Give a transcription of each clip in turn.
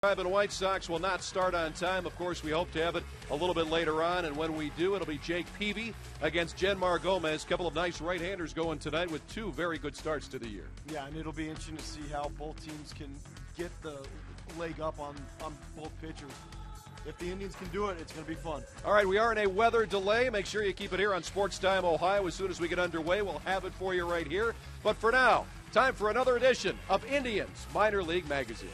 And White Sox will not start on time. Of course, we hope to have it a little bit later on, and when we do, it'll be Jake Peavy against Jenmar Gomez. A couple of nice right-handers going tonight with two very good starts to the year. Yeah, and it'll be interesting to see how both teams can get the leg up on both pitchers. If the Indians can do it, it's going to be fun. All right, we are in a weather delay. Make sure you keep it here on Sports Time Ohio. As soon as we get underway, we'll have it for you right here. But for now, time for another edition of Indians Minor League Magazine.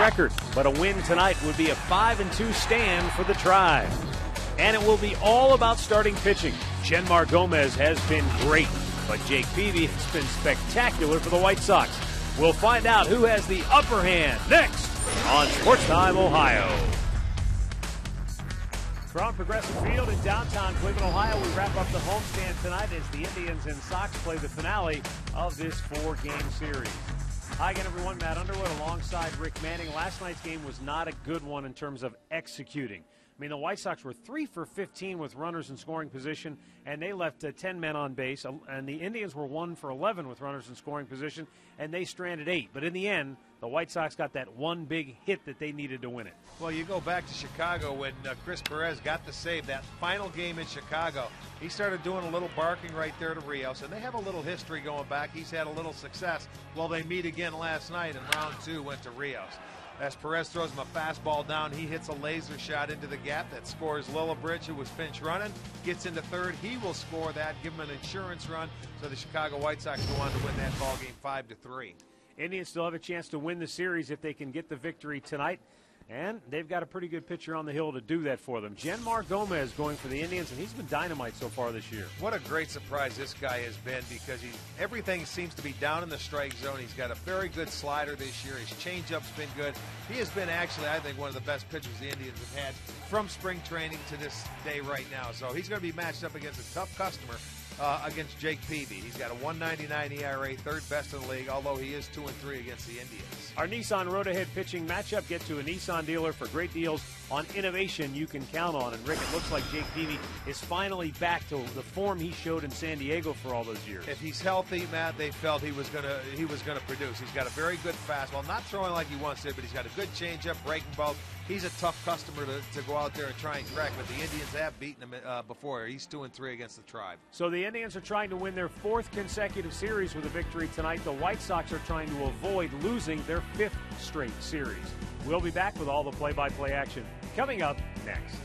record, but a win tonight would be a 5-2 stand for the Tribe. And it will be all about starting pitching. Genmar Gomez has been great, but Jake Peavy has been spectacular for the White Sox. We'll find out who has the upper hand next on Sports Time Ohio. From Progressive Field in downtown Cleveland, Ohio, we wrap up the homestand tonight as the Indians and Sox play the finale of this 4-game series. Hi again, everyone. Matt Underwood alongside Rick Manning. Last night's game was not a good one in terms of executing. I mean, the White Sox were 3 for 15 with runners in scoring position, and they left 10 men on base. And the Indians were 1 for 11 with runners in scoring position, and they stranded 8. But in the end, the White Sox got that one big hit that they needed to win it. Well, you go back to Chicago when Chris Perez got the save, that final game in Chicago. He started doing a little barking right there to Rios, and they have a little history going back. He's had a little success. Well, they meet again last night, and round 2 went to Rios. As Perez throws him a fastball down, he hits a laser shot into the gap that scores Lillibridge, who was pinch running, gets into third. He will score that, give him an insurance run, so the Chicago White Sox go on to win that ball game 5-3. Indians still have a chance to win the series if they can get the victory tonight, and they've got a pretty good pitcher on the hill to do that for them. Genmar Gomez going for the Indians, and he's been dynamite so far this year. What a great surprise this guy has been, because everything seems to be down in the strike zone. He's got a very good slider this year. His changeup's been good. He has been actually, I think, one of the best pitchers the Indians have had from spring training to this day right now. So he's going to be matched up against a tough customer. Against Jake Peavy. He's got a 1.99 ERA, third best in the league, although he is 2-3 against the Indians. Our Nissan Road Ahead pitching matchup. Get to a Nissan dealer for great deals on innovation you can count on. And Rick, it looks like Jake Peavy is finally back to the form he showed in San Diego for all those years. If he's healthy, Matt, they felt he was gonna produce. He's got a very good fastball, not throwing like he once did, but he's got a good changeup, breaking ball. He's a tough customer to go out there and try and crack, but the Indians have beaten him before. He's 2-3 against the Tribe. So the Indians are trying to win their 4th consecutive series with a victory tonight. The White Sox are trying to avoid losing their 5th straight series. We'll be back with all the play-by-play action coming up next.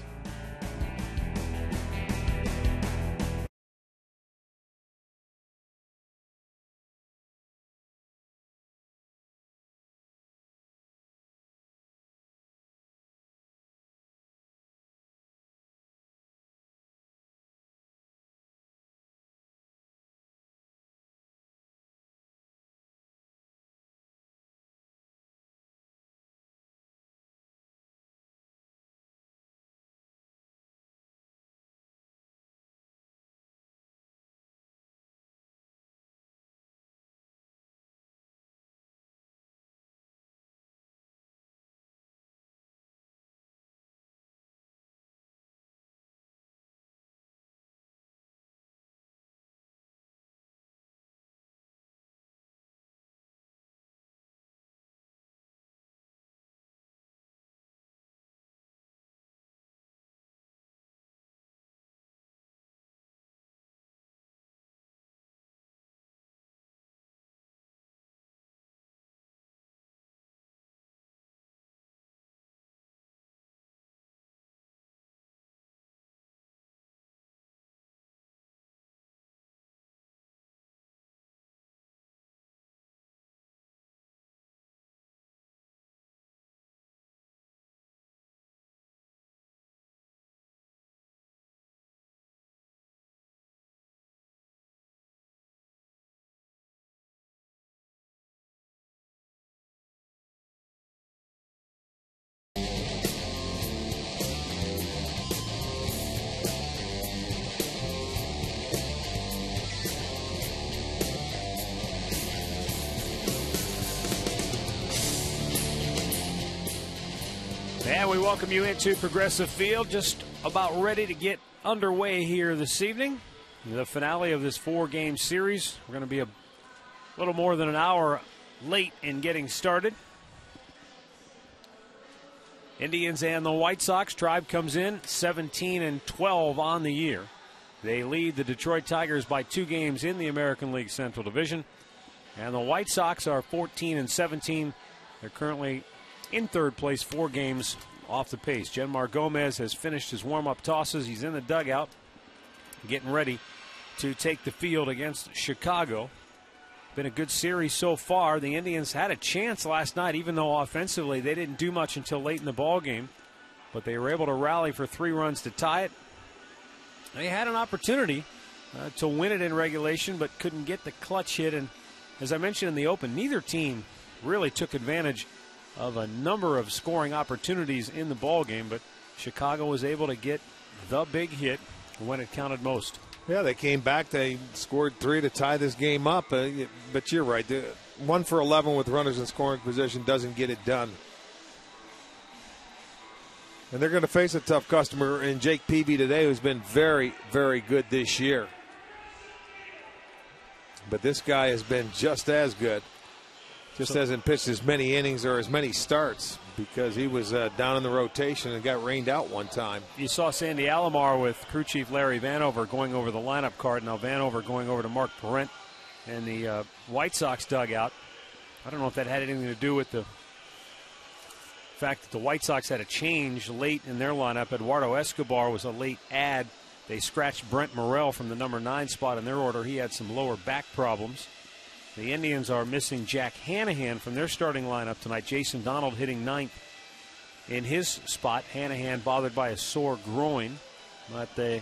And we welcome you into Progressive Field, just about ready to get underway here this evening. The finale of this 4-game series. We're going to be a little more than an hour late in getting started. Indians and the White Sox. Tribe comes in 17-12 on the year. They lead the Detroit Tigers by 2 games in the American League Central Division. And the White Sox are 14-17. They're currently in 3rd place, 4 games off the pace. Genmar Gomez has finished his warm-up tosses. He's in the dugout getting ready to take the field against Chicago. been a good series so far. The Indians had a chance last night, even though offensively they didn't do much until late in the ball game. But they were able to rally for 3 runs to tie it. They had an opportunity to win it in regulation, but couldn't get the clutch hit. And as I mentioned in the open, neither team really took advantage of a number of scoring opportunities in the ball game. But Chicago was able to get the big hit when it counted most. Yeah, they came back. They scored 3 to tie this game up. But you're right. 1 for 11 with runners in scoring position doesn't get it done. And they're going to face a tough customer in Jake Peavy today, who's been very, very good this year. But this guy has been just as good. Just hasn't pitched as many innings or as many starts because he was down in the rotation and got rained out one time. You saw Sandy Alomar with crew chief Larry Vanover going over the lineup card. Now Vanover going over to Mark Parent and the White Sox dugout. I don't know if that had anything to do with the fact that the White Sox had a change late in their lineup. Eduardo Escobar was a late add. They scratched Brent Morrell from the number 9 spot in their order. He had some lower back problems. The Indians are missing Jack Hanahan from their starting lineup tonight. Jason Donald hitting 9th in his spot. Hanahan bothered by a sore groin. But they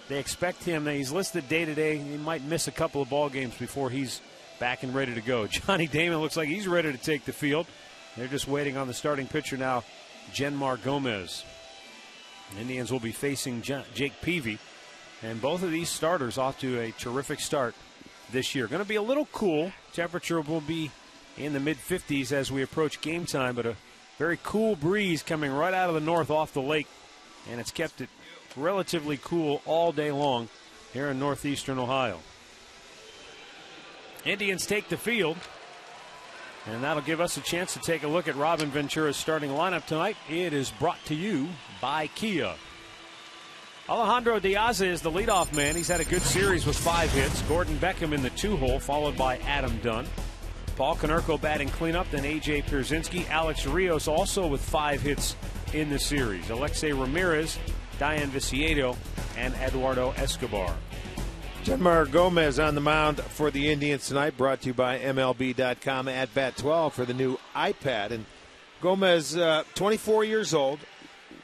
expect him. He's listed day-to-day. He might miss a couple of ball games before he's back and ready to go. Johnny Damon looks like he's ready to take the field. They're just waiting on the starting pitcher now, Genmar Gomez. The Indians will be facing Jake Peavy. And both of these starters off to a terrific start this year. Going to be a little cool. Temperature will be in the mid-50s as we approach game time, but a very cool breeze coming right out of the north off the lake. And it's kept it relatively cool all day long here in northeastern Ohio. Indians take the field. And that'll give us a chance to take a look at Robin Ventura's starting lineup tonight. It is brought to you by Kia. Alejandro Diaz is the leadoff man. He's had a good series with 5 hits. Gordon Beckham in the 2-hole, followed by Adam Dunn. Paul Konerko batting cleanup, then A.J. Pierzynski. Alex Rios also with 5 hits in the series. Alexei Ramirez, Diane Viciedo, and Eduardo Escobar. Genmar Gomez on the mound for the Indians tonight, brought to you by MLB.com at Bat 12 for the new iPad. And Gomez, 24 years old.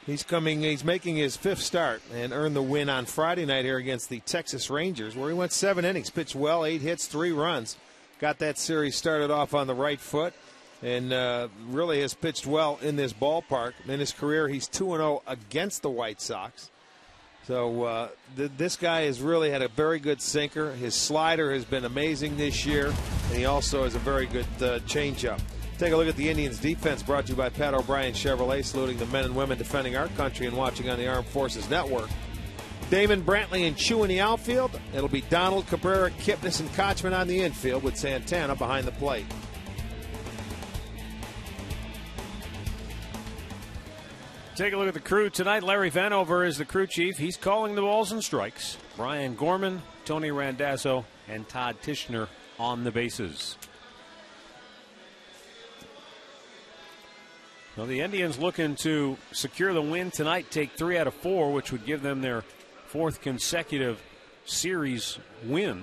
He's making his 5th start and earned the win on Friday night here against the Texas Rangers, where he went 7 innings, pitched well, 8 hits, 3 runs. Got that series started off on the right foot and really has pitched well in this ballpark. In his career, he's 2-0 against the White Sox. So this guy has really had a very good sinker. His slider has been amazing this year, and he also has a very good changeup. Take a look at the Indians' defense, brought to you by Pat O'Brien Chevrolet, saluting the men and women defending our country and watching on the Armed Forces Network. Damon, Brantley, and Chu in the outfield. It'll be Donald, Cabrera, Kipnis, and Kochman on the infield with Santana behind the plate. Take a look at the crew tonight. Larry Vanover is the crew chief. He's calling the balls and strikes. Brian Gorman, Tony Randazzo, and Todd Tishner on the bases. Well, the Indians looking to secure the win tonight, take 3 out of 4, which would give them their 4th consecutive series win.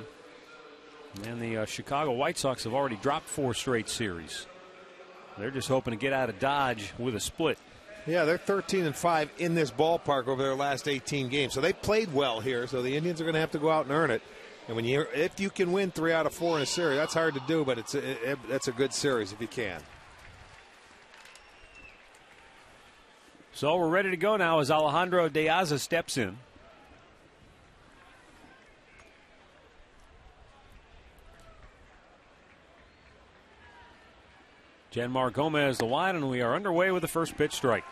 And the Chicago White Sox have already dropped 4 straight series. They're just hoping to get out of Dodge with a split. Yeah, they're 13-5 in this ballpark over their last 18 games. So they played well here. So the Indians are going to have to go out and earn it. And if you can win 3 out of 4 in a series, that's hard to do, but that's a good series if you can. So we're ready to go now as Alejandro Diaz steps in. Genmar Gomez the line, and we are underway with the first pitch strike.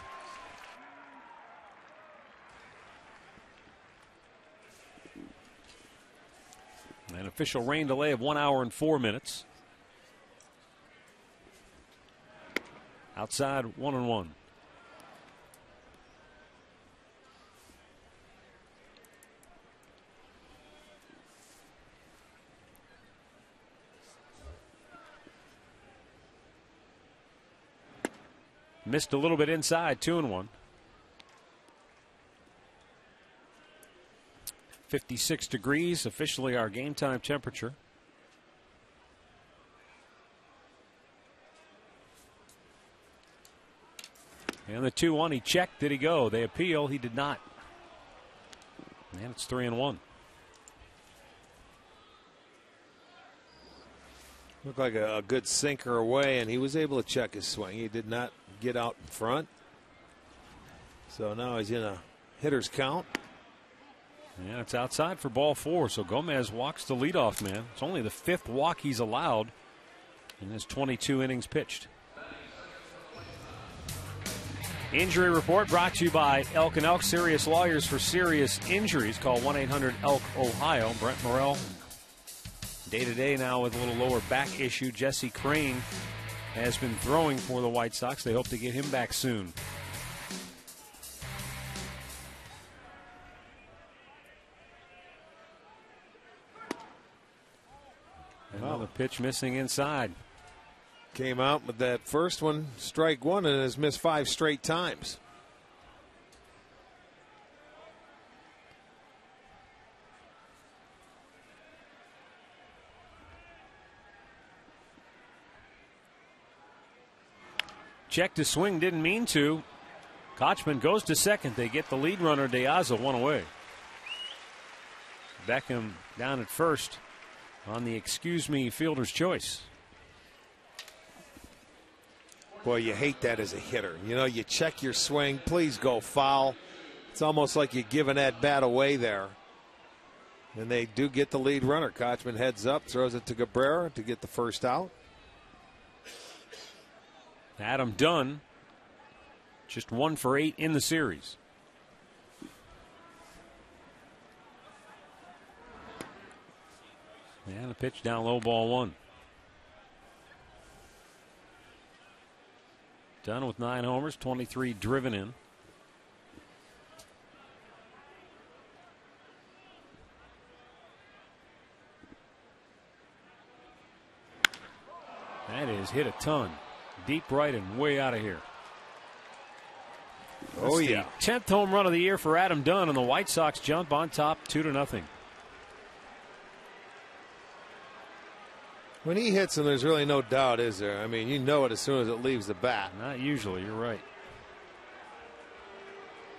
An official rain delay of 1 hour and 4 minutes. Outside 1-1. Missed a little bit inside, 2-1. 56 degrees, officially our game time temperature. And the 2-1, he checked. Did he go? They appeal. He did not. And it's 3-1. Looked like a good sinker away, and he was able to check his swing. He did not get out in front. So now he's in a hitter's count. Yeah, it's outside for ball 4. So Gomez walks the leadoff man. It's only the 5th walk he's allowed in his 22 innings pitched. Injury report brought to you by Elk & Elk, serious lawyers for serious injuries. Call 1-800-ELK-OHIO. Brent Morrell, day-to-day now with a little lower back issue. Jesse Crane has been throwing for the White Sox. They hope to get him back soon. Another pitch missing inside. Came out with that first one, strike one, and has missed 5 straight times. Checked his swing, didn't mean to. Kochman goes to second. They get the lead runner, De Aza, one away. Beckham down at first on the excuse me fielder's choice. Boy, you hate that as a hitter. You know, you check your swing, please go foul. It's almost like you're giving that bat away there. And they do get the lead runner. Kochman heads up, throws it to Cabrera to get the first out. Adam Dunn, just 1 for 8 in the series. And a pitch down low, ball 1. Dunn with 9 homers, 23 driven in. That is hit a ton. Deep right and way out of here. Oh, That's yeah. the 10th home run of the year for Adam Dunn, and the White Sox jump on top 2-0. When he hits him, there's really no doubt, is there? I mean, you know it as soon as it leaves the bat. Not usually, you're right.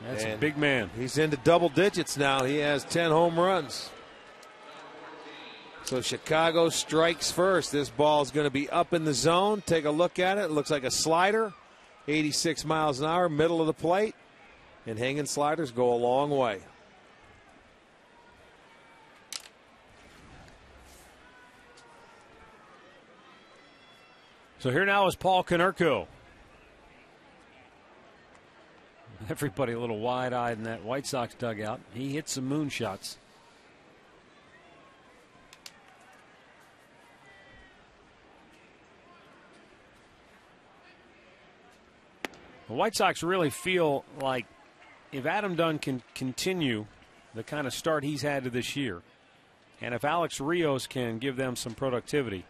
That's And a big man. He's into double digits now. He has 10 home runs. So Chicago strikes first. This ball is going to be up in the zone. Take a look at it. It looks like a slider. 86 miles an hour, middle of the plate. And hanging sliders go a long way. So here now is Paul Konerko. Everybody a little wide-eyed in that White Sox dugout. He hit some moonshots. The White Sox really feel like if Adam Dunn can continue the kind of start he's had to this year, and if Alex Rios can give them some productivity,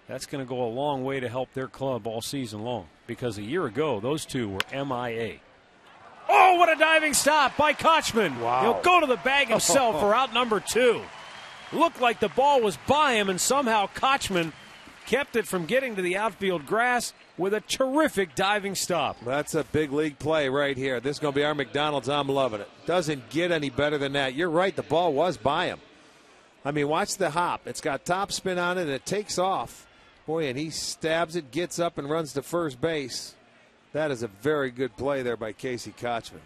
that's going to go a long way to help their club all season long. Because a year ago, those two were MIA. Oh, what a diving stop by Kochman. Wow. He'll go to the bag himself for out number 2. Looked like the ball was by him, and somehow Kochman kept it from getting to the outfield grass with a terrific diving stop. That's a big league play right here. This is going to be our McDonald's. I'm loving it. Doesn't get any better than that. You're right. The ball was by him. I mean, watch the hop. It's got top spin on it, and it takes off. Boy, and he stabs it, gets up, and runs to first base. That is a very good play there by Casey Kochman.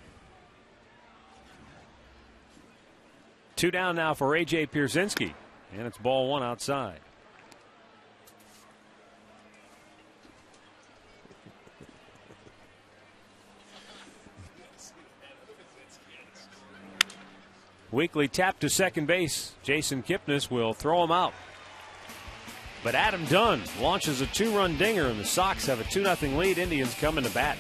2 down now for A.J. Pierzynski, and it's ball 1 outside. Weekly tap to second base. Jason Kipnis will throw him out. But Adam Dunn launches a 2-run dinger, and the Sox have a 2-0 lead. Indians coming to bat.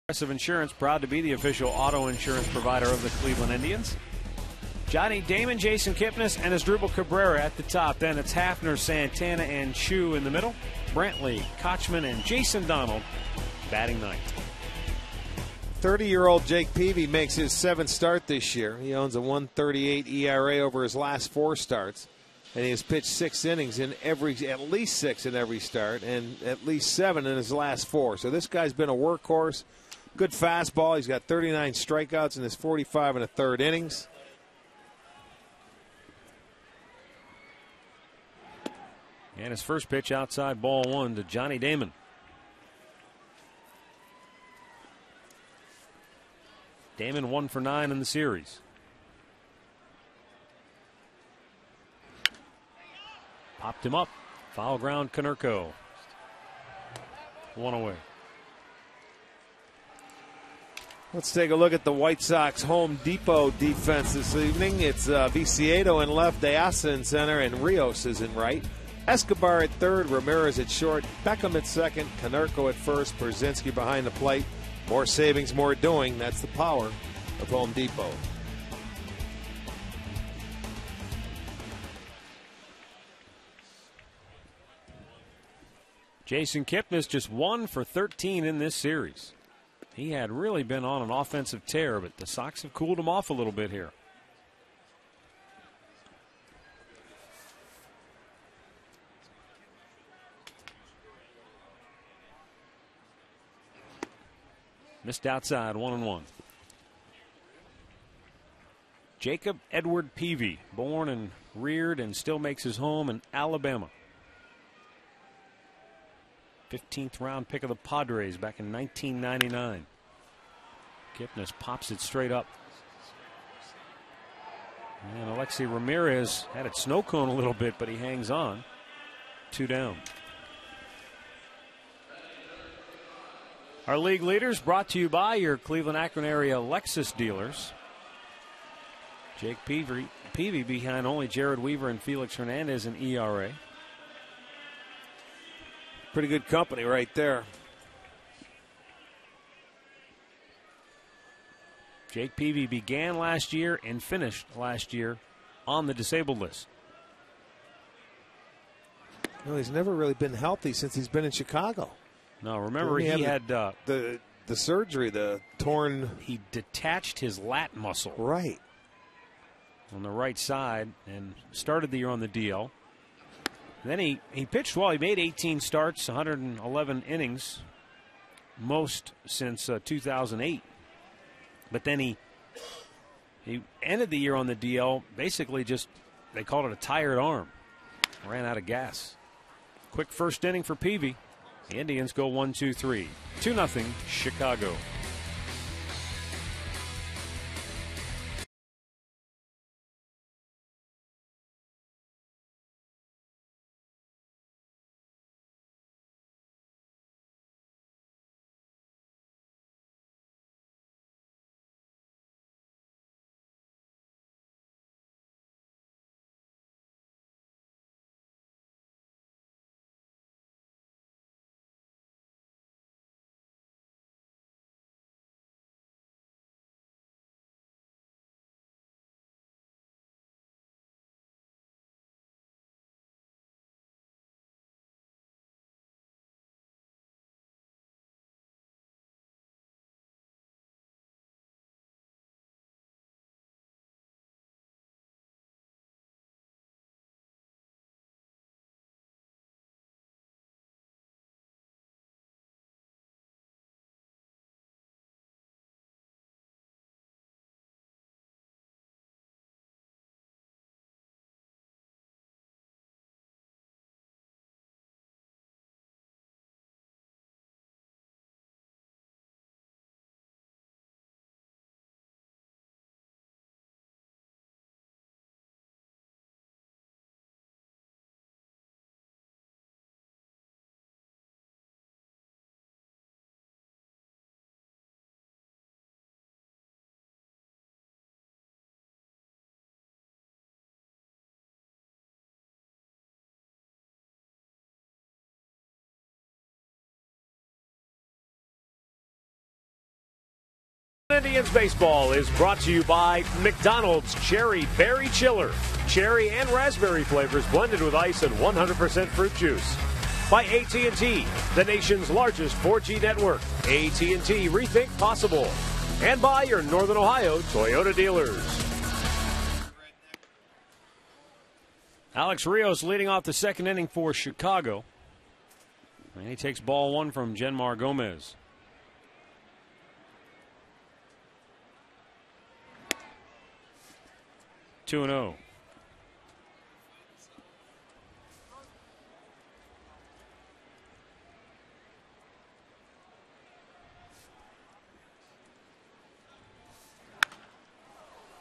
Progressive Insurance, proud to be the official auto insurance provider of the Cleveland Indians. Johnny Damon, Jason Kipnis, and Asdrubal Cabrera at the top. Then it's Hafner, Santana, and Chu in the middle. Brantley, Kochman, and Jason Donald batting ninth. 30-year-old Jake Peavy makes his 7th start this year. He owns a 1.38 ERA over his last 4 starts. And he has pitched 6 innings in at least 6 in every start, and at least 7 in his last 4. So this guy's been a workhorse. Good fastball. He's got 39 strikeouts in his 45 1/3 innings. And his first pitch outside, ball 1 to Johnny Damon. Damon 1 for 9 in the series. Popped him up. Foul ground, Konerko. 1 away. Let's take a look at the White Sox Home Depot defense this evening. It's Viciedo in left, De Asa in center, and Rios is in right. Escobar at third, Ramirez at short, Beckham at second, Konerko at first, Brzezinski behind the plate. More savings, more doing. That's the power of Home Depot. Jason Kipnis just 1 for 13 in this series. He had really been on an offensive tear, but the Sox have cooled him off a little bit here. Missed outside, 1-1. Jacob Edward Peavy, born and reared and still makes his home in Alabama. 15th round pick of the Padres back in 1999. Kipnis pops it straight up. And Alexei Ramirez had it snow cone a little bit, but he hangs on. 2 down. Our league leaders brought to you by your Cleveland Akron area Lexus dealers. Jake Peavy behind only Jared Weaver and Felix Hernandez in ERA. Pretty good company right there. Jake Peavy began last year and finished last year on the disabled list. No, he's never really been healthy since he's been in Chicago. No, remember he had the surgery, the torn. He detached his lat muscle. Right. On the right side and started the year on the DL. Then he pitched well. He made 18 starts, 111 innings, most since 2008. But then he ended the year on the DL basically just, they called it a tired arm. Ran out of gas. Quick first inning for Peavy. The Indians go 1-2-3. 2-0 Chicago. Indians baseball is brought to you by McDonald's Cherry Berry Chiller. Cherry and raspberry flavors blended with ice and 100% fruit juice. By AT&T, the nation's largest 4G network. AT&T, rethink possible. And by your Northern Ohio Toyota dealers. Alex Rios leading off the second inning for Chicago. And he takes ball one from Genmar Gomez. Two and 0.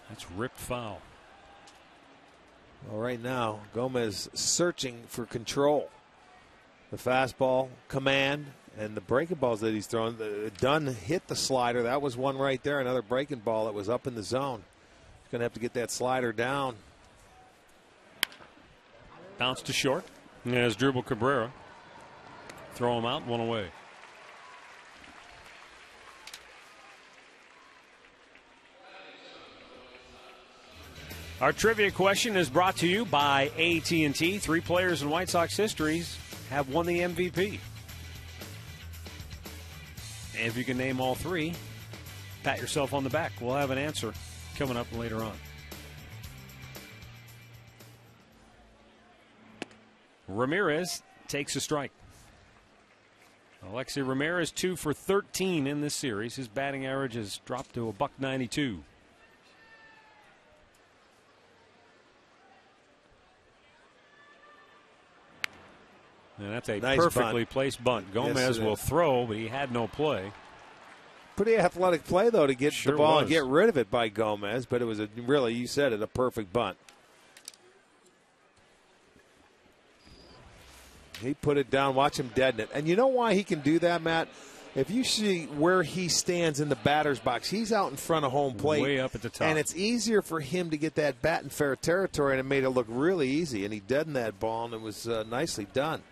That's ripped foul. Well, right now, Gomez searching for control. The fastball, command, and the breaking balls that he's throwing. Dunn hit the slider. That was one right there. Another breaking ball that was up in the zone. He's going to have to get that slider down. Bounce to short. As Dribble Cabrera. Throw him out, one away. Our trivia question is brought to you by AT&T. 3 players in White Sox histories have won the MVP. And if you can name all 3, pat yourself on the back. We'll have an answer coming up later on. Ramirez takes a strike. Alexi Ramirez 2 for 13 in this series. His batting average has dropped to $192. And that's a nice perfectly bunt. placed bunt. Gomez will throw, but he had no play. Pretty athletic play, though, to get Sure the ball was. and get rid of it by Gomez, but it was really, you said it, a perfect bunt. He put it down. Watch him deaden it. And you know why he can do that, Matt? If you see where he stands in the batter's box, he's out in front of home plate. Way up at the top. And it's easier for him to get that bat in fair territory, and it made it look really easy. And he deadened that ball, and it was nicely done.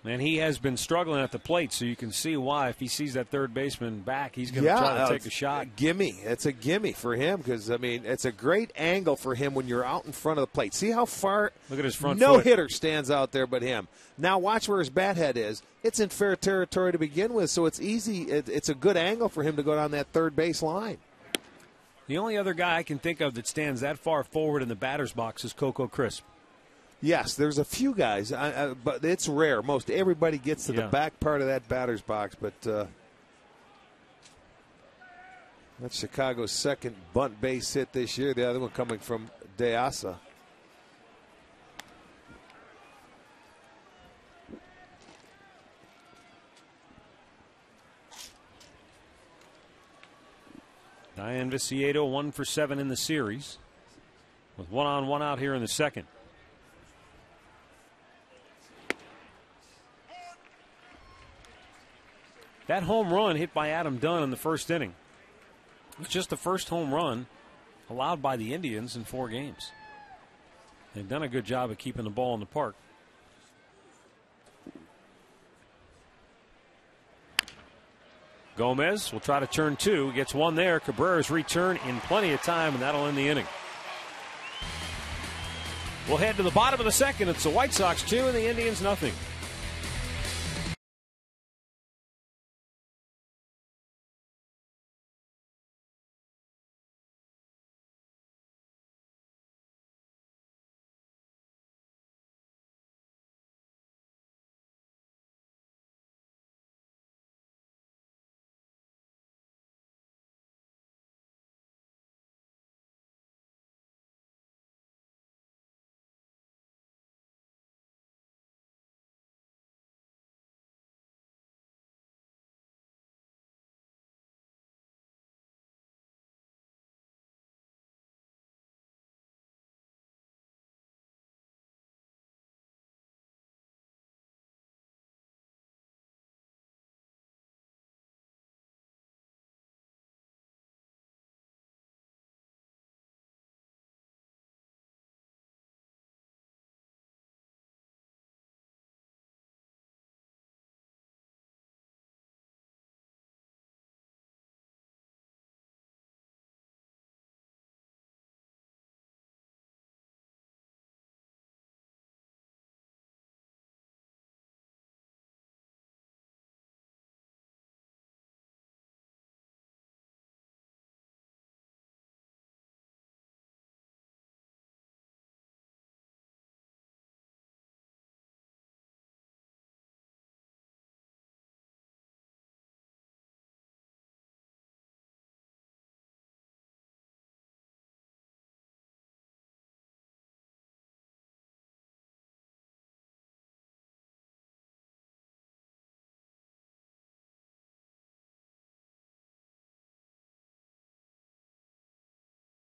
And he has been struggling at the plate, so you can see why. If he sees that third baseman back, he's going to try to take a shot. Gimme. It's a gimme for him because, I mean, it's a great angle for him when you're out in front of the plate. See how far? Look at his front no foot. hitter stands out there but him. Now watch where his bat head is. It's in fair territory to begin with, so it's easy. It's a good angle for him to go down that third base line. The only other guy I can think of that stands that far forward in the batter's box is Coco Crisp. Yes, there's a few guys, but it's rare. Most everybody gets to the back part of that batter's box, but that's Chicago's second bunt base hit this year. The other one coming from De Asa. Diane Viciedo 1 for 7 in the series with 1 on 1 out here in the second. That home run hit by Adam Dunn in the first inning. It's just the first home run allowed by the Indians in 4 games. They've done a good job of keeping the ball in the park. Gomez will try to turn 2. Gets 1 there. Cabrera's return in plenty of time, and that'll end the inning. We'll head to the bottom of the second. It's the White Sox 2 and the Indians nothing.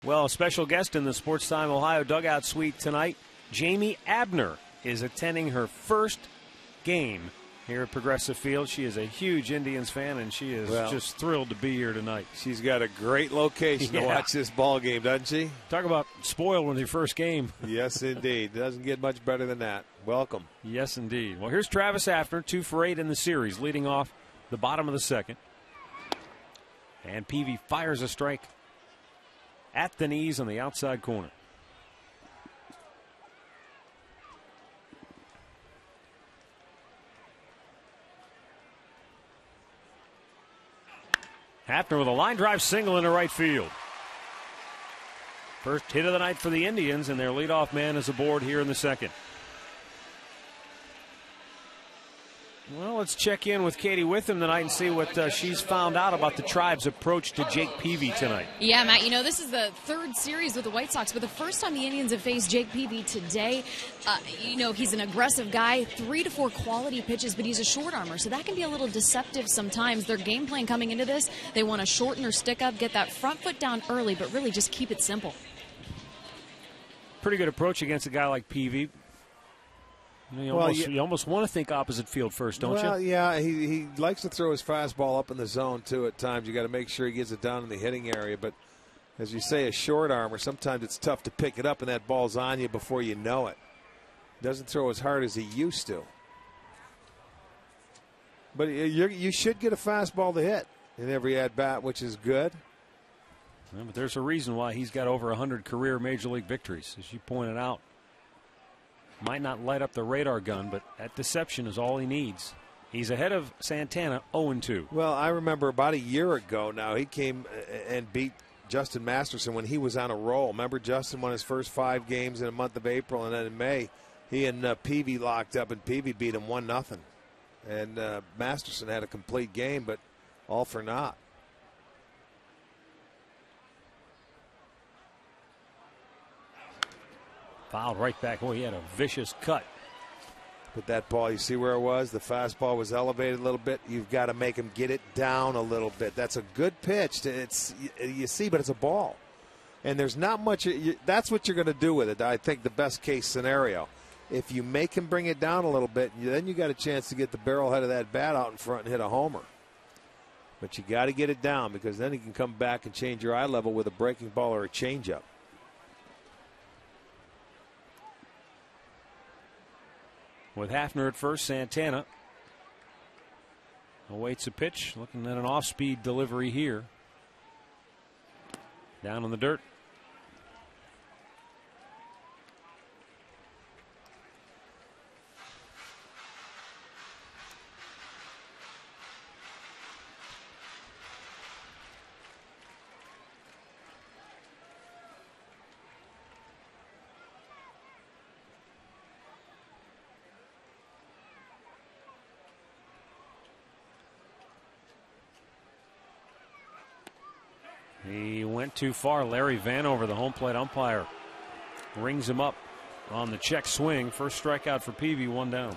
Well, a special guest in the Sports Time Ohio dugout suite tonight, Jamie Abner, is attending her first game here at Progressive Field. She is a huge Indians fan, and she is just thrilled to be here tonight. She's got a great location to watch this ball game, doesn't she? Talk about spoiled with your first game. Yes, indeed. Doesn't get much better than that. Welcome. Yes, indeed. Well, here's Travis Hafner, 2 for 8 in the series, leading off the bottom of the second. And Peavy fires a strike at the knees on the outside corner. Hafner with a line drive single into right field. First hit of the night for the Indians, and their leadoff man is aboard here in the second. Well, let's check in with Katie Witham tonight and see what she's found out about the Tribe's approach to Jake Peavy tonight. Yeah, Matt, this is the third series with the White Sox, but the first time the Indians have faced Jake Peavy today. He's an aggressive guy, 3 to 4 quality pitches, but he's a short armor, so that can be a little deceptive sometimes. Their game plan coming into this, they want to shorten their stick up, get that front foot down early, but really just keep it simple. Pretty good approach against a guy like Peavy. You almost want to think opposite field first, don't you? Well, yeah, he likes to throw his fastball up in the zone, too, at times. You got to make sure he gets it down in the hitting area. But as you say, a short armor, sometimes it's tough to pick it up, and that ball's on you before you know it. Doesn't throw as hard as he used to. But you should get a fastball to hit in every at-bat, which is good. Yeah, but there's a reason why he's got over 100 career Major League victories, as you pointed out. Might not light up the radar gun, but that deception is all he needs. He's ahead of Santana 0-2. Well, I remember about a year ago now, he came and beat Justin Masterson when he was on a roll. Remember, Justin won his first 5 games in the month of April, and then in May, he and Peavy locked up, and Peavy beat him 1-0. And Masterson had a complete game, but all for naught. Fouled right back. Oh, he had a vicious cut. But that ball, you see where it was? The fastball was elevated a little bit. You've got to make him get it down a little bit. That's a good pitch. You see, but it's a ball. And there's not much. That's what you're going to do with it, I think, the best case scenario. If you make him bring it down a little bit, then you got a chance to get the barrel head of that bat out in front and hit a homer. But you got to get it down, because then he can come back and change your eye level with a breaking ball or a changeup. With Hafner at first, Santana awaits a pitch, looking at an off-speed delivery here. Down in the dirt. He went too far. Larry Vanover, the home plate umpire, rings him up on the check swing. First strikeout for Peavy, 1 down.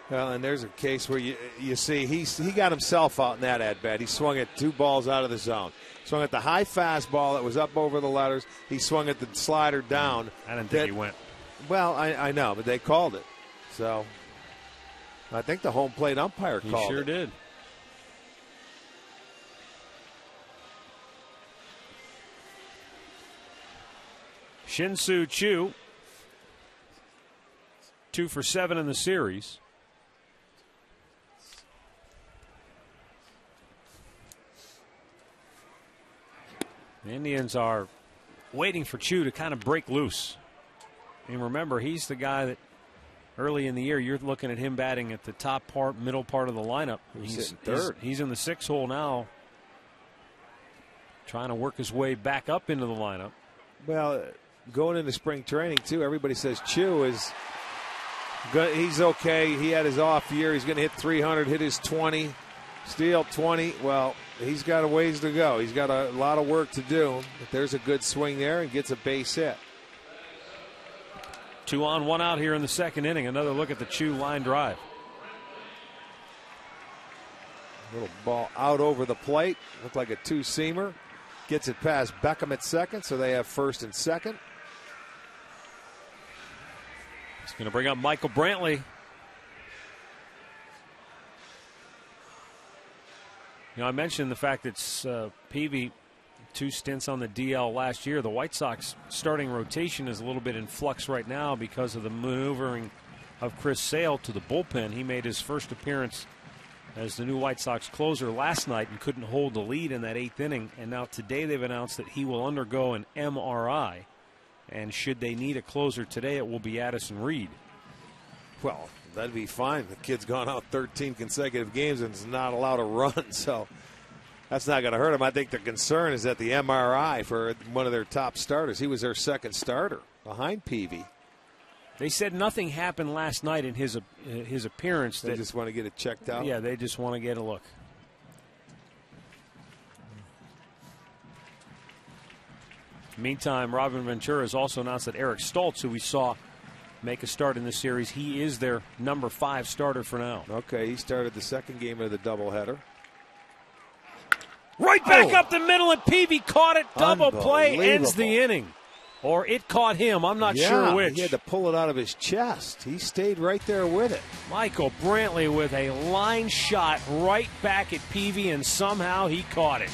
Well, and there's a case where you see he got himself out in that at-bat. He swung at 2 balls out of the zone. Swung at the high fastball that was up over the letters. He swung at the slider down. I didn't think he went. Well, I know, but they called it. So I think the home plate umpire called it. He sure did. Shin-Soo Choo, 2 for 7 in the series. The Indians are waiting for Choo to kind of break loose. And remember, he's the guy that early in the year you're looking at him batting at the top part, middle part of the lineup. He's third. He's in the 6 hole now, trying to work his way back up into the lineup. Well, going into spring training, too, everybody says Choo is good. He's okay. He had his off year. He's going to hit 300, hit his 20, steal 20. Well, he's got a ways to go. He's got a lot of work to do. But there's a good swing there and gets a base hit. 2 on, 1 out here in the second inning. Another look at the Choo line drive. Little ball out over the plate. Looked like a 2-seamer. Gets it past Beckham at second, so they have first and second. He's going to bring up Michael Brantley. I mentioned the fact that Peavy, 2 stints on the DL last year. The White Sox starting rotation is a little bit in flux right now because of the maneuvering of Chris Sale to the bullpen. He made his first appearance as the new White Sox closer last night and couldn't hold the lead in that 8th inning. And now today they've announced that he will undergo an MRI. And should they need a closer today, it will be Addison Reed. Well, that'd be fine. The kid's gone out 13 consecutive games and is not allowed to run, so that's not going to hurt him. I think the concern is that the MRI for one of their top starters. He was their second starter behind Peavy. They said nothing happened last night in his appearance. They just want to get it checked out? Yeah, they just want to get a look. Meantime, Robin Ventura has also announced that Eric Stoltz, who we saw make a start in this series, he is their number 5 starter for now. Okay, he started the second game of the doubleheader. Right back up the middle, and Peavy caught it. Double play ends the inning. Or it caught him. I'm not sure which. He had to pull it out of his chest. He stayed right there with it. Michael Brantley with a line shot right back at Peavy, and somehow he caught it.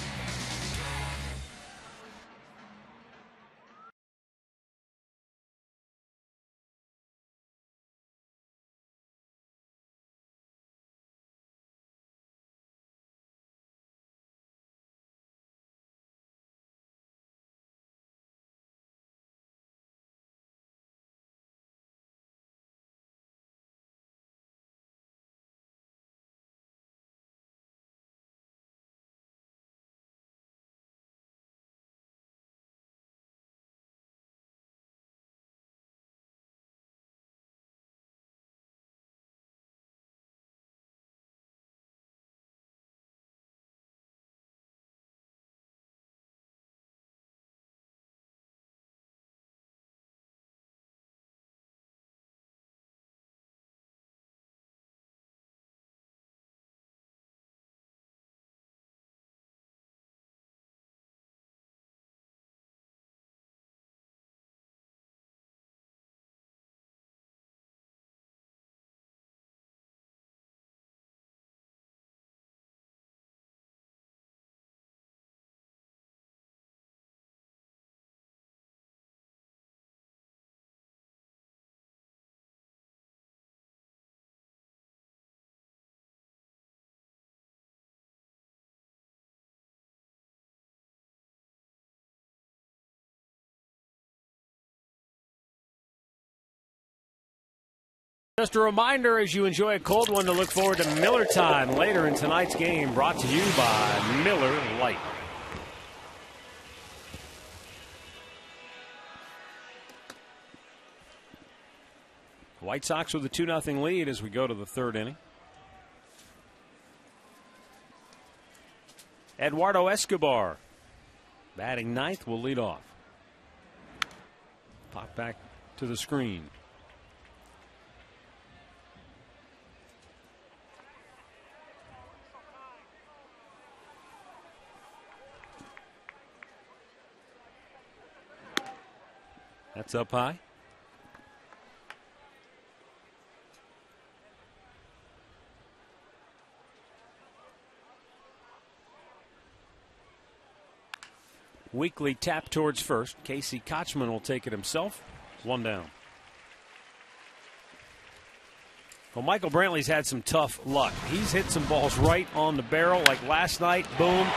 Just a reminder as you enjoy a cold one to look forward to Miller Time later in tonight's game, brought to you by Miller Lite. White Sox with a 2-0 lead as we go to the 3rd inning. Eduardo Escobar, batting 9th, will lead off. Pop back to the screen. That's up high. Weekly tap towards first. Casey Kochman will take it himself. 1 down. Well, Michael Brantley's had some tough luck. He's hit some balls right on the barrel, like last night. Boom,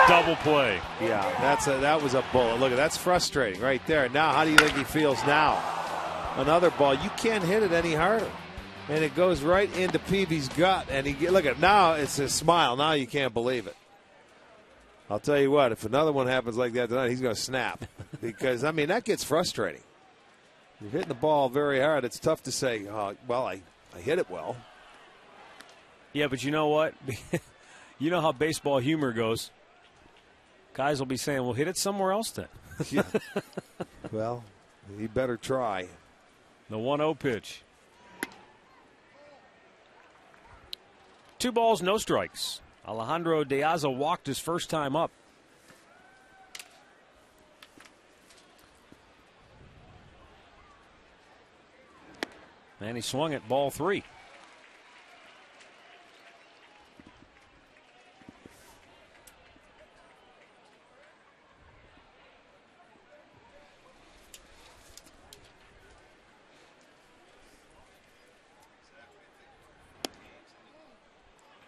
double play. Yeah, that was a bullet. Look, that's frustrating right there. Now, how do you think he feels now? Another ball. You can't hit it any harder, and it goes right into Peavy's gut. And look at now, it's a smile. Now you can't believe it. I'll tell you what, if another one happens like that tonight, he's going to snap. Because, I mean, that gets frustrating. You're hitting the ball very hard. It's tough to say, well, I hit it well. Yeah, but you know what? You know how baseball humor goes. Guys will be saying, well, hit it somewhere else then. Yeah. Well, he better try. The 1-0 pitch. 2 balls, no strikes. Alejandro De Aza walked his first time up. And he swung at ball 3.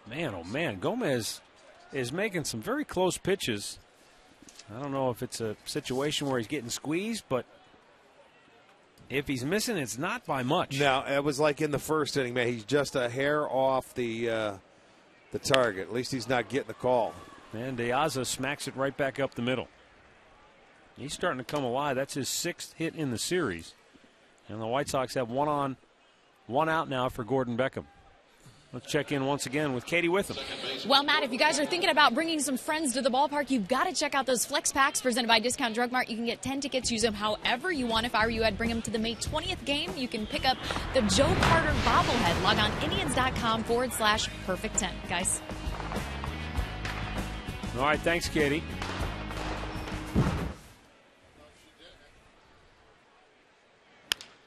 Man, oh man, Gomez is making some very close pitches. I don't know if it's a situation where he's getting squeezed, but if he's missing, it's not by much. No, it was like in the first inning, man. He's just a hair off the target. At least he's not getting the call. And De Aza smacks it right back up the middle. He's starting to come alive. That's his 6th hit in the series. And the White Sox have 1 on, 1 out now for Gordon Beckham. Let's check in once again with Katie Witham. Well, Matt, if you guys are thinking about bringing some friends to the ballpark, you've got to check out those Flex Packs presented by Discount Drug Mart. You can get 10 tickets, use them however you want. If I were you, I'd bring them to the May 20th game. You can pick up the Joe Carter bobblehead. Log on Indians.com/perfect10, guys. All right, thanks, Katie.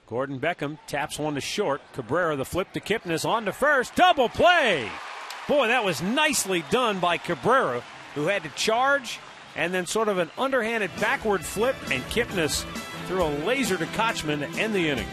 Gordon Beckham taps one to short. Cabrera, the flip to Kipnis, on to first. Double play. Boy, that was nicely done by Cabrera, who had to charge and then sort of an underhanded backward flip, and Kipnis threw a laser to Kochman to end the inning.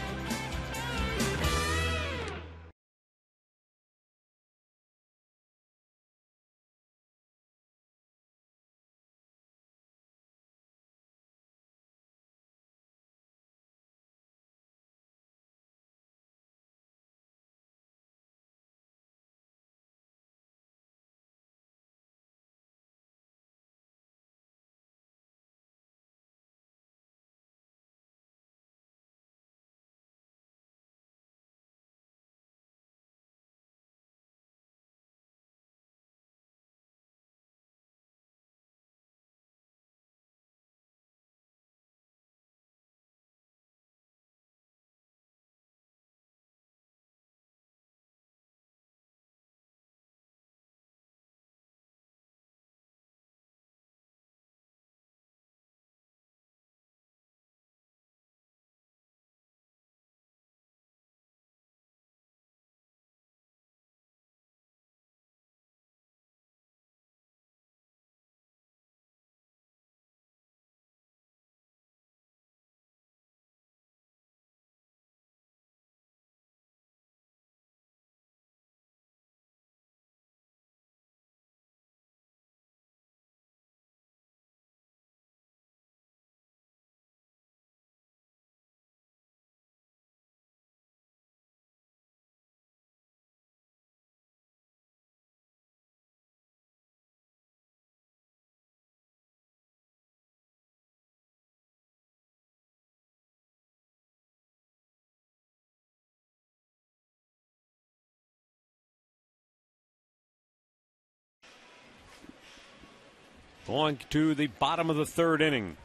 Going to the bottom of the 3rd inning.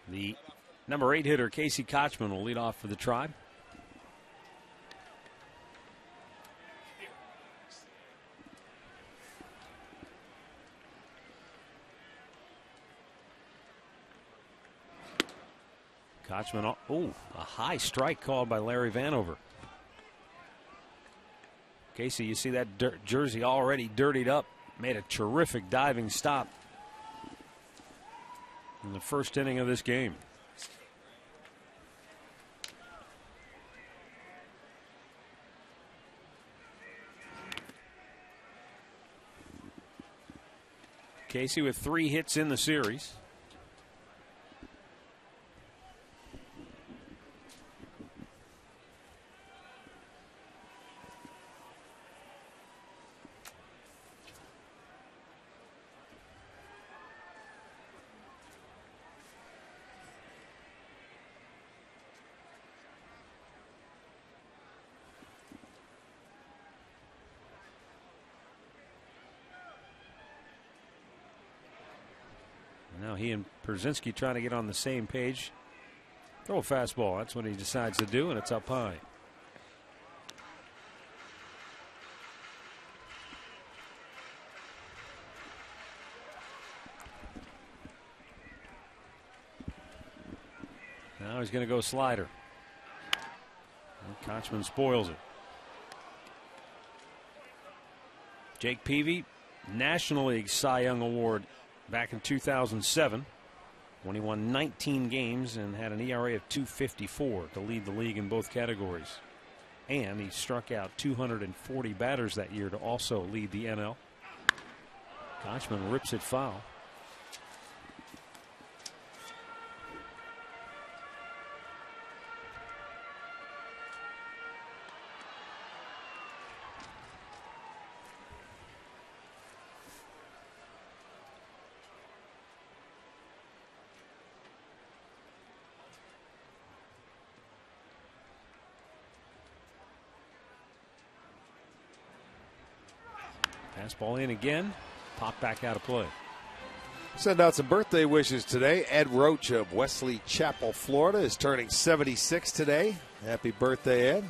The number 8 hitter, Casey Kochman, will lead off for the Tribe. Kochman, oh, a high strike called by Larry Vanover. Casey, you see that jersey already dirtied up. Made a terrific diving stop in the 1st inning of this game. Casey with 3 hits in the series. Now he and Pierzynski trying to get on the same page. Throw a fastball. That's what he decides to do, and it's up high. Now he's going to go slider. Kochman spoils it. Jake Peavy, National League Cy Young Award back in 2007 when he won 19 games and had an ERA of 2.54 to lead the league in both categories. And he struck out 240 batters that year to also lead the NL. Kochman rips it foul. Fastball in again. Pop back out of play. Send out some birthday wishes today. Ed Roach of Wesley Chapel, Florida is turning 76 today. Happy birthday, Ed.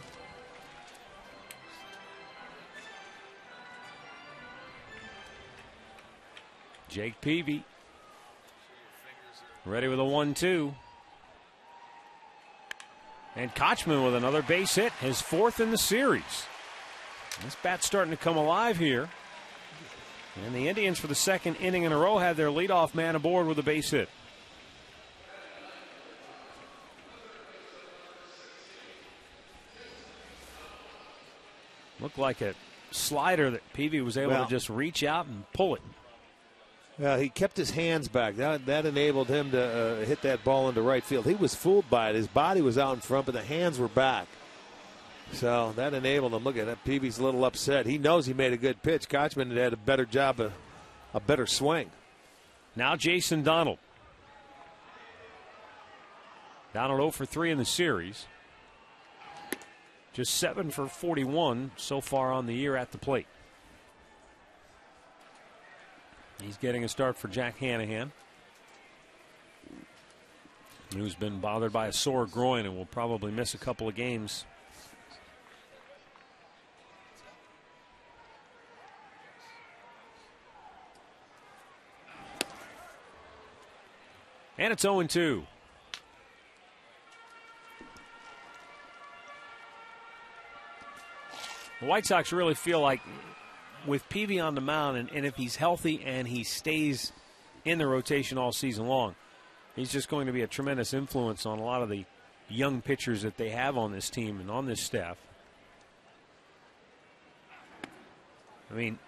Jake Peavy ready with a 1-2. And Kochman with another base hit, his 4th in the series. This bat's starting to come alive here. And the Indians, for the 2nd inning in a row, had their leadoff man aboard with a base hit. Looked like a slider that Peavy was able to just reach out and pull it. Yeah, he kept his hands back. That enabled him to hit that ball into right field. He was fooled by it. His body was out in front, but the hands were back. So that enabled him. Look at that. Peavy's a little upset. He knows he made a good pitch. Kochman had a better job, a better swing. Now Jason Donald. Donald 0 for 3 in the series. Just 7 for 41 so far on the year at the plate. He's getting a start for Jack Hanahan, who's been bothered by a sore groin and will probably miss a couple of games. And it's 0-2. The White Sox really feel like with Peavy on the mound, and if he's healthy and he stays in the rotation all season long, he's just going to be a tremendous influence on a lot of the young pitchers that they have on this team and on this staff. I mean,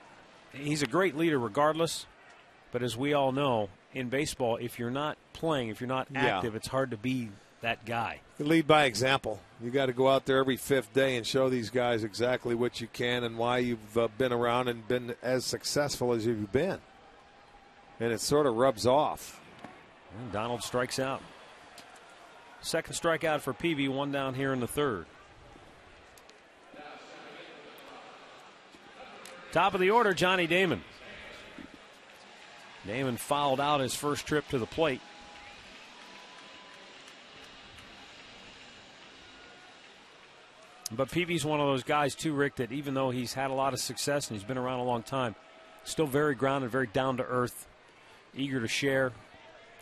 he's a great leader regardless, but as we all know, in baseball, if you're not playing, if you're not active, it's hard to be that guy. You lead by example. You got to go out there every 5th day and show these guys exactly what you can and why you've been around and been as successful as you've been. And it sort of rubs off. And Donald strikes out. 2nd strikeout for Peavy, 1 down here in the 3rd. Top of the order, Johnny Damon. Damon fouled out his first trip to the plate. But Peavy's one of those guys, too, Rick, that even though he's had a lot of success and he's been around a long time, still very grounded, very down to earth, eager to share,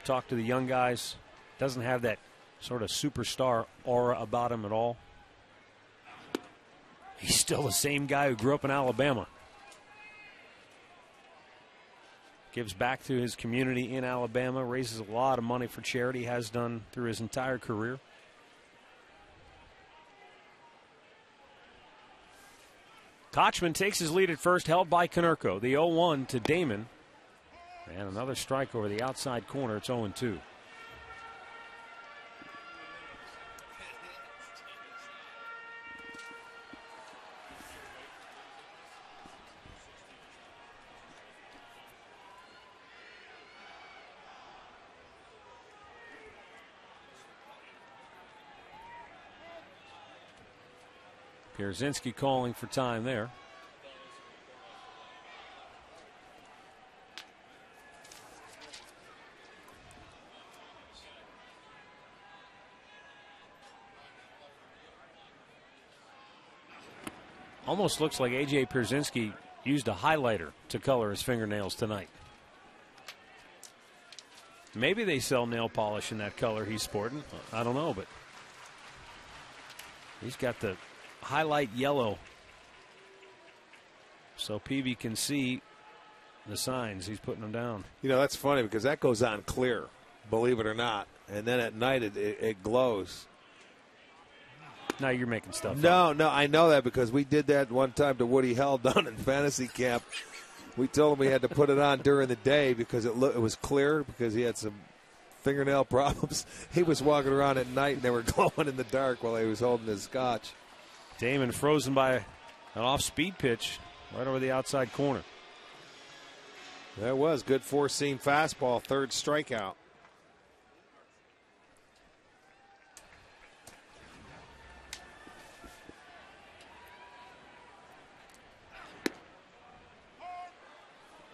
talk to the young guys. Doesn't have that sort of superstar aura about him at all. He's still the same guy who grew up in Alabama. Gives back to his community in Alabama, raises a lot of money for charity, has done through his entire career. Kochman takes his lead at first, held by Konerko. The 0-1 to Damon. And another strike over the outside corner. It's 0-2. Pierzynski calling for time there. Almost looks like A.J. Pierzynski used a highlighter to color his fingernails tonight. Maybe they sell nail polish in that color he's sporting. I don't know, but he's got the highlight yellow so Peavy can see the signs. He's putting them down. You know, that's funny because that goes on clear, believe it or not. And then at night it glows. Now you're making stuff No, up. no, I know that because we did that one time to Woody Hell down in fantasy camp. We told him we had to put it on during the day because it was clear because he had some fingernail problems. He was walking around at night and they were glowing in the dark while he was holding his scotch. Damon frozen by an off-speed pitch right over the outside corner. That was good four-seam fastball, third strikeout.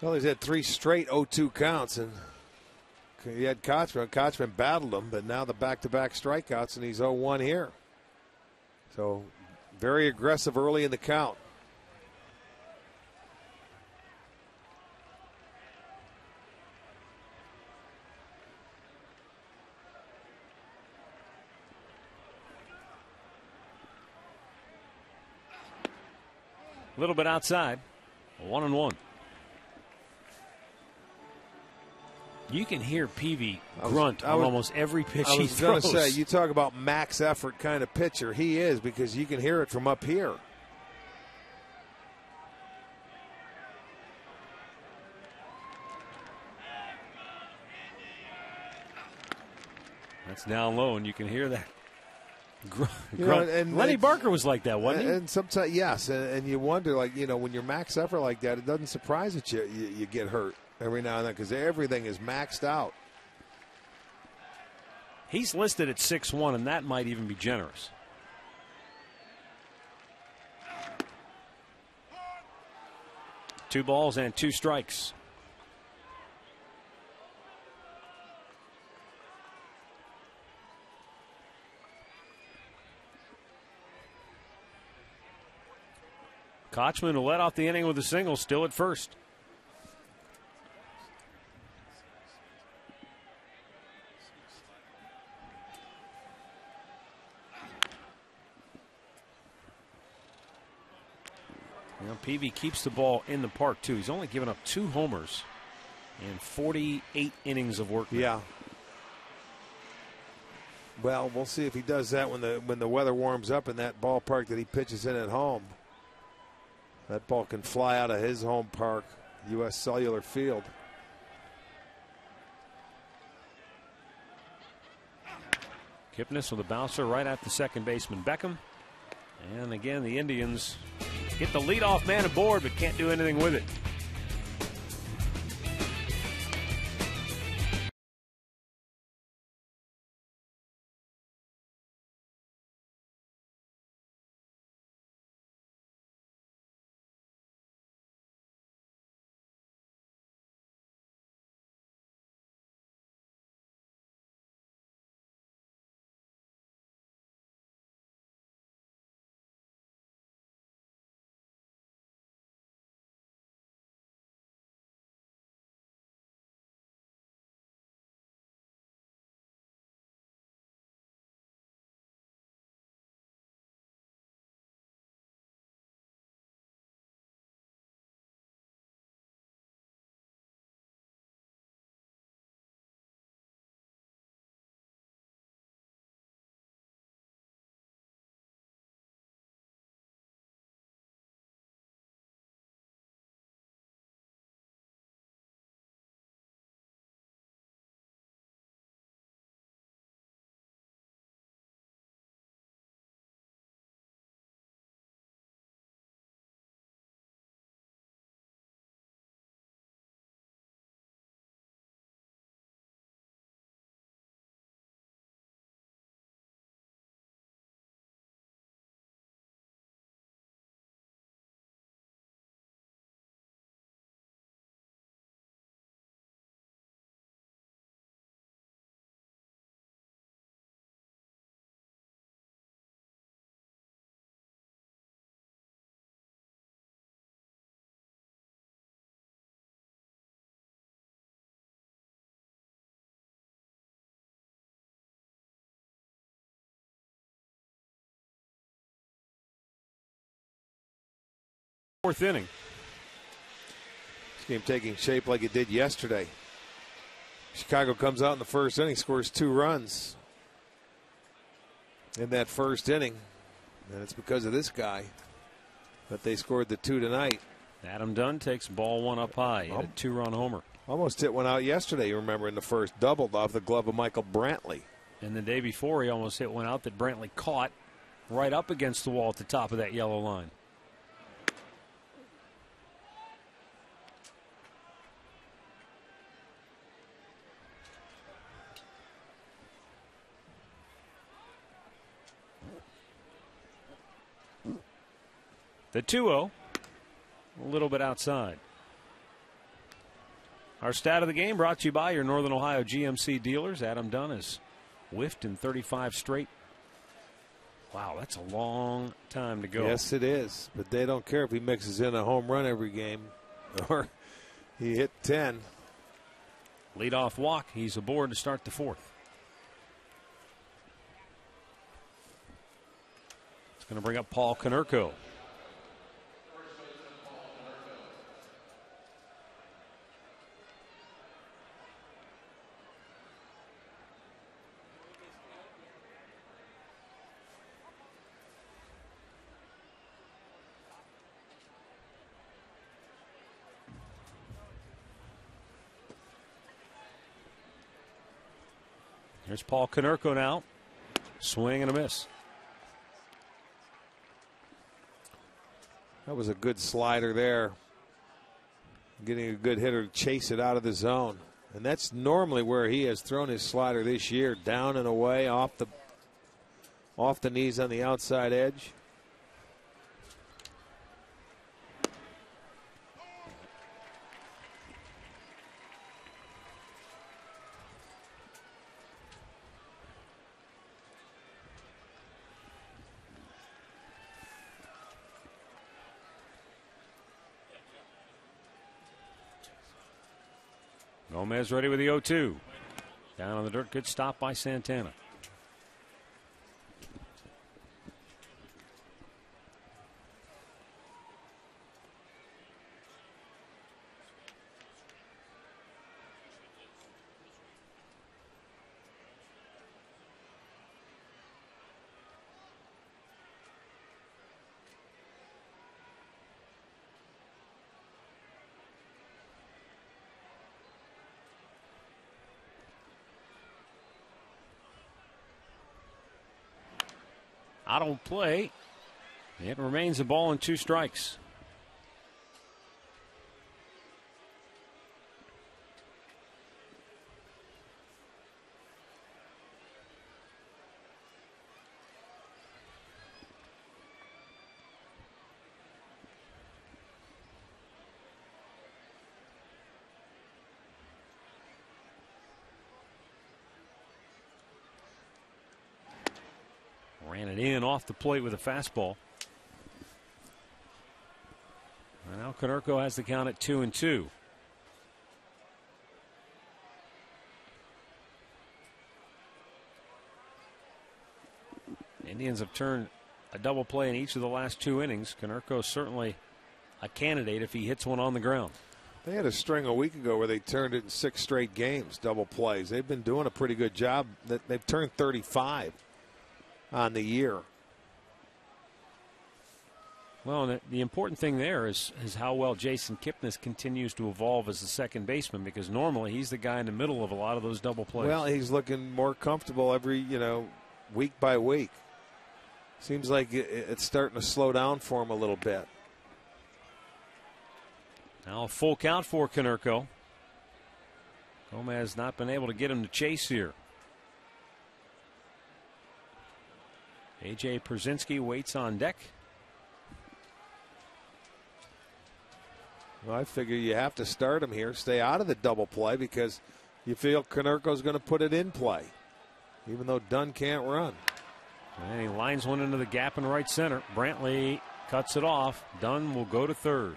Well, he's had 3 straight 0-2 counts, and he had Kochman. Kochman battled him, but now the back-to-back strikeouts, and he's 0-1 here. So very aggressive early in the count. A little bit outside. 1-1. You can hear Peavy grunt on almost every pitch he throws. I was going to say, you talk about max effort kind of pitcher. He is, because you can hear it from up here. That's down low, and you can hear that. You know, and Lenny Barker was like that, wasn't he? And sometimes, yes, and you wonder, like, you know, when you're max effort like that, it doesn't surprise that you get hurt every now and then because everything is maxed out. He's listed at 6'1", and that might even be generous. Two balls and 2 strikes. Kochman will let off the inning with a single, still at first. You know, Peavy keeps the ball in the park, too. He's only given up 2 homers in 48 innings of work. Yeah. Well, we'll see if he does that when the weather warms up in that ballpark that he pitches in at home. That ball can fly out of his home park, U.S. Cellular Field. Kipnis with a bouncer right at the second baseman, Beckham. And again, the Indians get the leadoff man aboard, but can't do anything with it. Fourth inning. This game taking shape like it did yesterday. Chicago comes out in the first inning, scores 2 runs in that first inning. And it's because of this guy that they scored the 2 tonight. Adam Dunn takes ball 1 up high. Hit a 2-run homer. Almost hit one out yesterday, you remember, in the first, doubled off the glove of Michael Brantley. And the day before, he almost hit one out that Brantley caught right up against the wall at the top of that yellow line. The 2-0, a little bit outside. Our stat of the game brought to you by your Northern Ohio GMC dealers. Adam Dunn has whiffed in 35 straight. Wow, that's a long time to go. Yes, it is. But they don't care if he mixes in a home run every game or he hit 10. Leadoff walk. He's aboard to start the 4th. It's going to bring up Paul Konerko. Here's Paul Konerko now. Swing and a miss. That was a good slider there. Getting a good hitter to chase it out of the zone. And that's normally where he has thrown his slider this year. Down and away, off the knees on the outside edge. Gomez ready with the 0-2. Down on the dirt. Good stop by Santana. Out on play. It remains a ball and 2 strikes. Ran it in off the plate with a fastball. And now Konerko has the count at 2-2. Indians have turned a double play in each of the last 2 innings. Konerko certainly a candidate if he hits one on the ground. They had a string a week ago where they turned it in 6 straight games, double plays. They've been doing a pretty good job. They've turned 35 on the year. Well, the important thing there is how well Jason Kipnis continues to evolve as a second baseman, because normally he's the guy in the middle of a lot of those double plays. Well, he's looking more comfortable every, week by week. Seems like it's starting to slow down for him a little bit. Now a full count for Konerko. Gomez not been able to get him to chase here. A.J. Pierzynski waits on deck. Well, I figure you have to start him here, stay out of the double play, because you feel Konerko's going to put it in play, even though Dunn can't run. And he lines one into the gap in right center. Brantley cuts it off. Dunn will go to third.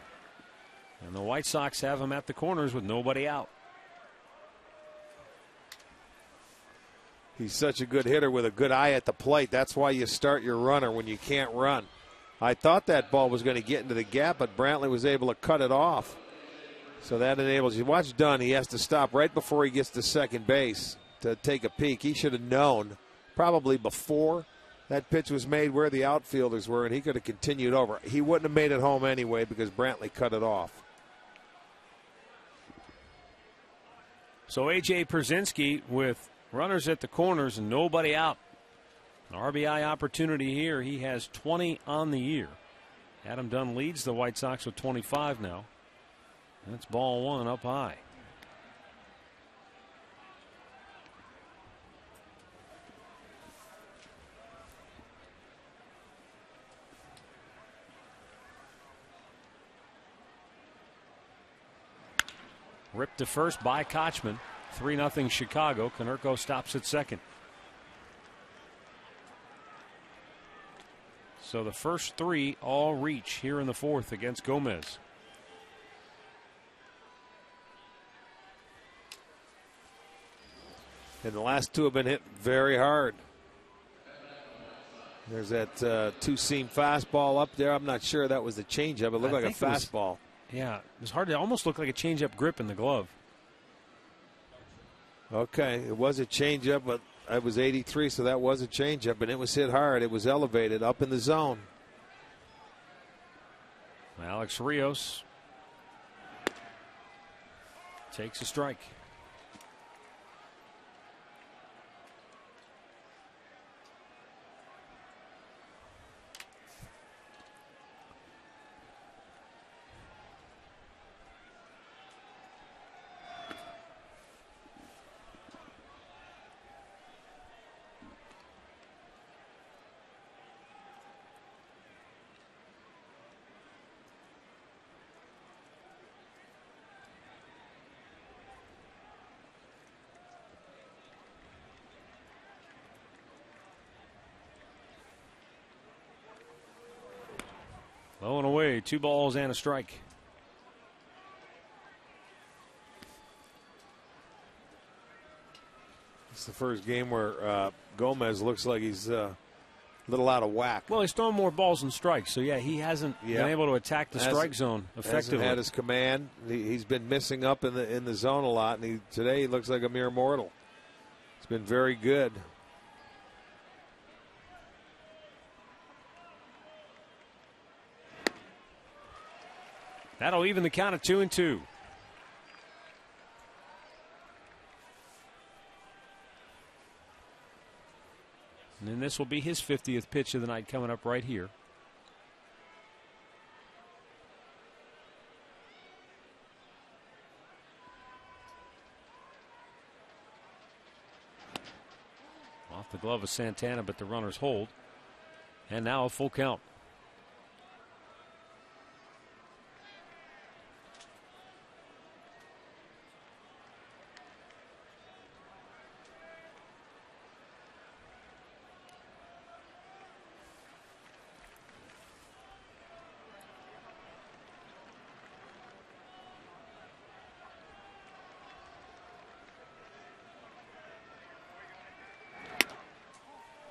And the White Sox have him at the corners with nobody out. He's such a good hitter with a good eye at the plate. That's why you start your runner when you can't run. I thought that ball was going to get into the gap, but Brantley was able to cut it off. So that enables you. Watch Dunn. He has to stop right before he gets to second base to take a peek. He should have known probably before that pitch was made where the outfielders were, and he could have continued over. He wouldn't have made it home anyway because Brantley cut it off. So A.J. Pierzynski with runners at the corners and nobody out. An RBI opportunity here. He has 20 on the year. Adam Dunn leads the White Sox with 25 now. And it's ball one up high. Ripped to first by Kochman. 3-0 Chicago. Konerko stops at second. So the first three all reach here in the fourth against Gomez. And the last two have been hit very hard. There's that two-seam fastball up there. I'm not sure that was the changeup. It looked like a fastball. Yeah, it was hard to almost look like a changeup grip in the glove. Okay, it was a changeup, but it was 83, so that was a changeup, and it was hit hard. It was elevated up in the zone. Alex Rios takes a strike. Low and away, 2 balls and a strike. It's the first game where Gomez looks like he's a little out of whack. Well, he's throwing more balls than strikes, so yeah, he hasn't been able to attack the strike zone effectively. Hasn't had his command. He's been missing up in the zone a lot, and today he looks like a mere mortal. It's been very good. That'll even the count at 2-2. And then this will be his 50th pitch of the night coming up right here. Off the glove of Santana, but the runners hold. And now a full count.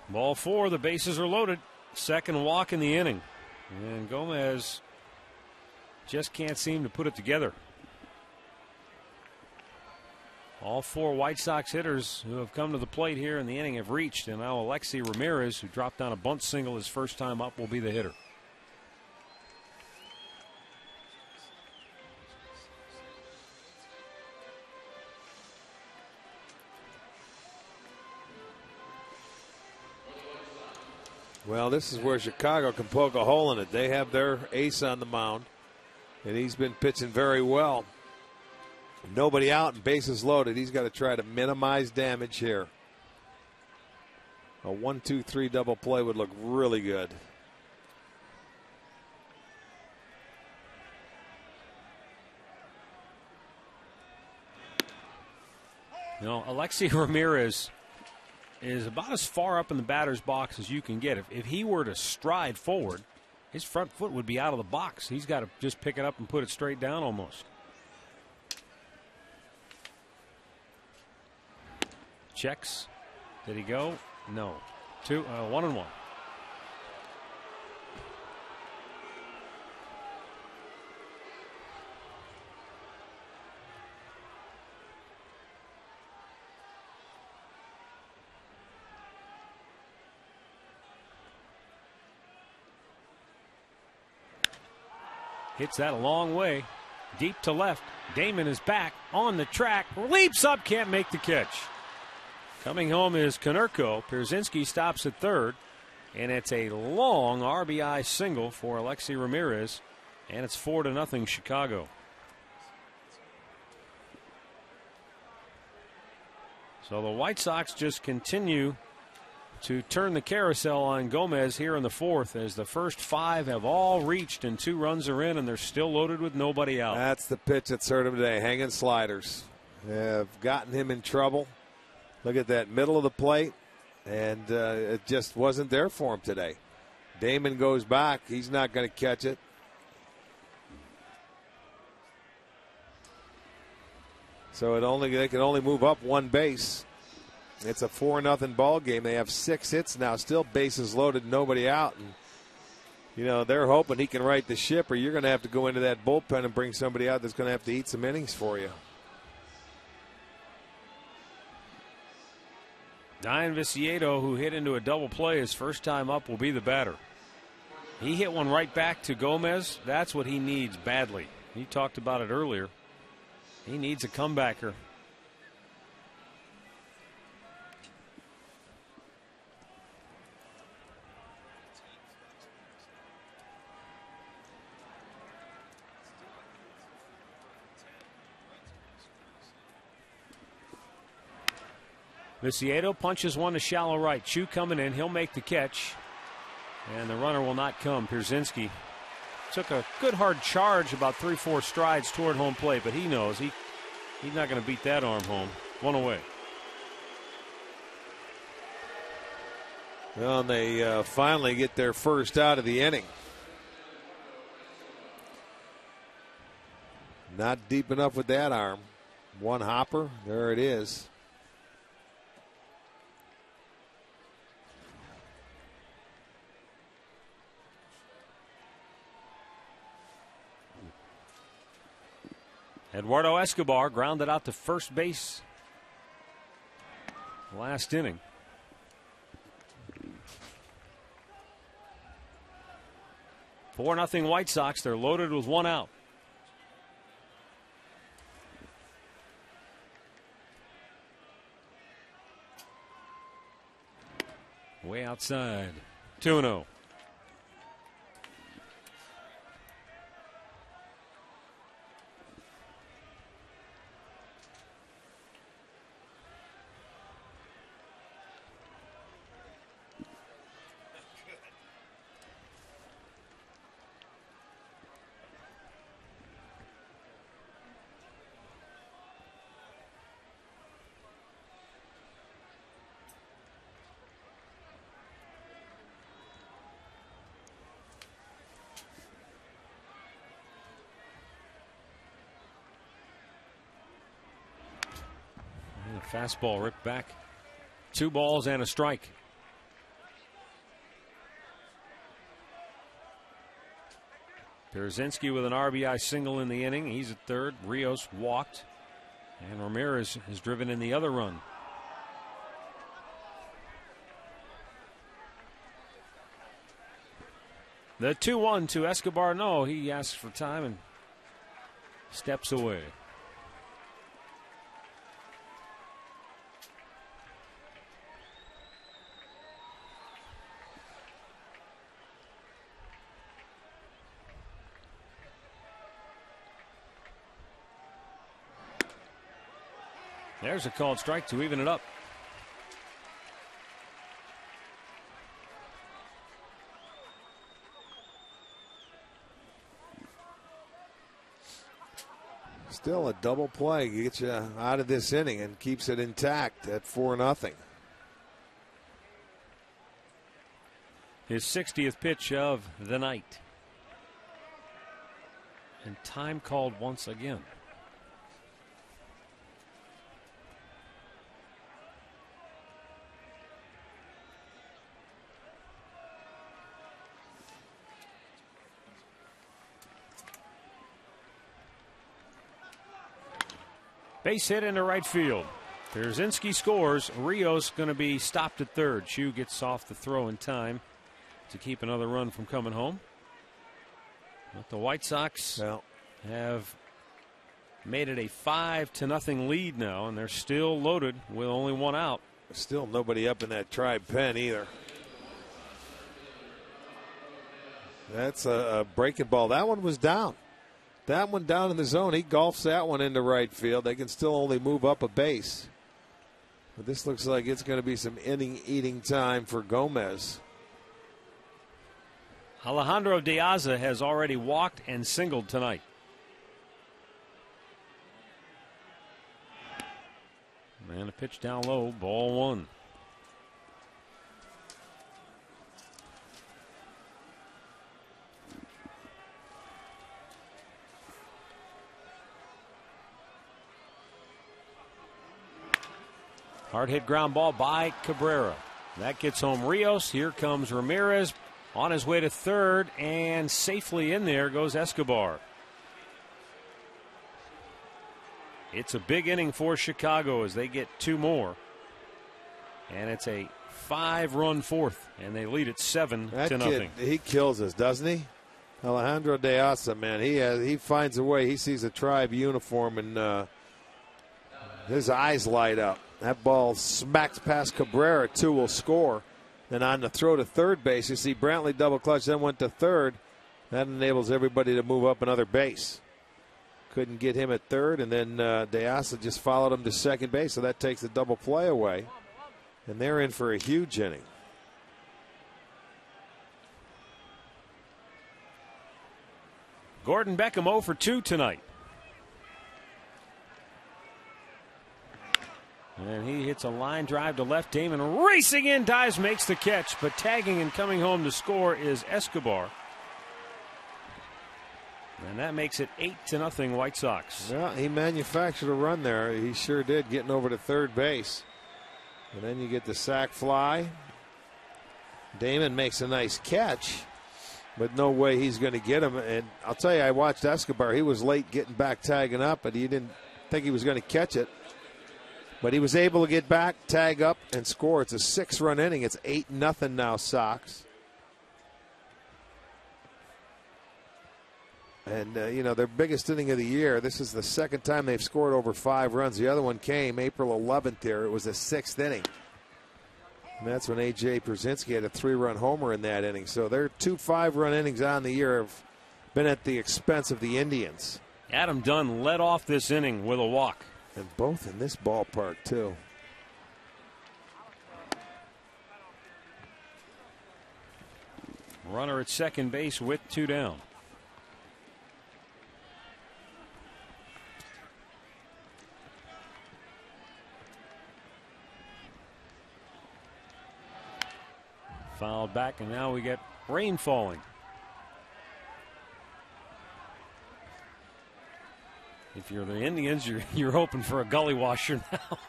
Ball 4, the bases are loaded. Second walk in the inning. And Gomez just can't seem to put it together. All 4 White Sox hitters who have come to the plate here in the inning have reached. And now Alexi Ramirez, who dropped down a bunt single his first time up, will be the hitter. Well, this is where Chicago can poke a hole in it. They have their ace on the mound, and he's been pitching very well. Nobody out and bases loaded. He's got to try to minimize damage here. A 1-2-3 double play would look really good. You know, Alexi Ramirez is about as far up in the batter's box as you can get. If he were to stride forward, his front foot would be out of the box. He's got to just pick it up and put it straight down almost. Checks. Did he go? No. 1-1. Hits that a long way. Deep to left. Damon is back on the track. Leaps up, can't make the catch. Coming home is Konerko. Pierzynski stops at third. And it's a long RBI single for Alexi Ramirez. And it's 4-0 Chicago. So the White Sox just continue to turn the carousel on Gomez here in the fourth, as the first 5 have all reached and 2 runs are in, and they're still loaded with nobody out. That's the pitch that's hurt him today. Hanging sliders have gotten him in trouble. Look at that middle of the plate, and it just wasn't there for him today. Damon goes back. He's not going to catch it. So they can only move up 1 base. It's a 4-0 ball game. They have 6 hits now, still bases loaded, nobody out. And, they're hoping he can right the ship, or you're going to have to go into that bullpen and bring somebody out that's going to have to eat some innings for you. Dian Viciedo, who hit into a double play his first time up, will be the batter. He hit one right back to Gomez. That's what he needs badly. He talked about it earlier. He needs a comebacker. Viciedo punches one to shallow right. Chu coming in. He'll make the catch. And the runner will not come. Pierzynski took a good hard charge, about 3-4 strides toward home plate, but he knows he's not going to beat that arm home. 1 away. Well, and they finally get their first out of the inning. Not deep enough with that arm. 1 hopper. There it is. Eduardo Escobar grounded out to first base last inning. Four nothing White Sox. They're loaded with 1 out. Way outside. 2-0. Fastball ripped back. 2 balls and a strike. Pierzynski with an RBI single in the inning. He's at third. Rios walked. And Ramirez has driven in the other run. The 2-1 to Escobar. No, he asks for time and steps away. There's a called strike to even it up. Still a double play gets you out of this inning and keeps it intact at 4-0. His 60th pitch of the night. And time called once again. Base hit into right field. Pierzynski scores. Rios going to be stopped at third. Chu gets off the throw in time to keep another run from coming home. But the White Sox Well, have made it a 5-0 lead now, and they're still loaded with only one out. still nobody up in that Tribe pen either. That's a breaking ball. That one was down. That one down in the zone. He golfs that one into right field. They can still only move up a base. But this looks like it's going to be some inning-eating time for Gomez. Alejandro De Aza has already walked and singled tonight. And a pitch down low, ball one. Hard hit ground ball by Cabrera. That gets home Rios. Here comes Ramirez on his way to third, and safely in there goes Escobar. It's a big inning for Chicago as they get two more. And it's a 5-run fourth, and they lead it 7-0. That kid, he kills us, doesn't he? Alejandro De Aza, man, he finds a way. He sees a Tribe uniform, and his eyes light up. That ball smacks past Cabrera. Two will score. Then on the throw to third base, you see Brantley double clutch, then went to third. That enables everybody to move up another base. Couldn't get him at third, and then De Aza just followed him to second base, so that takes the double play away. And they're in for a huge inning. Gordon Beckham 0 for 2 tonight. And he hits a line drive to left. Damon racing in, dives, makes the catch, but tagging and coming home to score is Escobar. And that makes it 8-0 White Sox. Yeah, he manufactured a run there. He sure did, getting over to third base. And then you get the sac fly. Damon makes a nice catch, but no way he's going to get him. And I'll tell you, I watched Escobar. He was late getting back, tagging up, but he didn't think he was going to catch it. But he was able to get back, tag up, and score. It's a 6-run inning. It's 8-0 now, Sox. And, their biggest inning of the year, this is the second time they've scored over 5 runs. The other one came April 11th here. It was the 6th inning. And that's when A.J. Pierzynski had a 3-run homer in that inning. So their 2 5-run innings on the year have been at the expense of the Indians. Adam Dunn led off this inning with a walk. And both in this ballpark, too. Runner at second base with 2 down. Fouled back, and now we get rain falling. If you're the Indians, you're hoping for a gully washer now.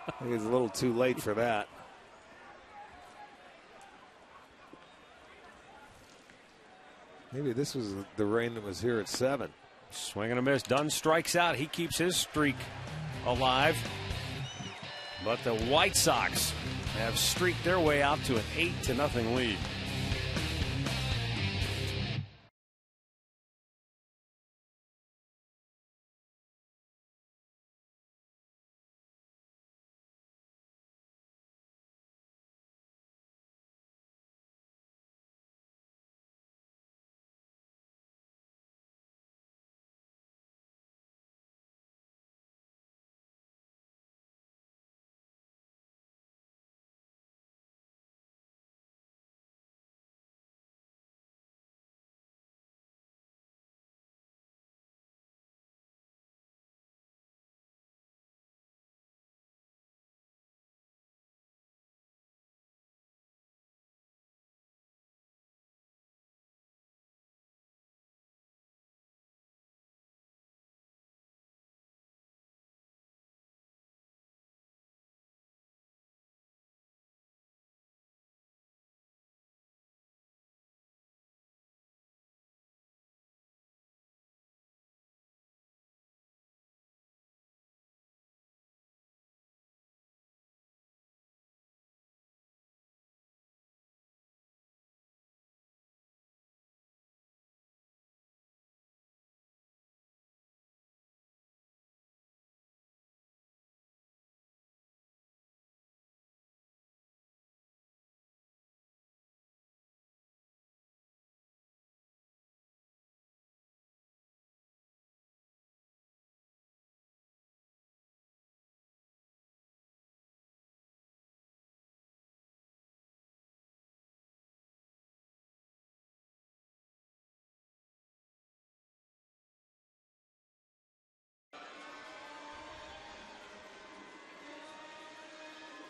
I think it's a little too late for that. Maybe this was the rain that was here at 7. Swing and a miss. Dunn strikes out. He keeps his streak alive. But the White Sox have streaked their way out to an 8-0 lead.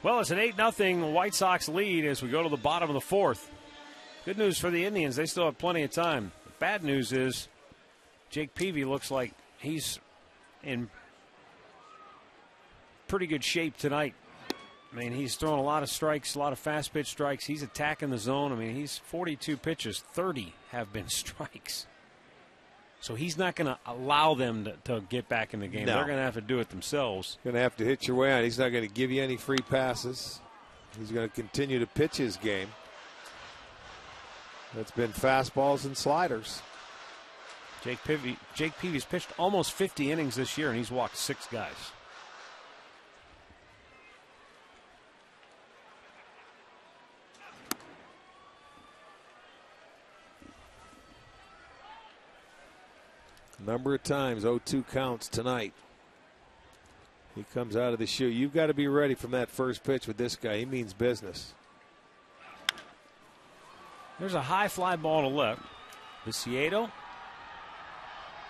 Well, it's an 8-0 White Sox lead as we go to the bottom of the fourth. Good news for the Indians. They still have plenty of time. The bad news is Jake Peavy looks like he's in pretty good shape tonight. I mean, he's throwing a lot of strikes, a lot of fast pitch strikes. He's attacking the zone. I mean, he's 42 pitches, 30 have been strikes. So he's not going to allow them to get back in the game. No. They're going to have to do it themselves. Going to have to hit your way on. He's not going to give you any free passes. He's going to continue to pitch his game. That's been fastballs and sliders. Jake Peavy's pitched almost 50 innings this year, and he's walked 6 guys. Number of times, 0-2 counts tonight. He comes out of the chute. You've got to be ready from that first pitch with this guy. He means business. There's a high fly ball to left. Viciedo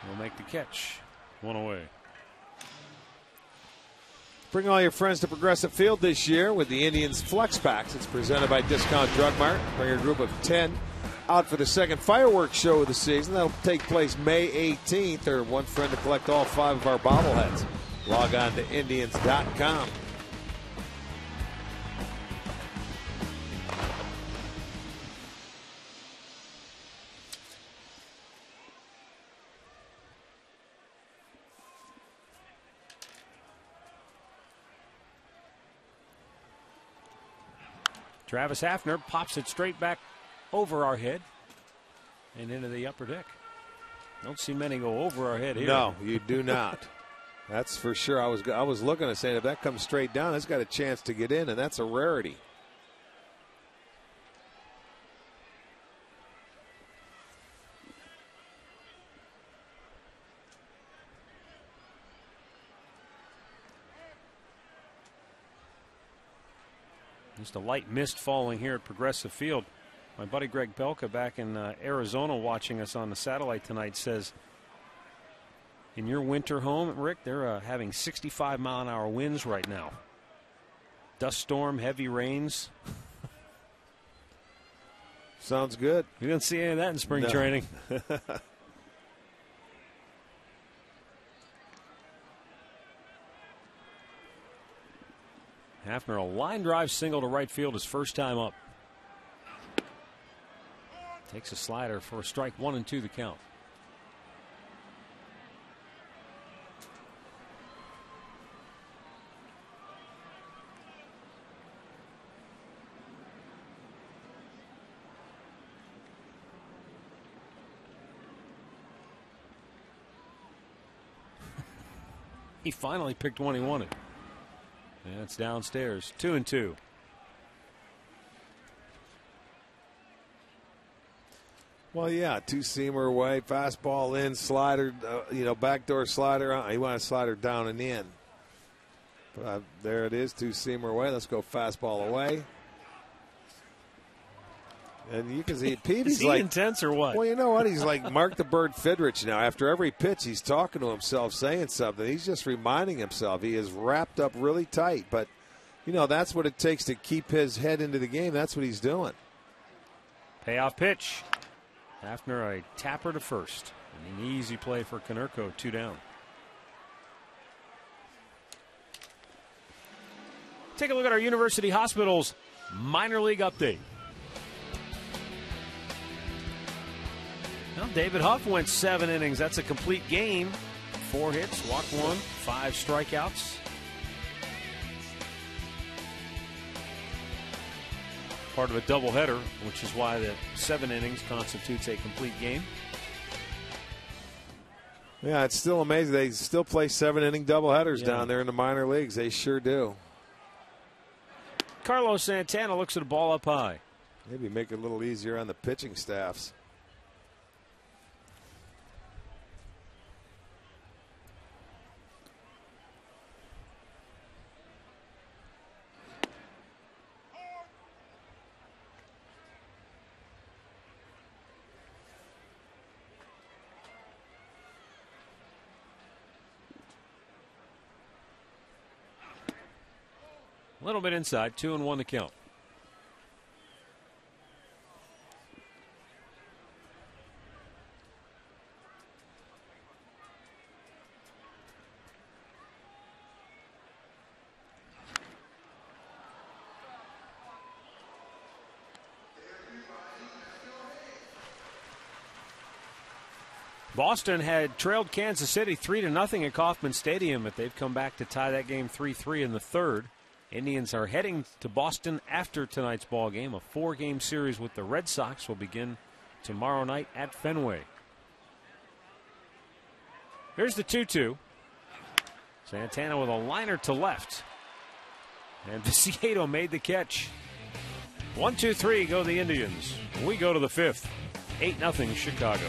will make the catch. 1 away. Bring all your friends to Progressive Field this year with the Indians Flex Packs. It's presented by Discount Drug Mart. Bring a group of 10 out for the second fireworks show of the season. That'll take place May 18th. Or one friend to collect all 5 of our bobbleheads. Log on to Indians.com. Travis Hafner pops it straight back over our head and into the upper deck. Don't see many go over our head here. No, you do not. That's for sure. I was looking at saying if that comes straight down, it's got a chance to get in, and that's a rarity. Just a light mist falling here at Progressive Field. My buddy Greg Belka back in Arizona watching us on the satellite tonight says in your winter home, Rick, they're having 65-mile-an-hour winds right now. Dust storm, heavy rains. Sounds good. You didn't see any of that in spring training. Hafner, a line drive single to right field his first time up. Takes a slider for a strike. 1-2 the count. He finally picked one he wanted. And it's downstairs. 2-2. Well, yeah, 2-seamer away, fastball in, slider, backdoor slider. You want a slider down and in. But there it is, 2-seamer away. Let's go fastball away. And you can see Peavy's Is he like intense or what? Well, you know what? He's like Mark the Bird Fidrich now. After every pitch, he's talking to himself, saying something. He's just reminding himself. He is wrapped up really tight. But, that's what it takes to keep his head into the game. That's what he's doing. Payoff pitch. Hafner a tapper to first. And an easy play for Konerko. 2 down. Take a look at our University Hospitals minor league update. Well, David Huff went 7 innings. That's a complete game. 4 hits, walked 1, 5 strikeouts. Part of a doubleheader, which is why the 7 innings constitutes a complete game. Yeah, it's still amazing. They still play 7-inning doubleheaders down there in the minor leagues. They sure do. Carlos Santana looks at a ball up high. Maybe make it a little easier on the pitching staffs. A little bit inside, 2-1 to count. Boston had trailed Kansas City 3-0 at Kauffman Stadium, but they've come back to tie that game 3-3 in the third. Indians are heading to Boston after tonight's ball game. A 4-game series with the Red Sox will begin tomorrow night at Fenway. Here's the 2-2. Santana with a liner to left. And Viciedo made the catch. 1-2-3 go the Indians. We go to the fifth. 8-0 Chicago.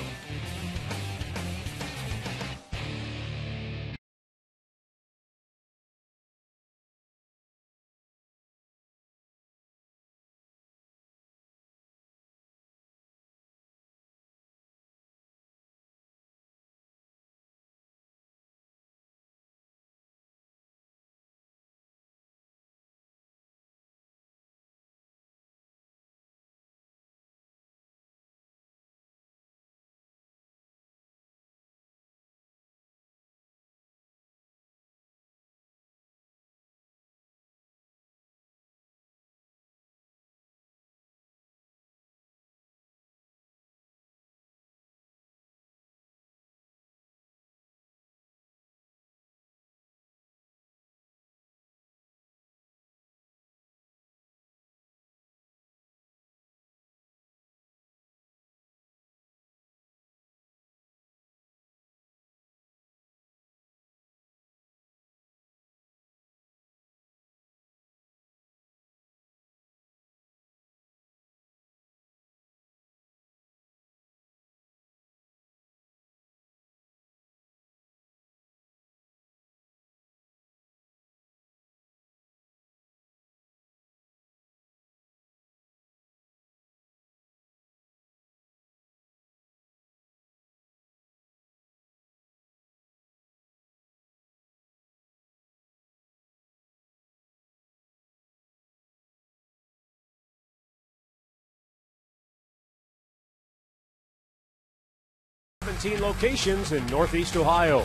Locations in Northeast Ohio,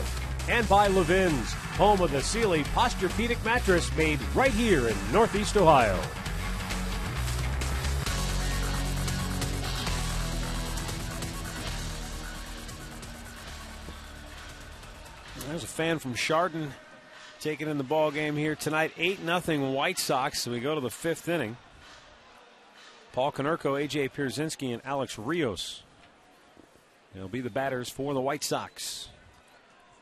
and by Levin's, home of the Sealy Posturepedic mattress made right here in Northeast Ohio. There's a fan from Chardon taking in the ball game here tonight. 8-0 White Sox. So we go to the fifth inning. Paul Konerko, A.J. Pierzynski, and Alex Rios. They'll be the batters for the White Sox.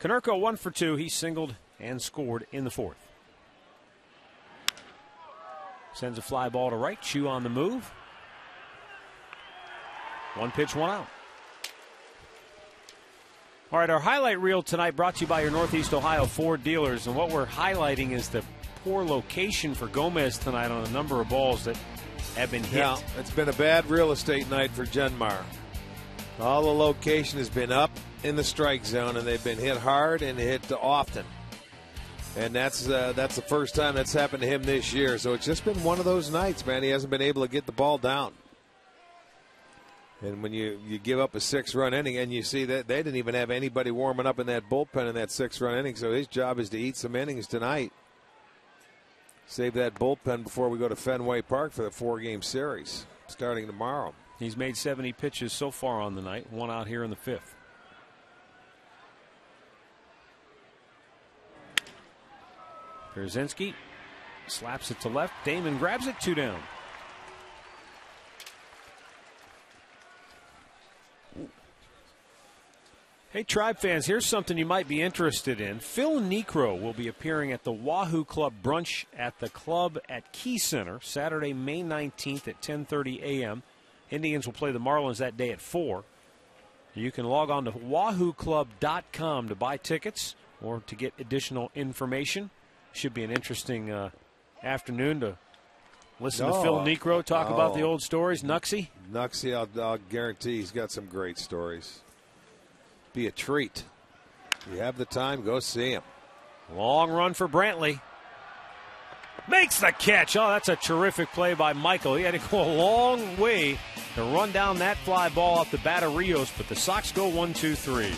Konerko 1 for 2. He singled and scored in the fourth. Sends a fly ball to right. Chu on the move. 1 pitch, 1 out. All right, our highlight reel tonight brought to you by your Northeast Ohio Ford dealers. And what we're highlighting is the poor location for Gomez tonight on a number of balls that have been hit. Yeah, it's been a bad real estate night for Genmar. All the location has been up in the strike zone, and they've been hit hard and hit often. And that's the first time that's happened to him this year. So it's just been one of those nights, man. He hasn't been able to get the ball down. And when you give up a 6-run inning, and you see that they didn't even have anybody warming up in that bullpen in that 6-run inning, so his job is to eat some innings tonight. Save that bullpen before we go to Fenway Park for the 4-game series starting tomorrow. He's made 70 pitches so far on the night, 1 out here in the fifth. Pierzynski slaps it to left. Damon grabs it, 2 down. Hey, Tribe fans, here's something you might be interested in. Phil Niekro will be appearing at the Wahoo Club Brunch at the club at Key Center Saturday, May 19th at 10:30 a.m. Indians will play the Marlins that day at 4. You can log on to wahooClub.com to buy tickets or to get additional information. Should be an interesting afternoon to listen to Phil Niekro talk about the old stories. Nuxie? Nuxie, I'll guarantee he's got some great stories. Be a treat. You have the time, go see him. Long run for Brantley. Makes the catch. Oh, that's a terrific play by Michael. He had to go a long way to run down that fly ball off the bat of Rios, but the Sox go 1-2-3.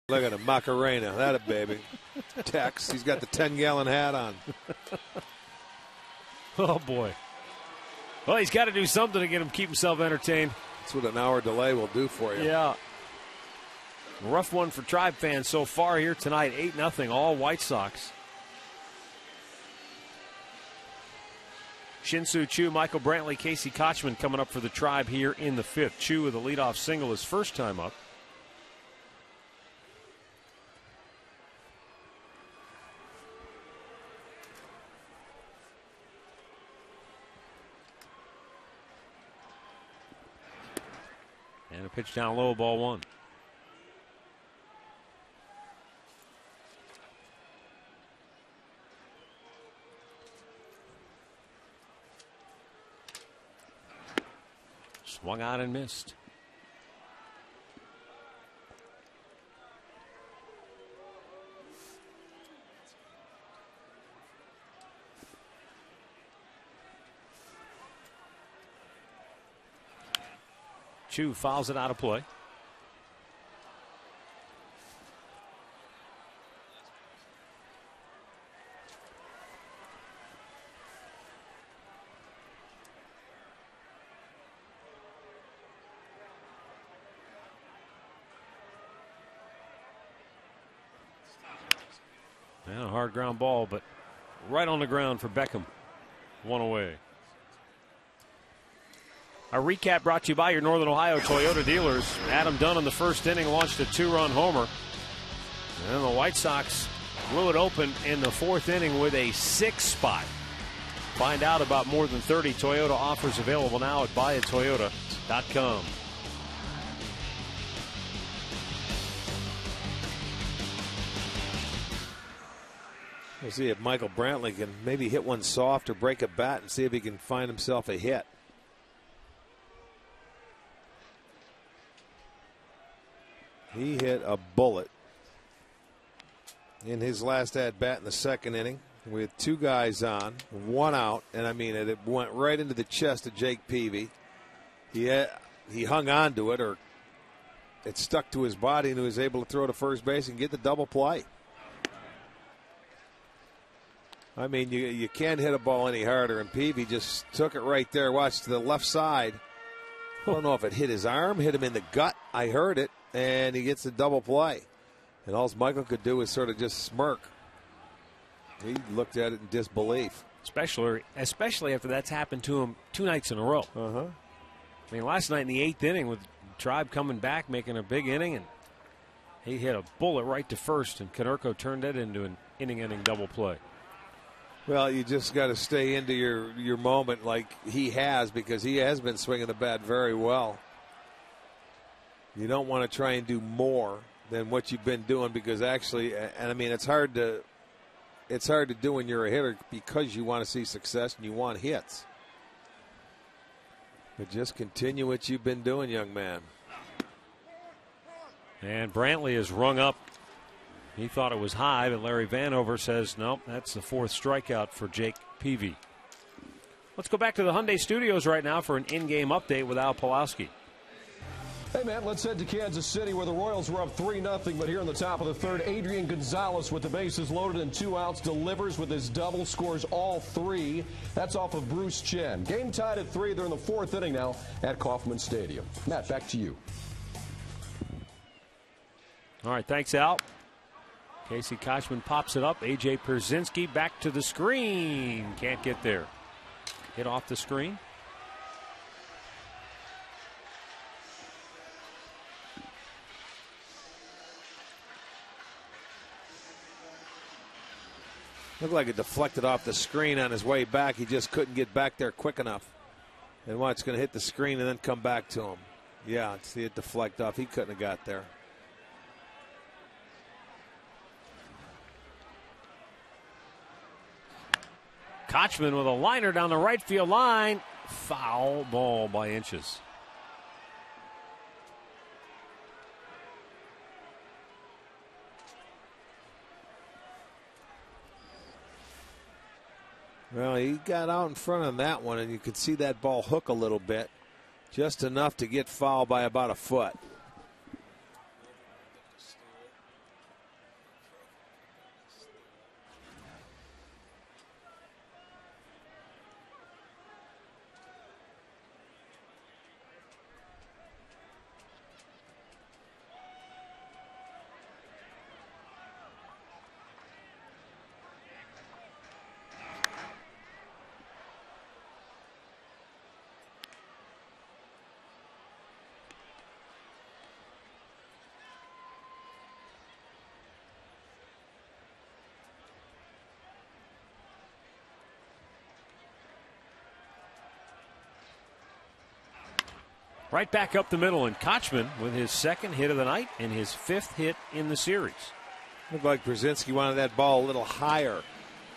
Look at him, Macarena. That a baby. Tex. He's got the 10-gallon hat on. Oh, boy. Well, he's got to do something to get him keep himself entertained. That's what an hour delay will do for you. Yeah. Rough one for Tribe fans so far here tonight. 8-0, all White Sox. Shin-Soo Choo, Michael Brantley, Casey Kochman coming up for the Tribe here in the fifth. Choo with a leadoff single his first time up. And a pitch down low, ball one. Swung out and missed. Choo fouls it out of play. And a hard ground ball, but right on the ground for Beckham. One away. Our recap brought to you by your Northern Ohio Toyota dealers. Adam Dunn in the first inning launched a 2-run homer. And the White Sox blew it open in the fourth inning with a 6 spot. Find out about more than 30 Toyota offers available now at buyatoyota.com. We'll see if Michael Brantley can maybe hit one soft or break a bat and see if he can find himself a hit. He hit a bullet in his last at bat in the second inning with 2 guys on, 1 out, and I mean it went right into the chest of Jake Peavy. He hung on to it, or it stuck to his body, and he was able to throw to first base and get the double play. I mean, you can't hit a ball any harder, and Peavy just took it right there. Watch to the left side. I don't know if it hit his arm, hit him in the gut. I heard it, and he gets the double play. And all Michael could do was sort of just smirk. He looked at it in disbelief. especially after that's happened to him 2 nights in a row. I mean, last night in the 8th inning with Tribe coming back, making a big inning, and he hit a bullet right to first, and Konerko turned that into an inning-ending double play. Well, you just got to stay into your moment like he has, because he has been swinging the bat very well. You don't want to try and do more than what you've been doing, because actually, and I mean, it's hard to do when you're a hitter, because you want to see success and you want hits. But just continue what you've been doing, young man. And Brantley is rung up. He thought it was high, but Larry Vanover says, nope, that's the 4th strikeout for Jake Peavy. Let's go back to the Hyundai Studios right now for an in-game update with Al Pawlowski. Hey, Matt, let's head to Kansas City, where the Royals were up 3-0, but here in the top of the 3rd, Adrian Gonzalez with the bases loaded and 2 outs delivers with his double, scores all 3. That's off of Bruce Chen. Game tied at 3. They're in the 4th inning now at Kauffman Stadium. Matt, back to you. All right, thanks, Al. Casey Kochman pops it up. A.J. Pierzynski back to the screen. Can't get there. Hit off the screen. Looked like it deflected off the screen on his way back. He just couldn't get back there quick enough. And watch, it's going to hit the screen and then come back to him. Yeah, see it deflect off. He couldn't have got there. Kochman with a liner down the right field line. Foul ball by inches. Well, he got out in front on that one, and you could see that ball hook a little bit. Just enough to get fouled by about a foot. Right back up the middle, and Kochman with his 2nd hit of the night and his 5th hit in the series. Looked like Pierzynski wanted that ball a little higher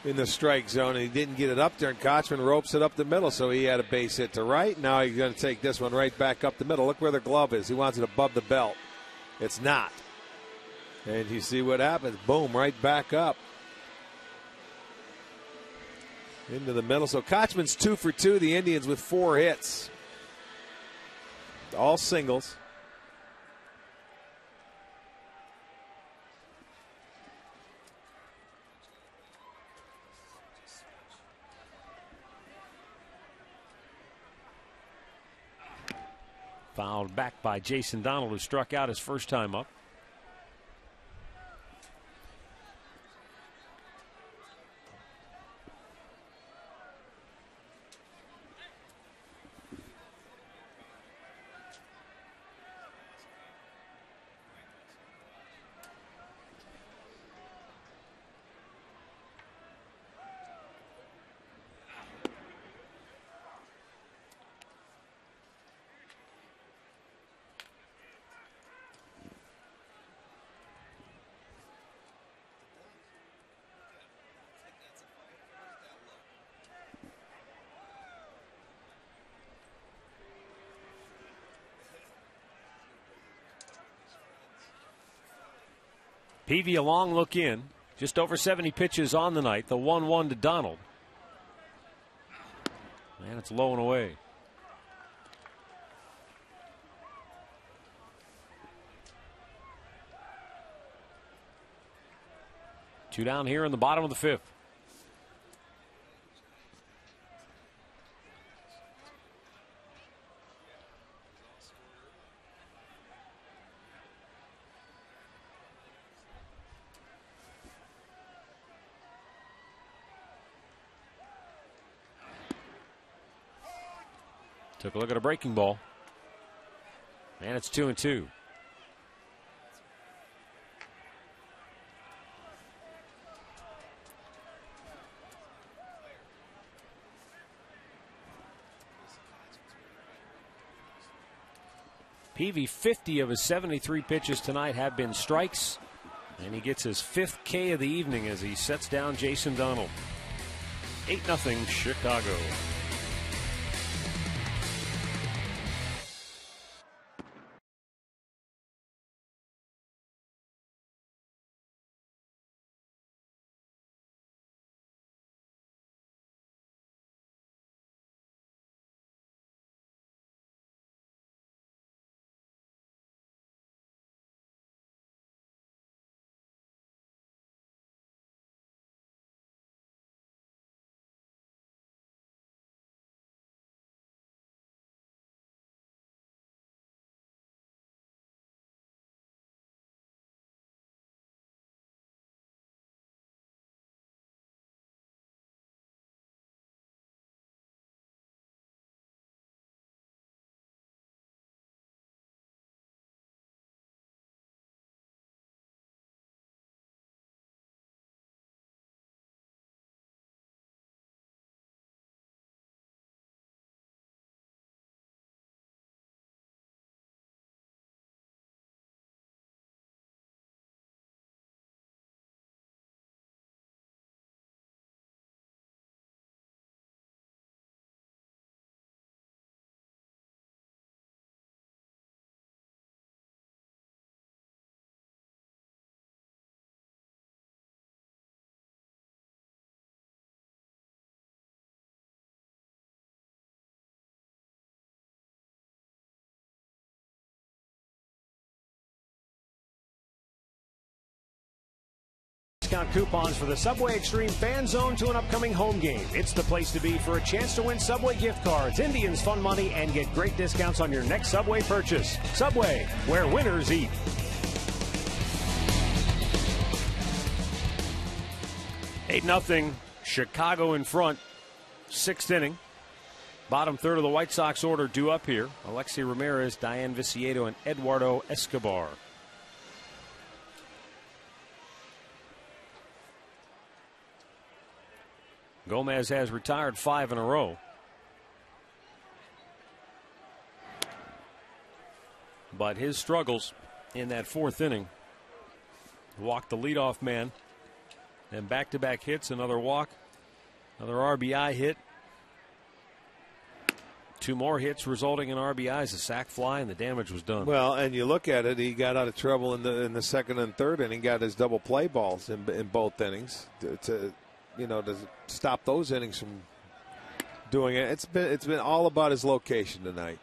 in the strike zone, and he didn't get it up there, and Kochman ropes it up the middle, so he had a base hit to right. Now he's going to take this one right back up the middle. Look where the glove is. He wants it above the belt. It's not. And you see what happens. Boom, right back up. Into the middle. So Kochman's 2 for 2. The Indians with 4 hits. All singles. Fouled back by Jason Donald, who struck out his first time up. Peavy a long look in. Just over 70 pitches on the night. The 1-1 to Donald. Man, it's low and away. Two down here in the bottom of the 5th. Took a look at a breaking ball. And it's 2-2. Peavy, 50 of his 73 pitches tonight have been strikes, and he gets his 5th K of the evening as he sets down Jason Donald. 8-0 Chicago. Discount coupons for the Subway Extreme Fan Zone to an upcoming home game. It's the place to be for a chance to win Subway gift cards, Indians fun money, and get great discounts on your next Subway purchase. Subway, where winners eat. 8-0 Chicago in front. 6th inning. Bottom third of the White Sox order due up here. Alexi Ramirez, Diane Viciedo, and Eduardo Escobar. Gomez has retired 5 in a row. But his struggles in that 4th inning, walked the leadoff man, then back-to-back hits, another walk, another RBI hit. 2 more hits resulting in RBIs, a sac fly, and the damage was done. Well, and you look at it, he got out of trouble in the 2nd and 3rd inning, got his double play balls in both innings to stop those innings from doing it. It's been all about his location tonight.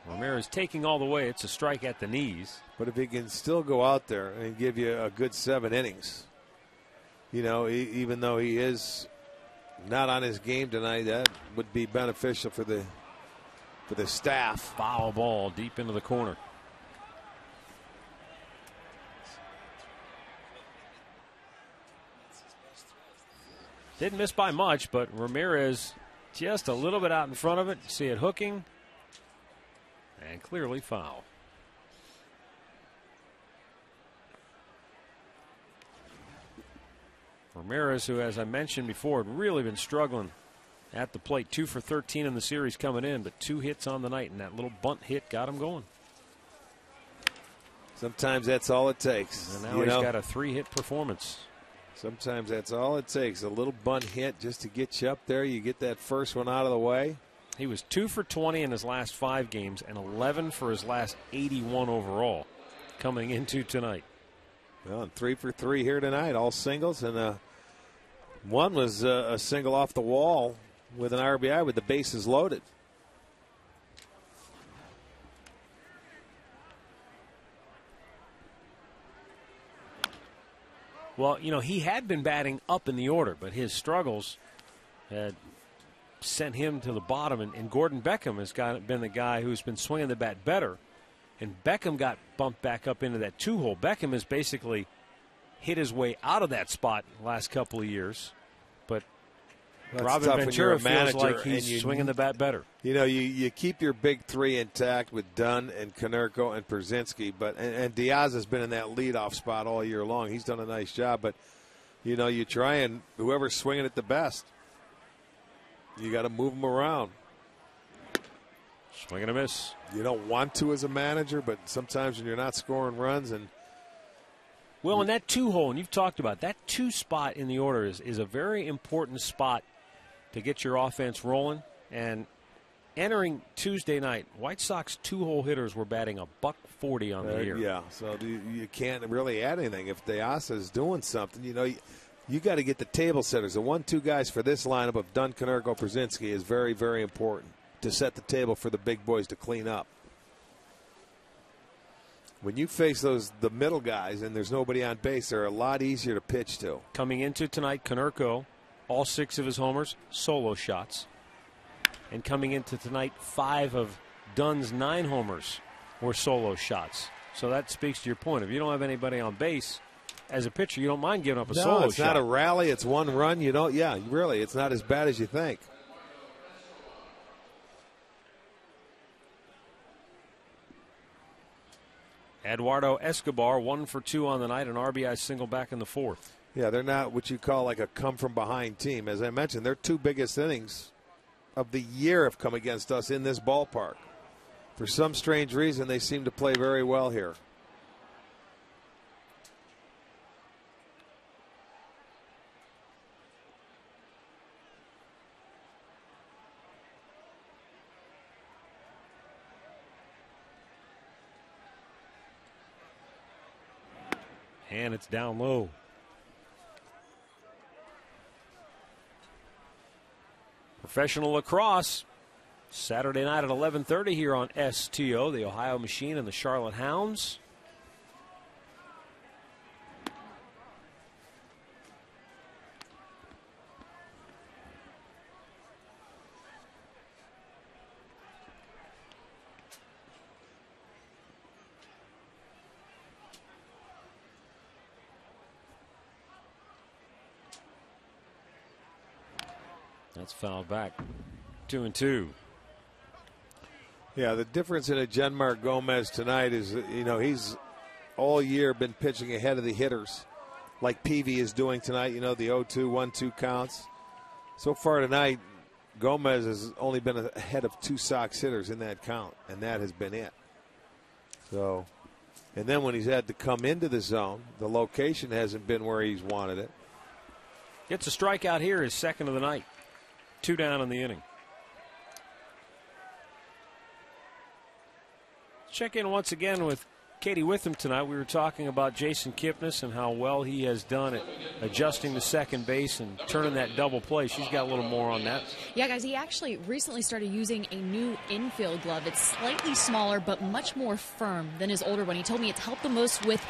Ramirez taking all the way. It's a strike at the knees. But if he can still go out there and give you a good 7 innings, even though he is not on his game tonight, that would be beneficial for the staff. Foul ball deep into the corner. Didn't miss by much, but Ramirez just a little bit out in front of it. See it hooking. And clearly foul. Ramirez, who, as I mentioned before, had really been struggling at the plate. 2 for 13 in the series coming in, but 2 hits on the night, and that little bunt hit got him going. Sometimes that's all it takes. And now he's got a 3-hit performance. Sometimes that's all it takes. A little bunt hit just to get you up there. You get that first one out of the way. He was 2 for 20 in his last 5 games and 11 for his last 81 overall coming into tonight. Well, and 3 for 3 here tonight, all singles, and one was a single off the wall with an RBI with the bases loaded. Well, he had been batting up in the order, but his struggles had sent him to the bottom, and Gordon Beckham has been the guy who's been swinging the bat better and Beckham got bumped back up into that 2-hole. Beckham has basically hit his way out of that spot the last couple of years, but Robin Ventura feels like he's swinging the bat better. You know, you keep your big three intact with Dunn and Konerko and Przinsky, and Diaz has been in that leadoff spot all year long. He's done a nice job, but you know, you try and whoever's swinging it the best, you got to move them around. Swing and a miss. You don't want to as a manager, but sometimes when you're not scoring runs and. Well, in that 2-hole, and you've talked about that 2 spot in the order is a very important spot to get your offense rolling. And entering Tuesday night, White Sox 2-hole hitters were batting $140 on the year. Yeah, so you can't really add anything. If Diaz is doing something, you know, you got to get the table setters. The 1-2 guys for this lineup of Dunn, Konerko, Przinsky is very, very important to set the table for the big boys to clean up. When you face the middle guys and there's nobody on base, they're a lot easier to pitch to. Coming into tonight, Konerko, all 6 of his homers, solo shots. And coming into tonight, 5 of Dunn's 9 homers were solo shots. So that speaks to your point. If you don't have anybody on base, as a pitcher, you don't mind giving up a solo shot. No, it's not a rally. It's 1 run. You don't. Yeah, really, it's not as bad as you think. Eduardo Escobar, 1 for 2 on the night, an RBI single back in the 4th. Yeah, they're not what you call like a come-from-behind team. As I mentioned, their 2 biggest innings of the year have come against us in this ballpark. For some strange reason, they seem to play very well here. And it's down low. Professional lacrosse, Saturday night at 11:30 here on STO, the Ohio Machine and the Charlotte Hounds. That's fouled back. 2-2. Yeah, the difference in a Genmar Gomez tonight is, you know, he's all year been pitching ahead of the hitters like Peavy is doing tonight, you know, the 0-2, 1-2 counts. So far tonight, Gomez has only been ahead of 2 Sox hitters in that count, and that has been it. So, and then when he's had to come into the zone, the location hasn't been where he's wanted it. Gets a strikeout here, his 2nd of the night. 2 down in the inning. Check in once again with Katie Witham tonight. We were talking about Jason Kipnis and how well he has done at adjusting to second base and turning that double play. She's got a little more on that. Yeah, guys, he actually recently started using a new infield glove. It's slightly smaller but much more firm than his older one. He told me it's helped the most with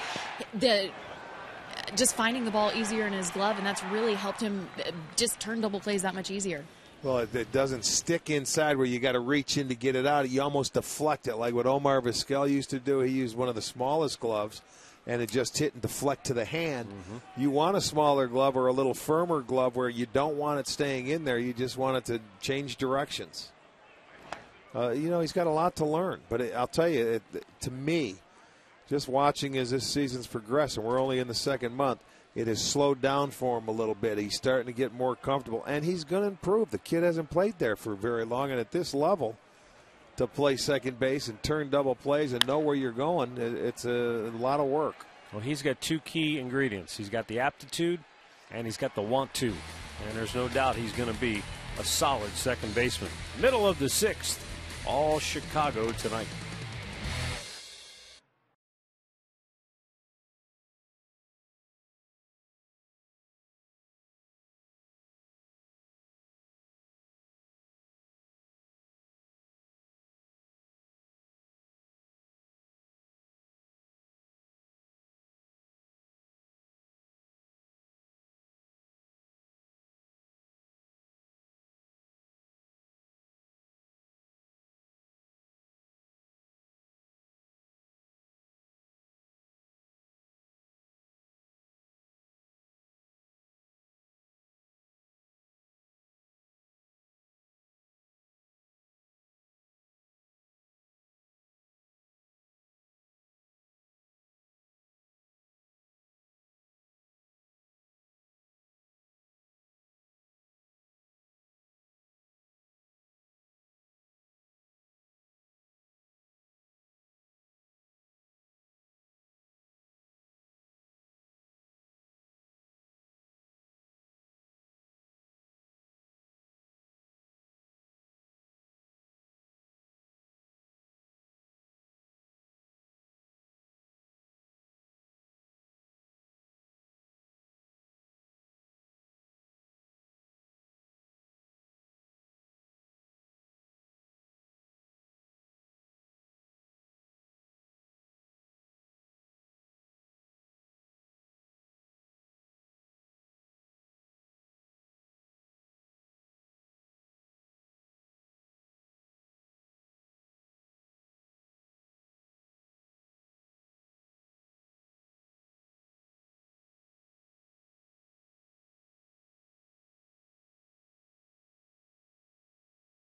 just finding the ball easier in his glove, and that's really helped him just turn double plays that much easier. Well, it doesn't stick inside where you got to reach in to get it out. You almost deflect it like what Omar Vizquel used to do. He used one of the smallest gloves, and it just hit and deflect to the hand. Mm-hmm. You want a smaller glove or a little firmer glove where you don't want it staying in there. You just want it to change directions. You know, he's got a lot to learn. But I'll tell you, to me, just watching as this season's progressed, and we're only in the 2nd month, it has slowed down for him a little bit. He's starting to get more comfortable, and he's going to improve. The kid hasn't played there for very long, and at this level, to play second base and turn double plays and know where you're going, it's a lot of work. Well, he's got 2 key ingredients. He's got the aptitude, and he's got the want to. And there's no doubt he's going to be a solid second baseman. Middle of the 6th, all Chicago tonight.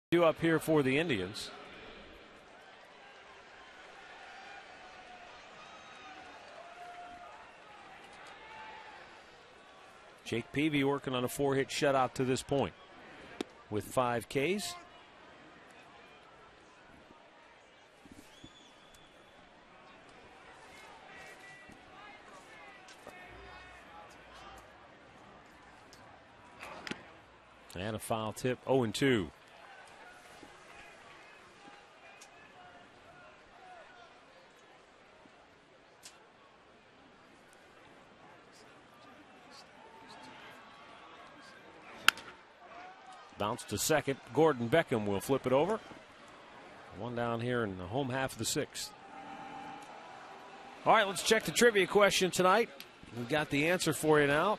Two up here for the Indians. Jake Peavy working on a 4-hit shutout to this point with 5 Ks. And a foul tip, 0-2. Bounce to second. Gordon Beckham will flip it over. One down here in the home half of the 6th. All right, let's check the trivia question tonight. We've got the answer for you now.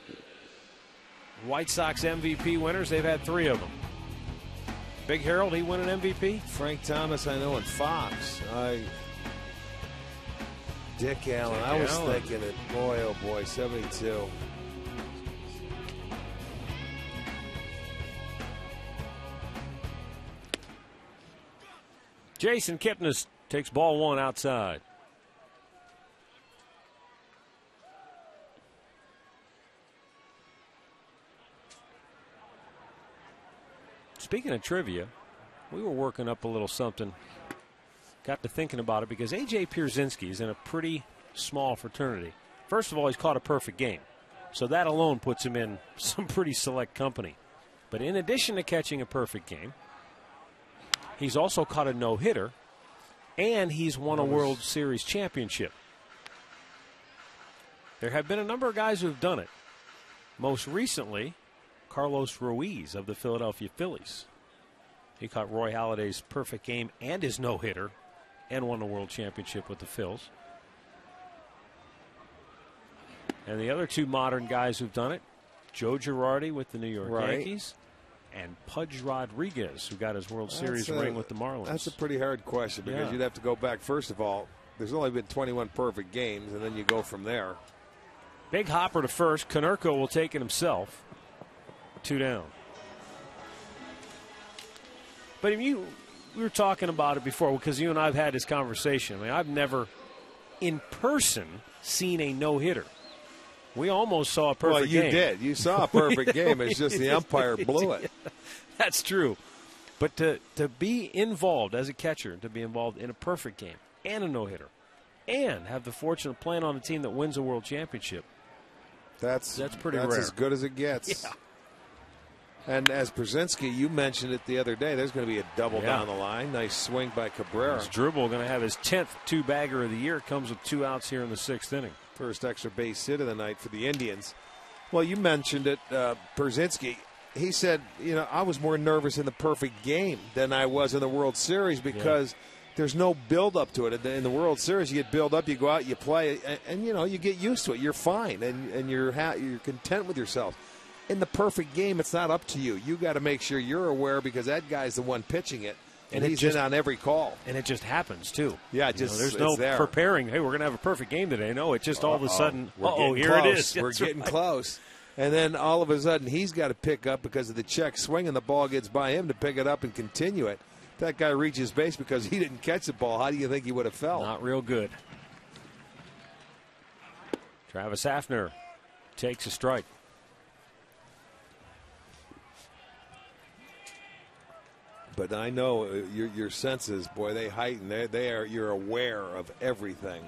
White Sox MVP winners, they've had 3 of them. Big Harold, he won an MVP? Frank Thomas, I know, and Fox. Dick Allen. I was thinking it. Boy, oh boy, 72. Jason Kipnis takes ball 1 outside. Speaking of trivia, we were working up a little something. Got to thinking about it because A.J. Pierzynski is in a pretty small fraternity. First of all, he's caught a perfect game. So that alone puts him in some pretty select company. But in addition to catching a perfect game, he's also caught a no-hitter, and he's won a World Series championship. There have been a number of guys who have done it. Most recently, Carlos Ruiz of the Philadelphia Phillies. He caught Roy Halladay's perfect game and his no-hitter and won the World Championship with the Phils. And the other 2 modern guys who've done it, Joe Girardi with the New York Yankees and Pudge Rodriguez, who got his World Series ring with the Marlins. That's a pretty hard question because you'd have to go back. First of all, there's only been 21 perfect games, and then you go from there. Big hopper to first. Konerko will take it himself. 2 down. But we were talking about it before because you and I have had this conversation. I mean, I've never in person seen a no-hitter. We almost saw a perfect game. Well, you did. You saw a perfect game. It's just the umpire blew it. That's true. But to be involved as a catcher, to be involved in a perfect game and a no-hitter, and have the fortune of playing on a team that wins a world championship, that's pretty rare. That's as good as it gets. Yeah. And as Pierzynski, you mentioned it the other day, there's going to be a double down the line. Nice swing by Cabrera. Dribble going to have his 10th 2-bagger of the year. Comes with 2 outs here in the 6th inning. First extra base hit of the night for the Indians. Well, you mentioned it, Pierzynski. He said, I was more nervous in the perfect game than I was in the World Series because there's no build-up to it. In the World Series, you get build up, you go out, you play, and you get used to it. You're fine, and you're content with yourself. In the perfect game, it's not up to you. You got to make sure you're aware because that guy's the one pitching it, and he's in on every call. And it just happens, too. Yeah, there's no preparing, hey, we're going to have a perfect game today. No, it just all of a sudden, here close. It is. We're getting close. And then all of a sudden, he's got to pick up because of the check swing, and the ball gets by him to pick it up and continue it. That guy reaches base because he didn't catch the ball. How do you think he would have felt? Not real good. Travis Hafner takes a strike. But I know your senses, boy, they heighten. You're aware of everything.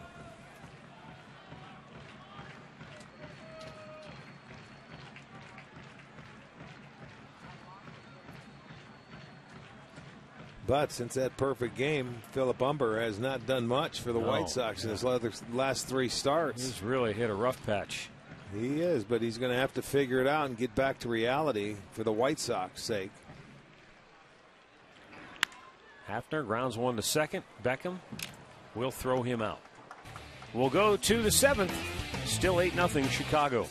But since that perfect game, Philip Humber has not done much for the White Sox in his last 3 starts. He's really hit a rough patch. He is, but he's going to have to figure it out and get back to reality for the White Sox sake. Hafner grounds 1 to second. Beckham will throw him out. We'll go to the 7th. Still 8-0 Chicago.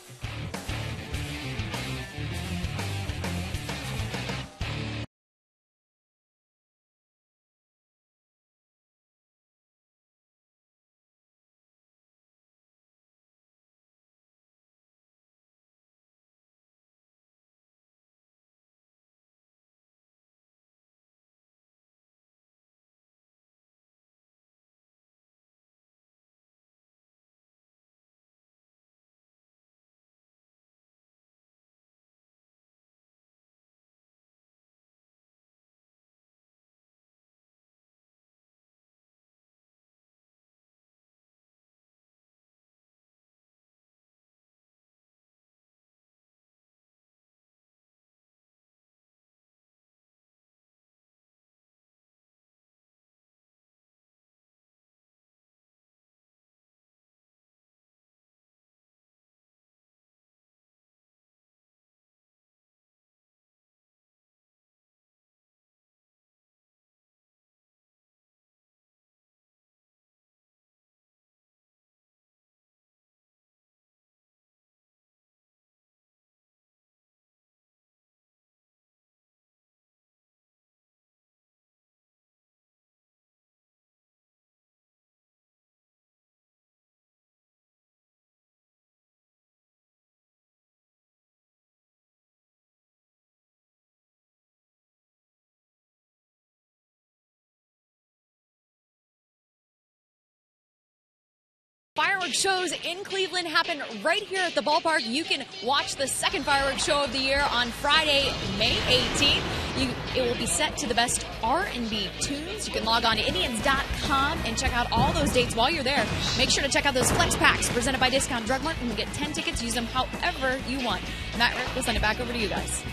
Fireworks shows in Cleveland happen right here at the ballpark. You can watch the second fireworks show of the year on Friday, May 18th. It will be set to the best R&B tunes. You can log on to Indians.com and check out all those dates while you're there. Make sure to check out those flex packs presented by Discount Drug Mart, and you get 10 tickets. Use them however you want. Matt, Rick, we'll send it back over to you guys.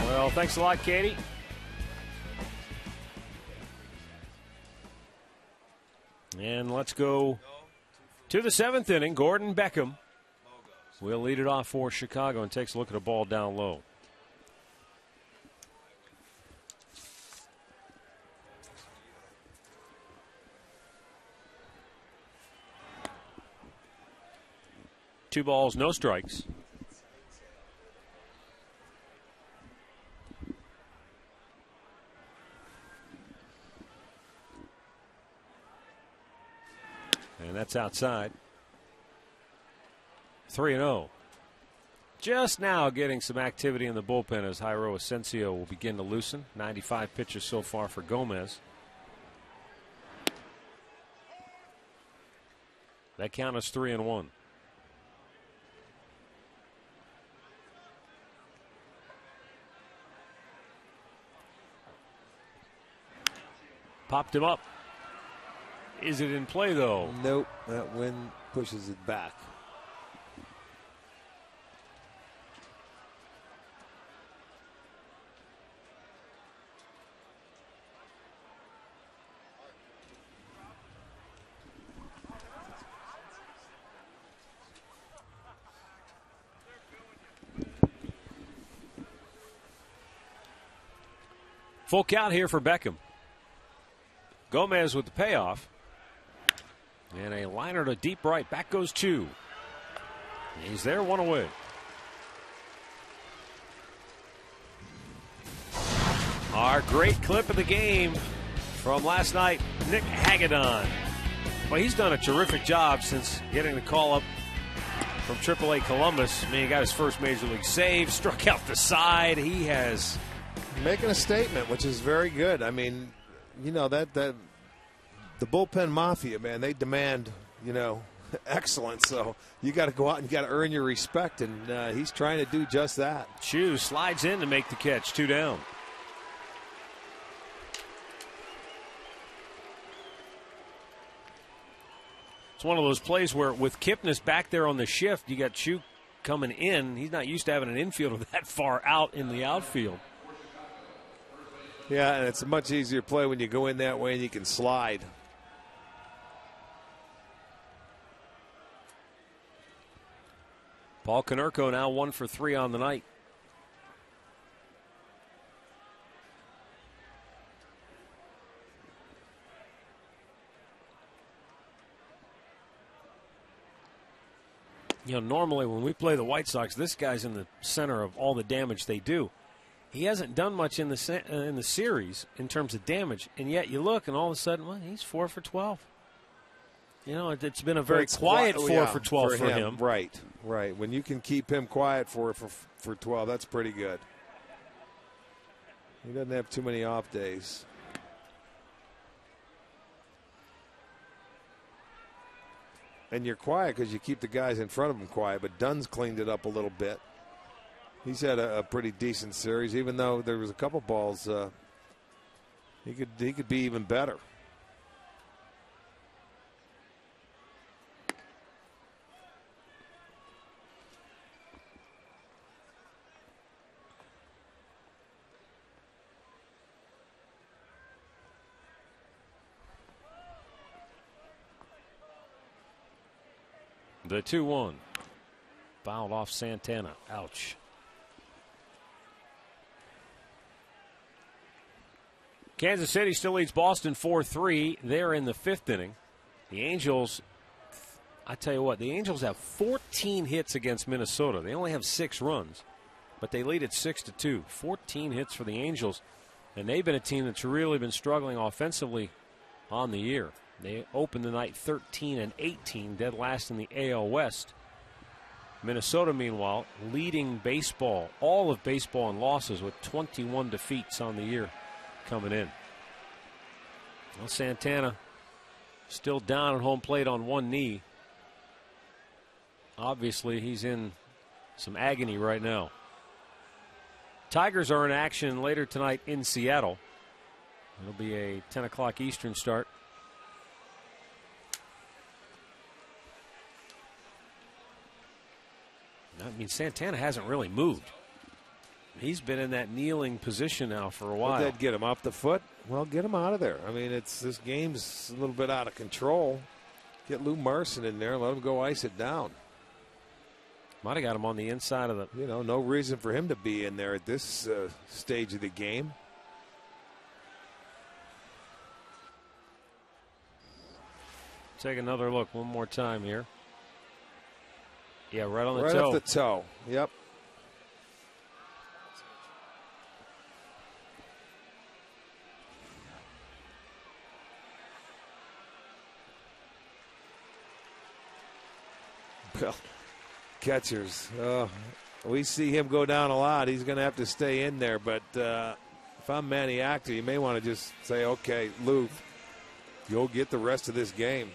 Well, thanks a lot, Katie. And let's go to the 7th inning. Gordon Beckham will lead it off for Chicago and takes a look at a ball down low. Two balls, no strikes. And that's outside. 3-0. Just now getting some activity in the bullpen as Jairo Asensio will begin to loosen. 95 pitches so far for Gomez. That count is 3-1. Popped him up. Is it in play, though? Nope. That wind pushes it back. Full count here for Beckham. Gomez with the payoff. And a liner to deep right. Back goes two. He's there, one away. Our great clip of the game from last night, Nick Hagedorn. Well, he's done a terrific job since getting the call up from AAA Columbus. I mean, he got his first major league save, struck out the side. He has making a statement, which is very good. I mean, you know, that the bullpen mafia, man, they demand, you know, excellence. So you got to go out and you got to earn your respect, and he's trying to do just that. Chu slides in to make the catch, 2 down. It's one of those plays where with Kipnis back there on the shift, you got Chu coming in. He's not used to having an infielder that far out in the outfield. Yeah, and it's a much easier play when you go in that way and you can slide. Paul Konerko now 1 for 3 on the night. You know, normally when we play the White Sox, this guy's in the center of all the damage they do. He hasn't done much in the series in terms of damage, and yet you look, and all of a sudden, well, he's 4 for 12. You know, it's been a very quiet 4 for 12 for him. Right, right. When you can keep him quiet for 12, that's pretty good. He doesn't have too many off days. And you're quiet because you keep the guys in front of him quiet, but Dunn's cleaned it up a little bit. He's had a pretty decent series, even though there was a couple balls. He could be even better. The 2-1. Fouled off Santana. Ouch. Kansas City still leads Boston 4-3. They're in the 5th inning. The Angels, I tell you what, the Angels have 14 hits against Minnesota. They only have 6 runs, but they lead at 6-2. 14 hits for the Angels, and they've been a team that's really been struggling offensively on the year. They opened the night 13-18, dead last in the AL West. Minnesota, meanwhile, leading baseball, all of baseball in losses with 21 defeats on the year coming in. Well, Santana Still down at home plate on one knee. Obviously, he's in some agony right now. Tigers are in action later tonight in Seattle. It'll be a 10 o'clock Eastern start. I mean, Santana hasn't really moved. He's been in that kneeling position now for a while. Did that get him off the foot? Well, get him out of there. I mean, this game's a little bit out of control. Get Lou Marson in there and let him go ice it down. Might have got him on the inside of the... You know, no reason for him to be in there at this stage of the game. Take another look one more time here. Yeah, right on the toe. Right off the toe. Yep. Well, catchers. We see him go down a lot. He's going to have to stay in there. But if I'm Manny Acta, you may want to just say, okay, Lou, you'll get the rest of this game.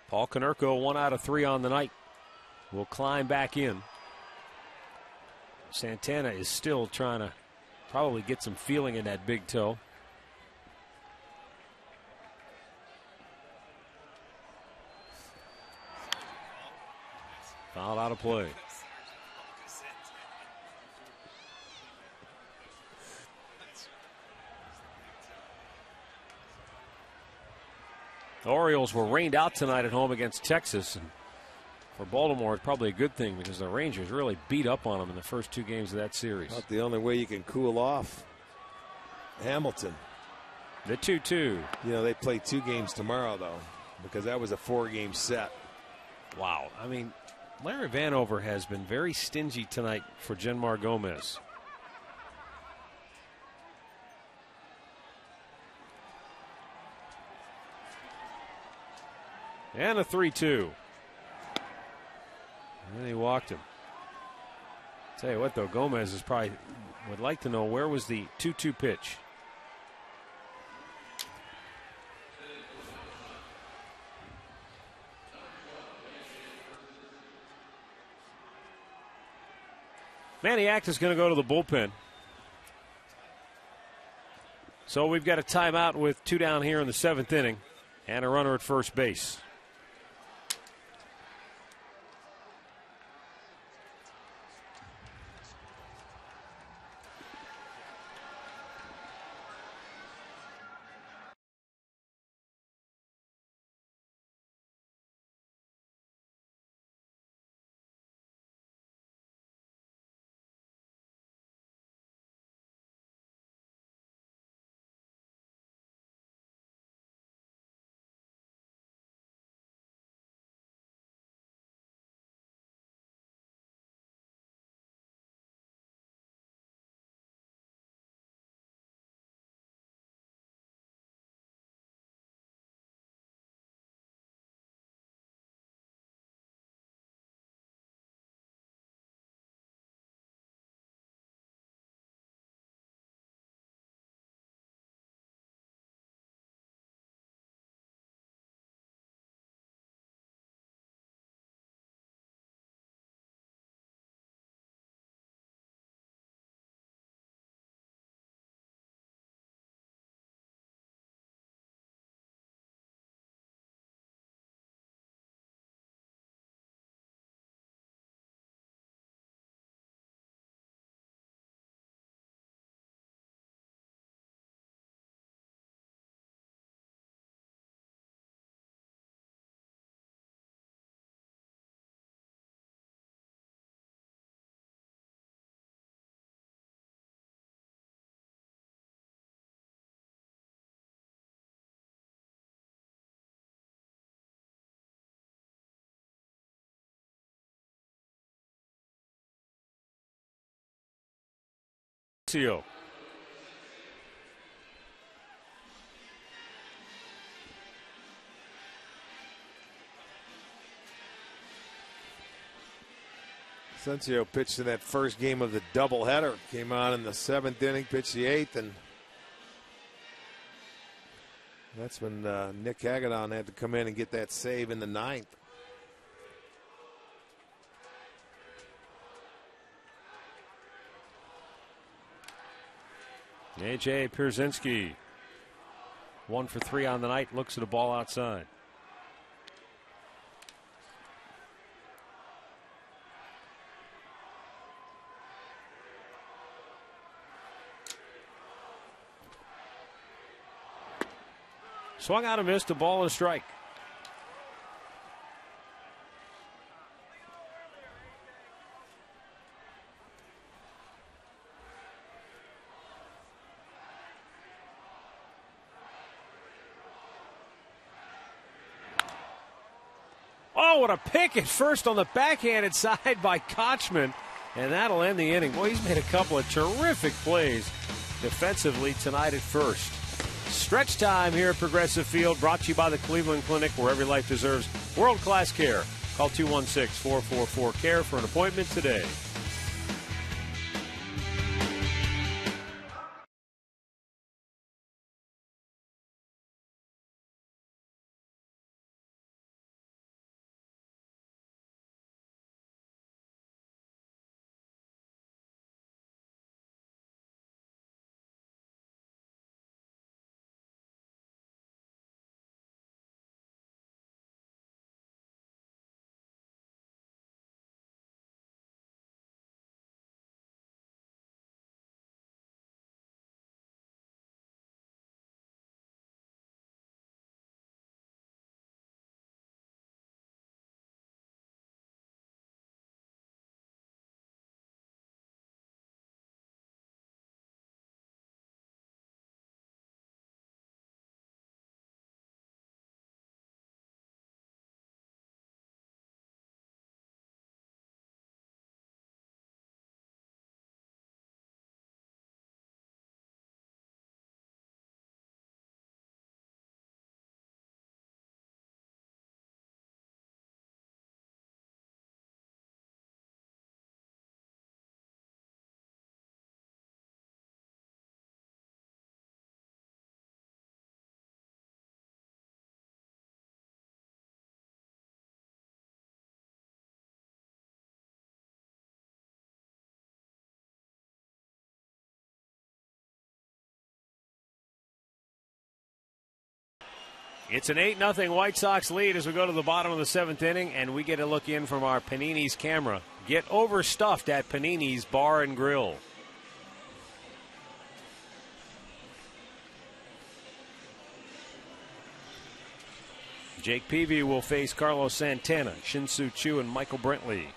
Paul Konerko, 1 out of 3 on the night, will climb back in. Santana is still trying to probably get some feeling in that big toe. Fouled out of play. The Orioles were rained out tonight at home against Texas. And for Baltimore, it's probably a good thing because the Rangers really beat up on them in the first 2 games of that series. Not the only way you can cool off Hamilton. The 2-2. You know, they play 2 games tomorrow, though, because that was a 4-game set. Wow. I mean, Larry Vanover has been very stingy tonight for Genmar Gomez. And a 3-2. And then he walked him. Tell you what, though, Gomez is probably would like to know where was the 2-2 pitch. Manny Acta is going to go to the bullpen. So we've got a timeout with 2 down here in the 7th inning and a runner at first base. Tio. Asensio pitched in that first game of the doubleheader. Came on in the 7th inning, pitched the 8th, and that's when Nick Hagedorn had to come in and get that save in the 9th. A.J. Pierzynski, 1 for 3 on the night, looks at a ball outside. Swung out and missed, a ball and a strike. Oh, what a pick at first on the backhanded side by Kochman. And that'll end the inning. Boy, he's made a couple of terrific plays defensively tonight at first. Stretch time here at Progressive Field, brought to you by the Cleveland Clinic, where every life deserves world-class care. Call 216-444-CARE for an appointment today. It's an 8-0 White Sox lead as we go to the bottom of the 7th inning, and we get a look in from our Panini's camera. Get overstuffed at Panini's Bar and Grill. Jake Peavy will face Carlos Santana, Shin-Soo Choo, and Michael Brentley.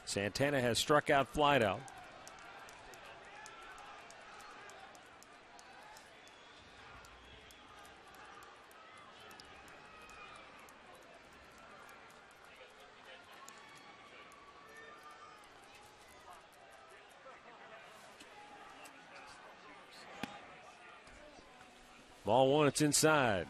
Santana has struck out, flied out. Ball 1, it's inside.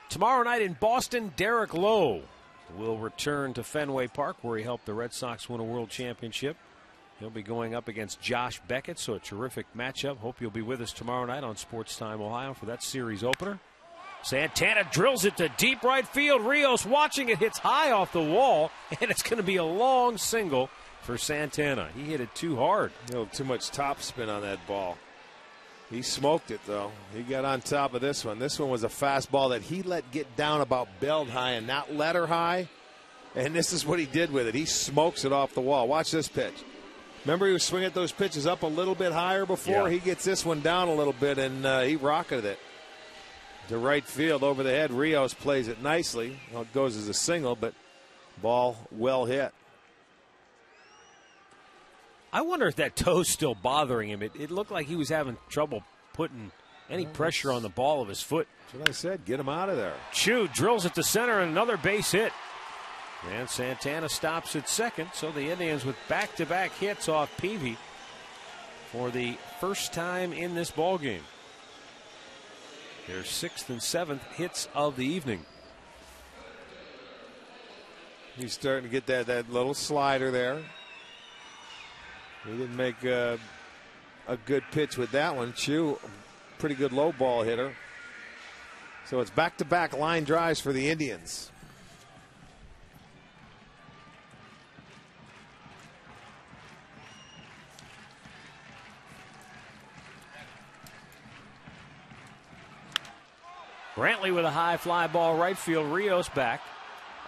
Tomorrow night in Boston, Derek Lowe will return to Fenway Park, where he helped the Red Sox win a world championship. He'll be going up against Josh Beckett, so a terrific matchup. Hope you'll be with us tomorrow night on Sports Time Ohio for that series opener. Santana drills it to deep right field. Rios watching it, hits high off the wall, and it's going to be a long single for Santana. He hit it too hard. Too much topspin on that ball. He smoked it, though. He got on top of this one. This one was a fastball that he let get down about belled high and not letter high. And this is what he did with it. He smokes it off the wall. Watch this pitch. Remember, he was swinging those pitches up a little bit higher before? Yeah. He gets this one down a little bit, and he rocketed it to right field over the head. Rios plays it nicely. Well, it goes as a single, but ball well hit. I wonder if that toe's still bothering him. It looked like he was having trouble putting any pressure on the ball of his foot. That's what I said. Get him out of there. Chu drills it to center and another base hit. And Santana stops at second, so the Indians with back-to-back hits off Peavy for the first time in this ballgame. Their 6th and 7th hits of the evening. He's starting to get that little slider there. He didn't make a good pitch with that one. Chu, pretty good low ball hitter. So it's back-to-back line drives for the Indians. Brantley with a high fly ball right field. Rios back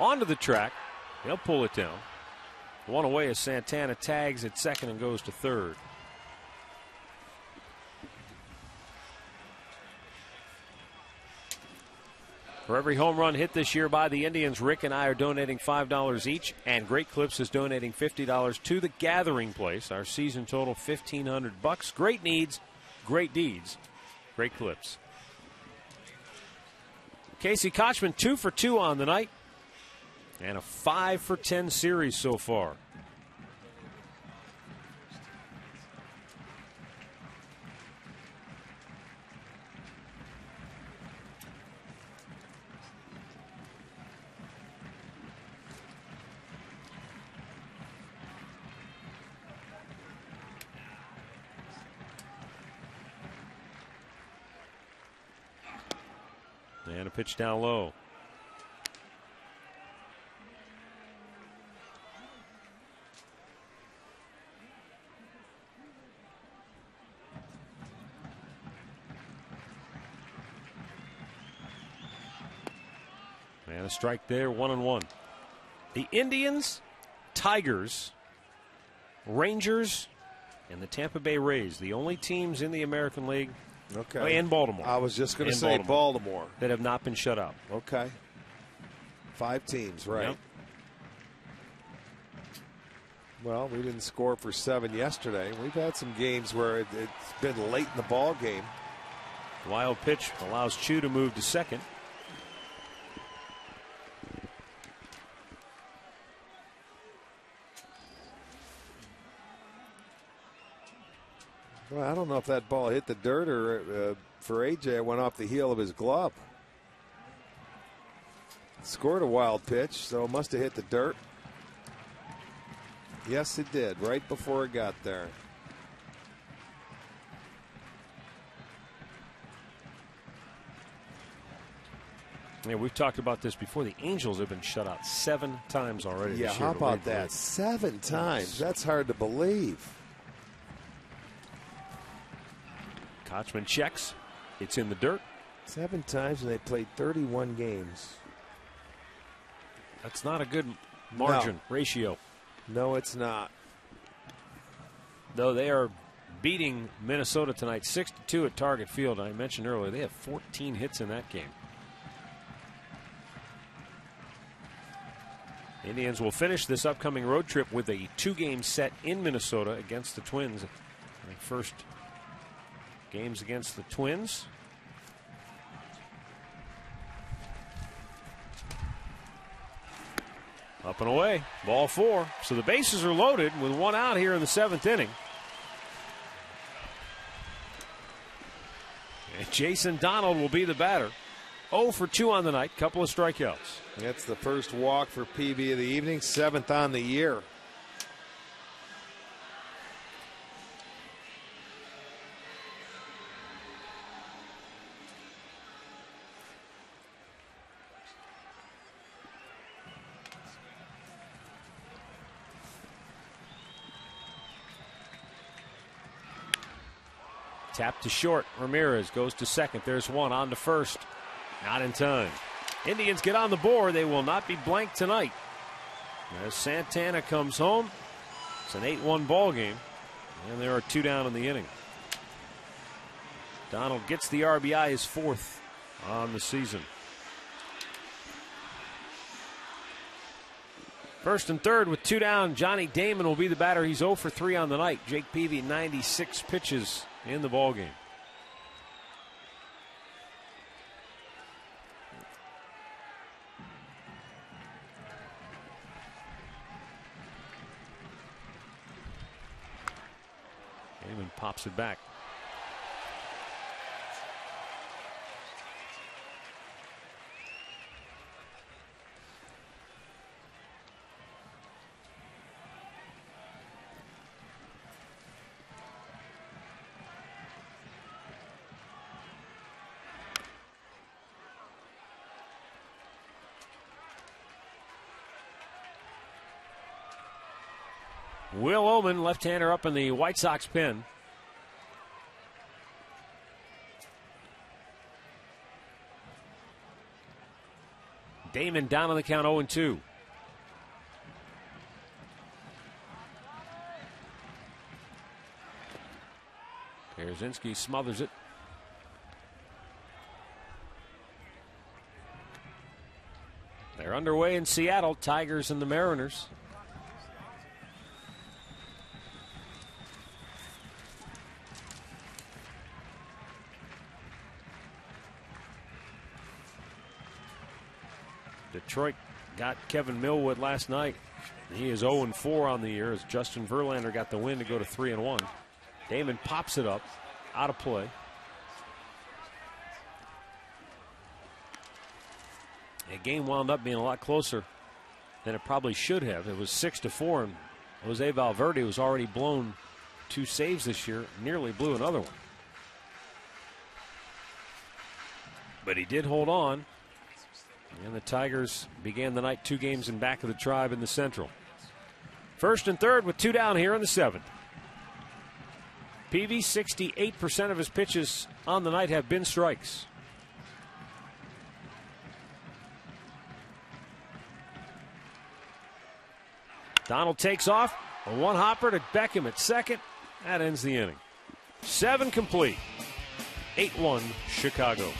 onto the track. He'll pull it down. One away as Santana tags at second and goes to third. For every home run hit this year by the Indians, Rick and I are donating $5 each, and Great Clips is donating $50 to the Gathering Place. Our season total $1,500. Great needs, great deeds, Great Clips. Casey Kochman 2 for 2 on the night, and a 5 for 10 series so far. And a pitch down low. And a strike there, 1-1. The Indians, Tigers, Rangers, and the Tampa Bay Rays, the only teams in the American League. Okay. And Baltimore. I was just going to say Baltimore. That have not been shut out. Okay. 5 teams, right? Yep. Well, we didn't score for 7 yesterday. We've had some games where it's been late in the ball game. Wild pitch allows Chu to move to second. Well, I don't know if that ball hit the dirt or for AJ, it went off the heel of his glove. Scored a wild pitch, so it must have hit the dirt. Yes, it did, right before it got there. Yeah, we've talked about this before. The Angels have been shut out 7 times already this year. Yeah, how about that? 7 times. That's hard to believe. Kochman checks. It's in the dirt. 7 times, and they played 31 games. That's not a good margin ratio. No, it's not. Though they are beating Minnesota tonight 6-2 at Target Field. I mentioned earlier they have 14 hits in that game. Indians will finish this upcoming road trip with a 2-game set in Minnesota against the Twins. The first games against the Twins. Up and away. Ball 4. So the bases are loaded with 1 out here in the 7th inning. And Jason Donald will be the batter. 0 for 2 on the night. Couple of strikeouts. That's the first walk for PB of the evening. 7th on the year. Tap to short. Ramirez goes to second. There's 1 on to first. Not in time. Indians get on the board. They will not be blank tonight. As Santana comes home, it's an 8-1 ball game, and there are 2 down in the inning. Donald gets the RBI, his 4th on the season. First and third with 2 down. Johnny Damon will be the batter. He's 0 for 3 on the night. Jake Peavy, 96 pitches in the ballgame. Damon pops it back. Will Oman, left-hander, up in the White Sox pen. Damon down on the count, 0-2. Pierzynski smothers it. They're underway in Seattle, Tigers and the Mariners. Detroit got Kevin Millwood last night. He is 0-4 on the year as Justin Verlander got the win to go to 3-1. Damon pops it up, out of play. The game wound up being a lot closer than it probably should have. It was 6-4, and Jose Valverde, who's already blown 2 saves this year, nearly blew another one. But he did hold on. And the Tigers began the night 2 games in back of the Tribe in the Central. First and third with 2 down here in the 7th. Peavy, 68% of his pitches on the night have been strikes. Donald takes off. A one-hopper to Beckham at second. That ends the inning. 7 complete. 8-1 Chicago.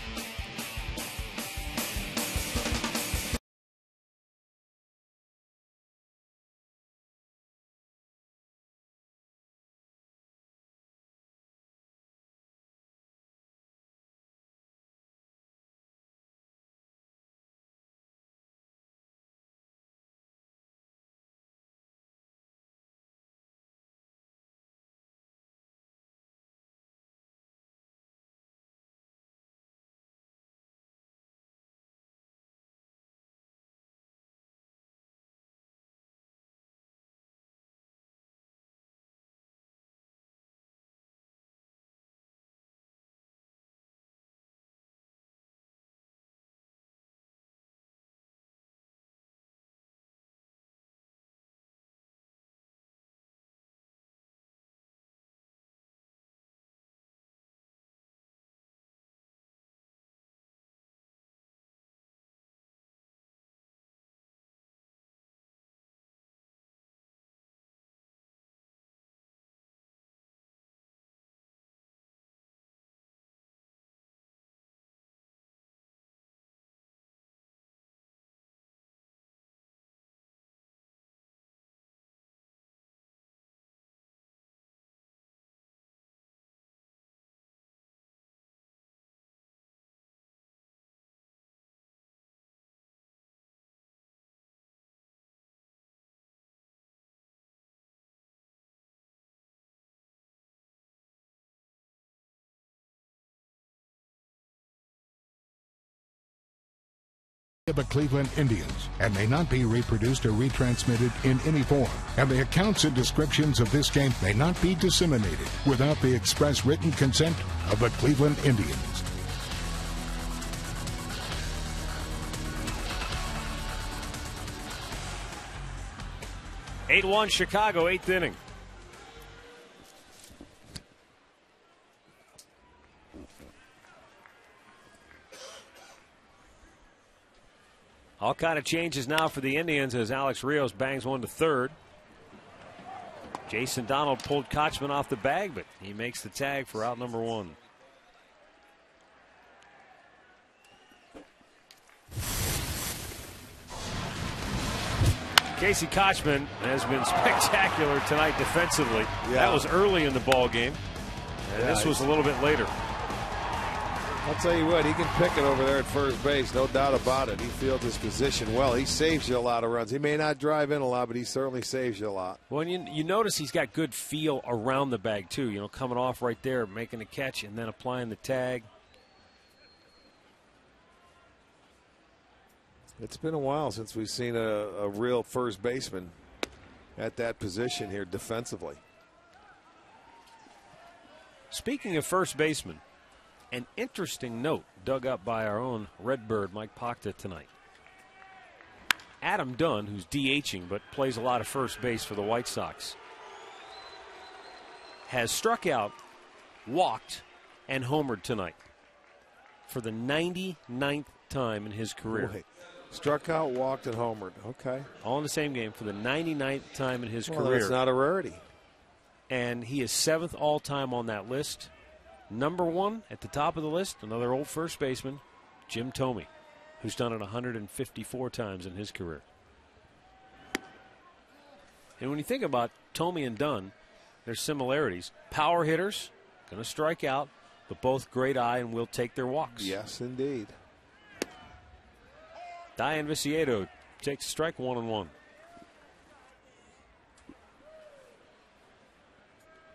Of the Cleveland Indians and may not be reproduced or retransmitted in any form, and the accounts and descriptions of this game may not be disseminated without the express written consent of the Cleveland Indians. (8-1) Chicago, 8th inning. All kind of changes now for the Indians as Alex Rios bangs one to third. Jason Donald pulled Kochman off the bag, but he makes the tag for out number 1. Casey Kochman has been spectacular tonight defensively. Yeah. That was early in the ball game, and this was a little bit later. I'll tell you what, he can pick it over there at first base, no doubt about it. He fields his position well. He saves you a lot of runs. He may not drive in a lot, but he certainly saves you a lot. Well, you notice he's got good feel around the bag, too. You know, coming off right there, making the catch, and then applying the tag. It's been a while since we've seen a real first baseman at that position here defensively. Speaking of first baseman, an interesting note dug up by our own Redbird, Mike Pachta, tonight. Adam Dunn, who's DHing but plays a lot of first base for the White Sox, has struck out, walked, and homered tonight for the 99th time in his career. Boy, struck out, walked, and homered. Okay. All in the same game for the 99th time in his career. That's not a rarity. And he is 7th all-time on that list. Number 1 at the top of the list, another old first baseman, Jim Thome, who's done it 154 times in his career. And when you think about Thome and Dunn, there's similarities. Power hitters, going to strike out, but both great eye and will take their walks. Yes, indeed. Diane Viciedo takes a strike, 1-1.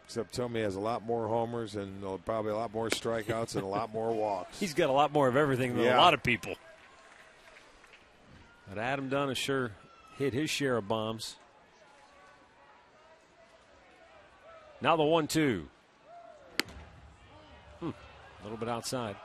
Except Thome has a lot more homers and probably a lot more strikeouts and a lot more walks. He's got a lot more of everything than a lot of people. But Adam Dunn has sure hit his share of bombs. Now the 1-2. A little bit outside.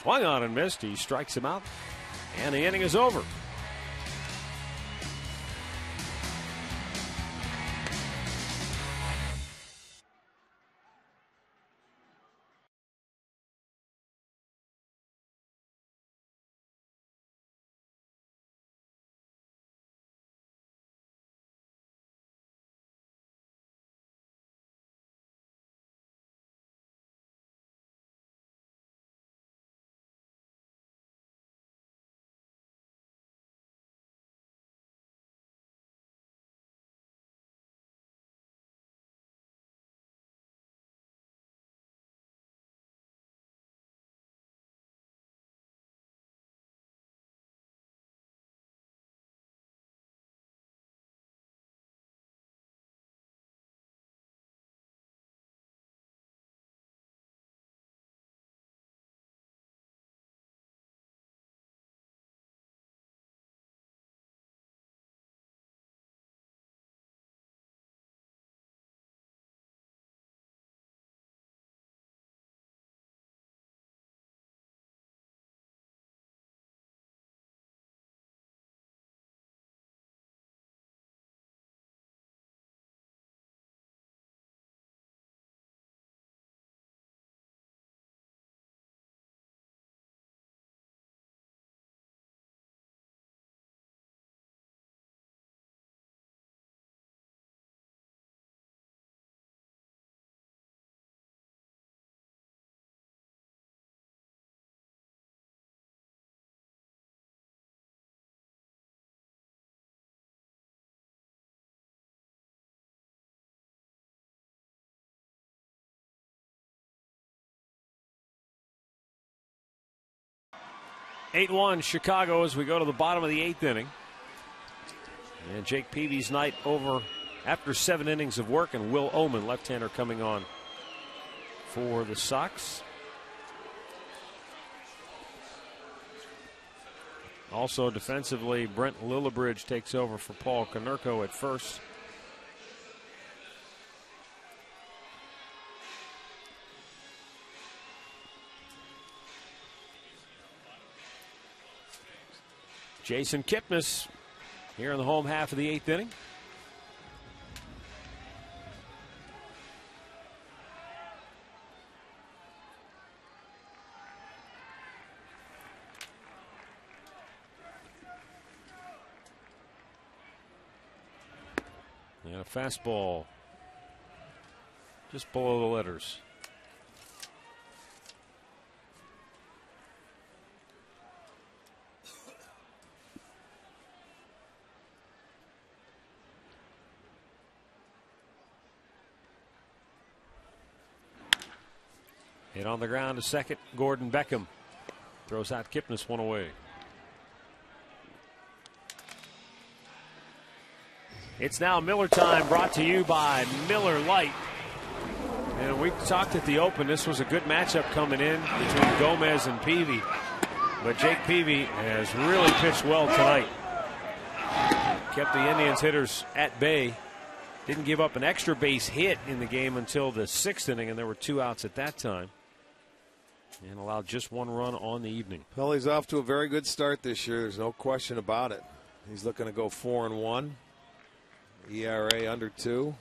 Swung on and missed. He strikes him out. And the inning is over. (8-1) Chicago as we go to the bottom of the 8th inning. And Jake Peavy's night over after 7 innings of work, and Will Oman, left-hander, coming on for the Sox. Also defensively, Brent Lillibridge takes over for Paul Konerko at first. Jason Kipnis here in the home half of the 8th inning. And a fastball just below the letters. Hit on the ground to second. Gordon Beckham throws out Kipnis one away. It's now Miller time, brought to you by Miller Lite. And we talked at the Open, this was a good matchup coming in between Gomez and Peavy. But Jake Peavy has really pitched well tonight. Kept the Indians hitters at bay. Didn't give up an extra base hit in the game until the 6th inning, and there were 2 outs at that time. And allowed just 1 run on the evening. Well, he's off to a very good start this year. There's no question about it. He's looking to go 4-1. ERA under 2.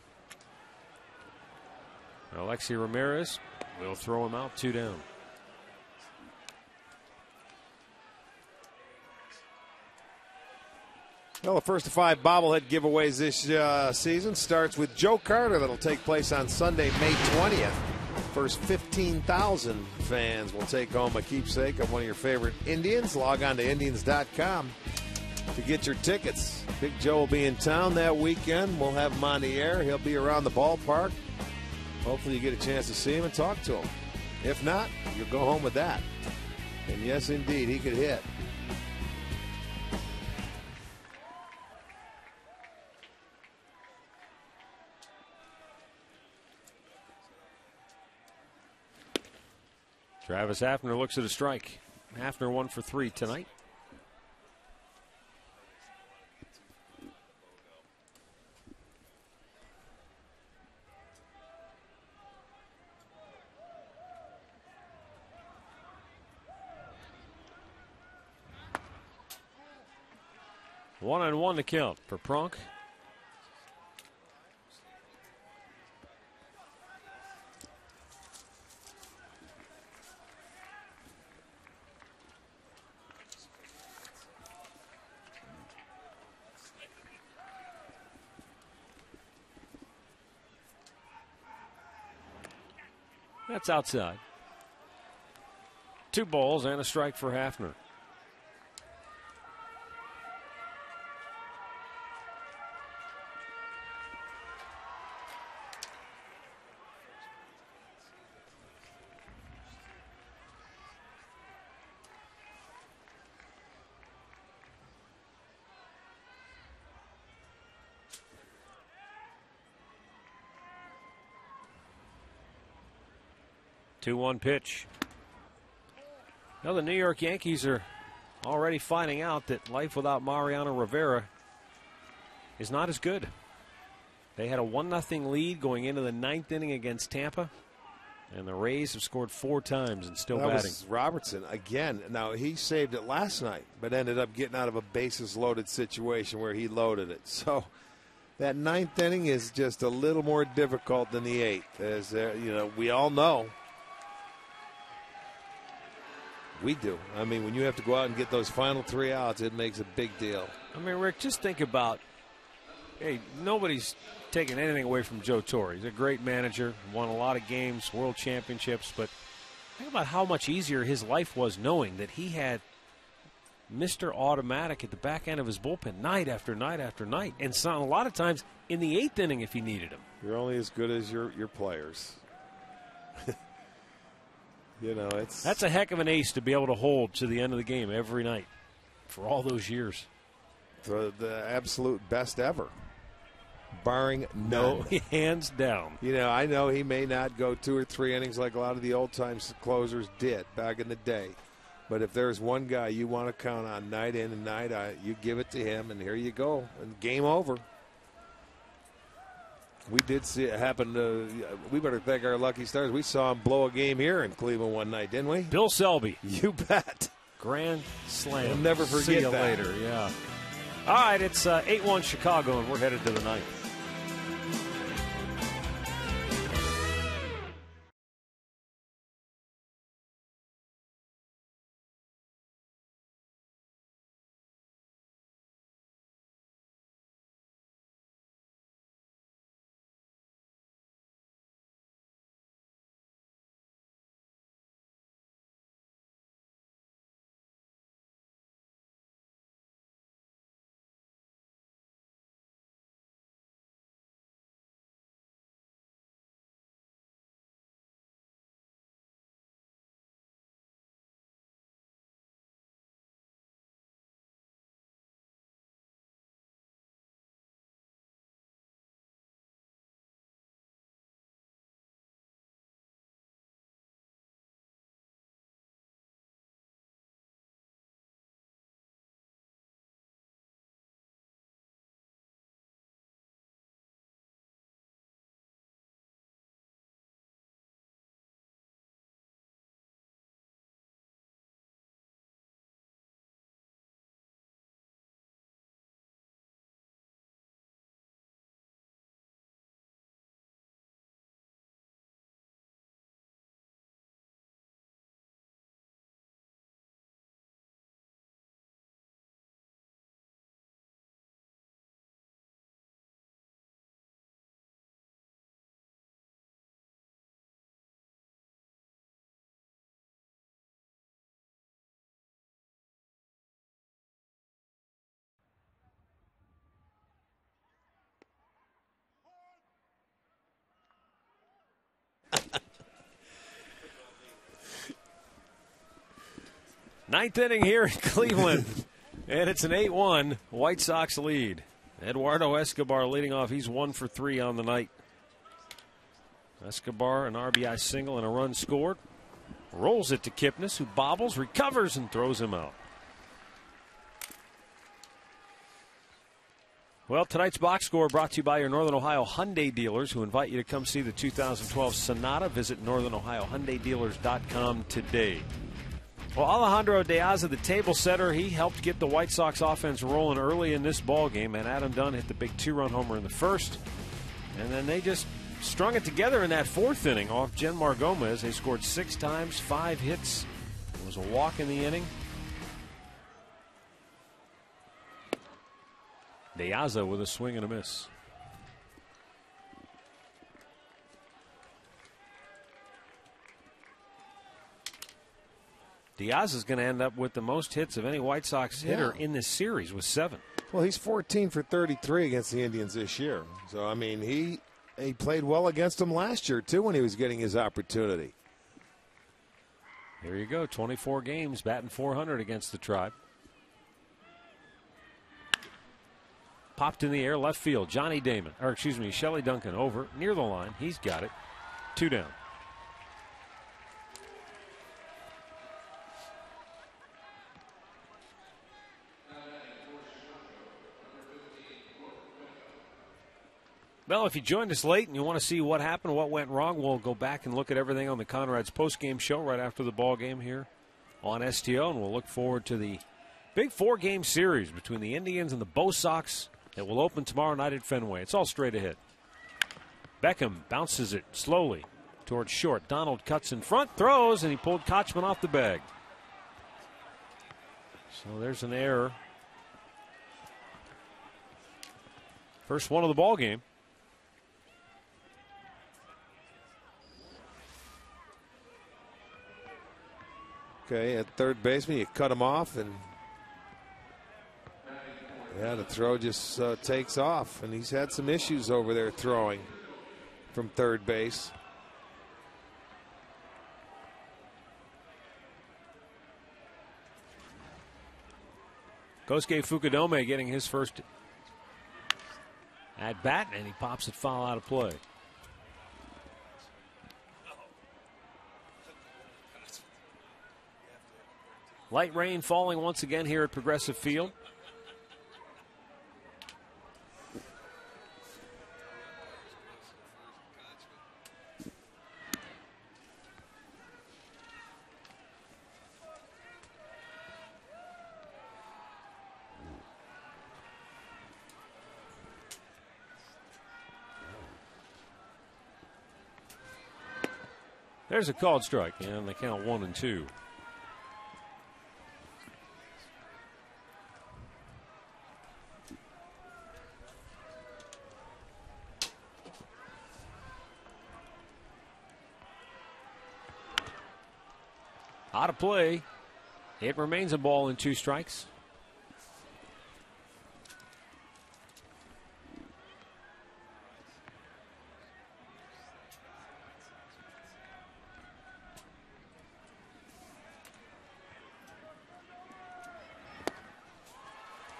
Alexi Ramirez will throw him out, 2 down. Well, the first of 5 bobblehead giveaways this season starts with Joe Carter. That'll take place on Sunday, May 20th. First 15,000 fans will take home a keepsake of one of your favorite Indians. Log on to Indians.com to get your tickets. Big Joe will be in town that weekend. We'll have him on the air. He'll be around the ballpark. Hopefully you get a chance to see him and talk to him. If not, you'll go home with that. And yes, indeed, he could hit. Travis Hafner looks at a strike. Hafner 1 for 3 tonight. One and one to count for Pronk. That's outside. 2 balls and a strike for Hafner. Two-one pitch. Now the New York Yankees are already finding out that life without Mariano Rivera is not as good. They had a 1-0 lead going into the 9th inning against Tampa, and the Rays have scored 4 times and still batting. That was Robertson again. Now he saved it last night, but ended up getting out of a bases loaded situation where he loaded it. So that 9th inning is just a little more difficult than the 8th, as we all know. We do. I mean, when you have to go out and get those final 3 outs, it makes a big deal. I mean, Rick, just think about, hey, nobody's taking anything away from Joe Torre. He's a great manager, won a lot of games, world championships, but think about how much easier his life was knowing that he had Mr. Automatic at the back end of his bullpen night after night after night, and a lot of times in the 8th inning if he needed him. You're only as good as your players. That's a heck of an ace to be able to hold to the end of the game every night for all those years. For the absolute best ever, barring none. No, hands down. I know he may not go 2 or 3 innings like a lot of the old-time closers did back in the day. But if there's one guy you want to count on night in and night out, you give it to him, and here you go. And game over. We did see it happen. We better thank our lucky stars. We saw him blow a game here in Cleveland one night, didn't we? Bill Selby. You bet. Grand slam. We'll never forget See you that. later, yeah. All right, it's 8-1 Chicago, and we're headed to the 9th. Ninth inning here in Cleveland, and it's an 8-1 White Sox lead. Eduardo Escobar leading off. He's 1 for 3 on the night. Escobar, an RBI single and a run scored. Rolls it to Kipnis, who bobbles, recovers, and throws him out. Well, tonight's box score brought to you by your Northern Ohio Hyundai dealers, who invite you to come see the 2012 Sonata. Visit NorthernOhioHyundaiDealers.com today. Well, Alejandro De Aza, the table setter, he helped get the White Sox offense rolling early in this ball game, and Adam Dunn hit the big 2-run homer in the first. And then they just strung it together in that fourth inning off Genmar Gomez. They scored 6 times, 5 hits. It was a walk in the inning. De Aza with a swing and a miss. Diaz is going to end up with the most hits of any White Sox hitter in this series with 7. Well, he's 14 for 33 against the Indians this year. So, I mean, he played well against them last year, too, when he was getting his opportunity. There you go, 24 games, batting .400 against the Tribe. Popped in the air, left field. Shelley Duncan over, near the line. He's got it. 2 down. Well, if you joined us late and you want to see what happened, what went wrong, we'll go back and look at everything on the Conrad's postgame show right after the ball game here on STO, and we'll look forward to the big 4-game series between the Indians and the Bo Sox that will open tomorrow night at Fenway. It's all straight ahead. Beckham bounces it slowly towards short. Donald cuts in front, throws, and he pulled Kochman off the bag. So there's an error. First one of the ball game. Okay, at third baseman, you cut him off, and the throw just takes off, and he's had some issues over there throwing from third base. Kosuke Fukudome getting his first at bat, and he pops it foul out of play. Light rain falling once again here at Progressive Field. There's a called strike, and they count 1-2. Out of play. It remains a ball and 2 strikes.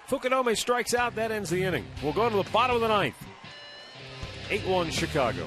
Fukudome strikes out. That ends the inning. We'll go to the bottom of the 9th. 8-1 Chicago.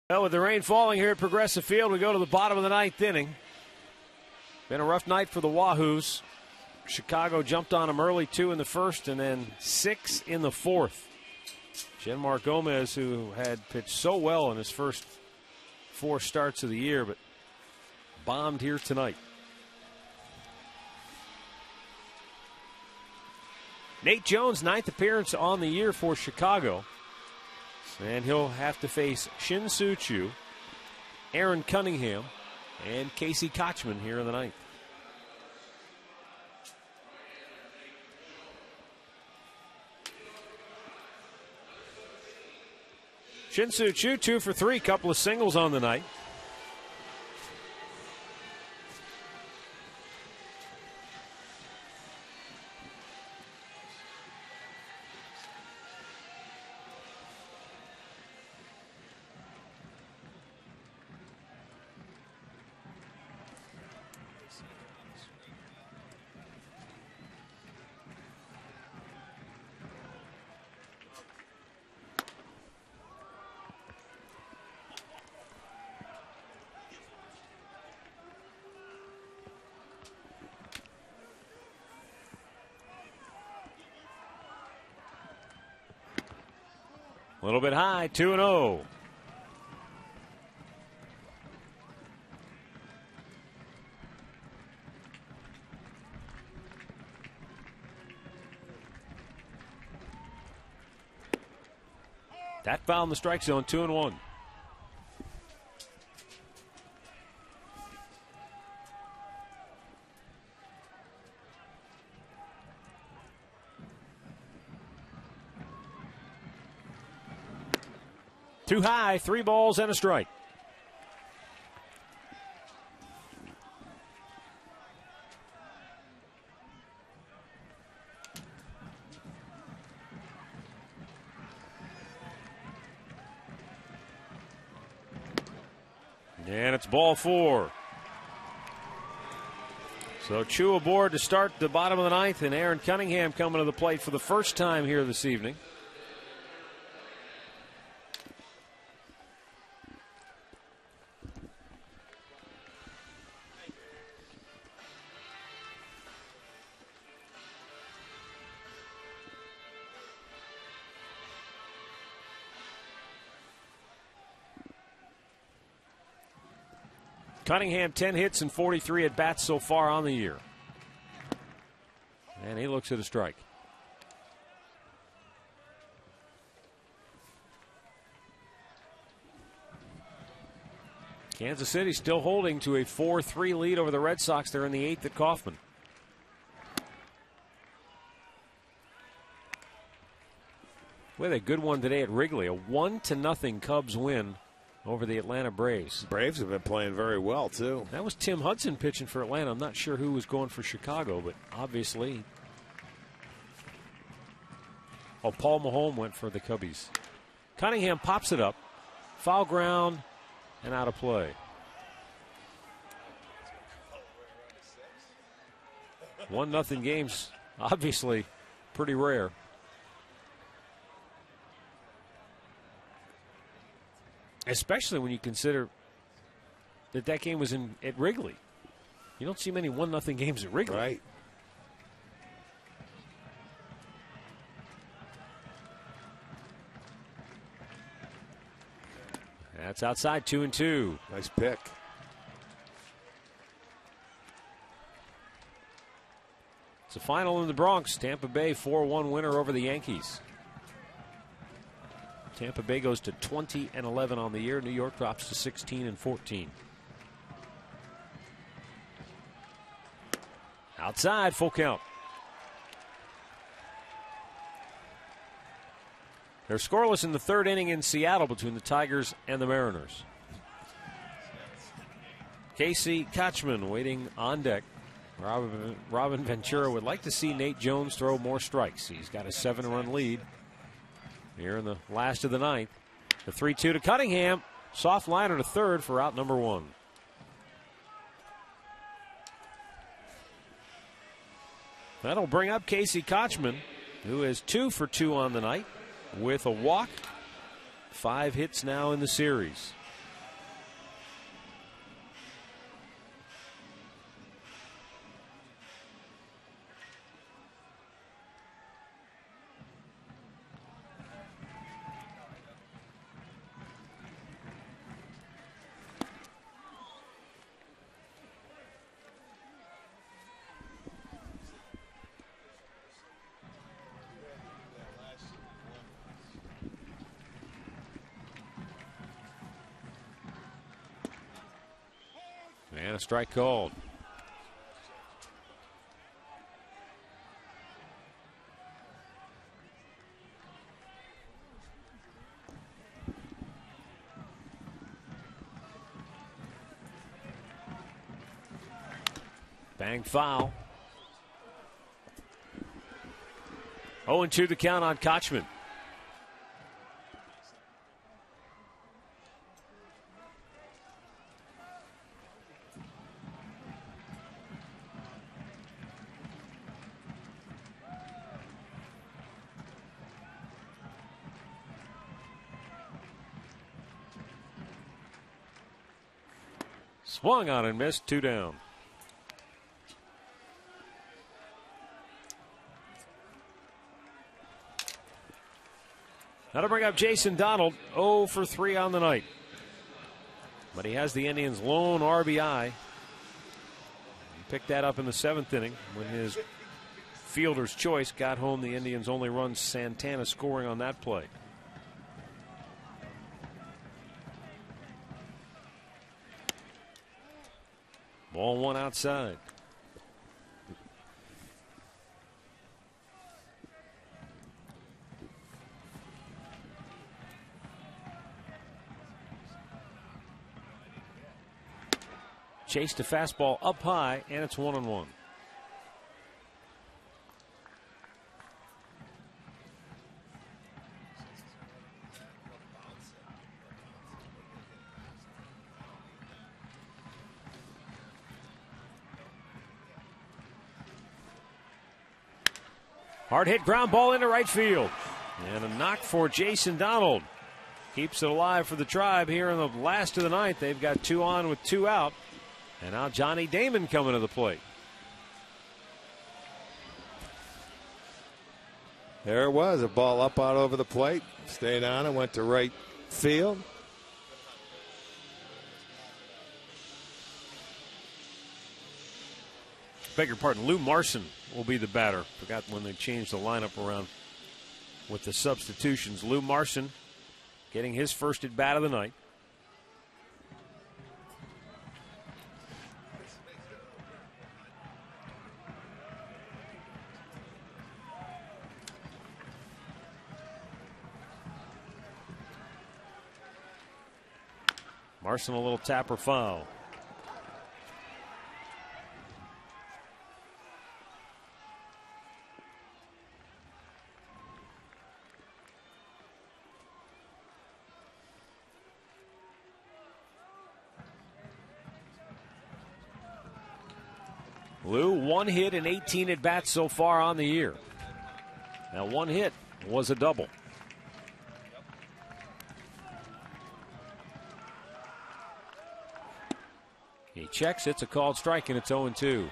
Well, with the rain falling here at Progressive Field, we go to the bottom of the ninth inning. Been a rough night for the Wahoos. Chicago jumped on them early, 2 in the first, and then 6 in the fourth. Genmar Gomez, who had pitched so well in his first 4 starts of the year, but bombed here tonight. Nate Jones, 9th appearance on the year for Chicago. And he'll have to face Shin-Soo Choo, Aaron Cunningham, and Casey Kochman here in the ninth. Shin-Soo Choo, 2 for 3, couple of singles on the night. A little bit high, 2-0. That foul in the strike zone, 2-1. Too high, 3 balls and a strike. And it's ball 4. So Choo aboard to start the bottom of the ninth, and Aaron Cunningham coming to the plate for the first time here this evening. Cunningham, 10 hits and 43 at bats so far on the year. And he looks at a strike. Kansas City still holding to a 4-3 lead over the Red Sox. They're in the 8th at Kauffman. We had a good one today at Wrigley. A 1-0 Cubs win over the Atlanta Braves. Braves have been playing very well, too. That was Tim Hudson pitching for Atlanta. I'm not sure who was going for Chicago, but obviously. Oh, Paul Mahone went for the Cubbies. Cunningham pops it up. Foul ground and out of play. 1-0 games, obviously pretty rare. Especially when you consider that that game was at Wrigley. You don't see many 1-0 games at Wrigley. Right. That's outside, 2-2. Nice pick. It's a final in the Bronx. Tampa Bay 4-1 winner over the Yankees. Tampa Bay goes to 20-11 on the year. New York drops to 16-14. Outside, full count. They're scoreless in the 3rd inning in Seattle between the Tigers and the Mariners. Casey Kochman waiting on deck. Robin Ventura would like to see Nate Jones throw more strikes. He's got a 7-run lead here in the last of the ninth. The 3-2 to Cunningham. Soft liner to third for out number 1. That'll bring up Casey Kochman, who is 2 for 2 on the night with a walk. 5 hits now in the series. And a strike called. Bang foul. 0-2 the count on Kochman. Swung on and missed, 2 down. That'll bring up Jason Donald, 0 for 3 on the night. But he has the Indians' lone RBI. He picked that up in the 7th inning when his fielder's choice got home the Indians' only run, Santana scoring on that play. Ball 1 outside. Chased a fastball up high, and it's 1-1. Hard hit ground ball into right field. And a knock for Jason Donald. Keeps it alive for the Tribe here in the last of the ninth. They've got 2 on with 2 out. And now Johnny Damon coming to the plate. There it was, a ball up out over the plate. Stayed on it, went to right field. Beg your pardon, Lou Marson will be the batter. Forgot when they changed the lineup around with the substitutions. Lou Marson getting his first at bat of the night. Marson a little tapper foul. Lou, 1 hit and 18 at bats so far on the year. Now 1 hit was a double. He checks, it's a called strike, and it's 0-2.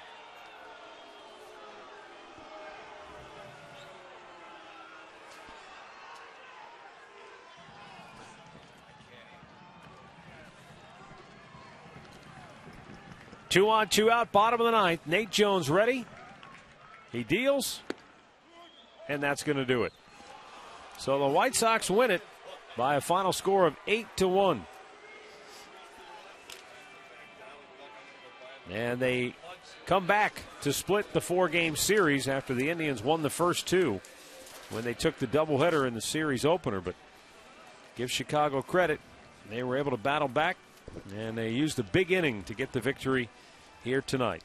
Two on, 2 out, bottom of the ninth. Nate Jones ready. He deals, and that's going to do it. So the White Sox win it by a final score of 8-1. And they come back to split the 4-game series after the Indians won the first 2 when they took the doubleheader in the series opener. But give Chicago credit. They were able to battle back, and they used a big inning to get the victory here tonight.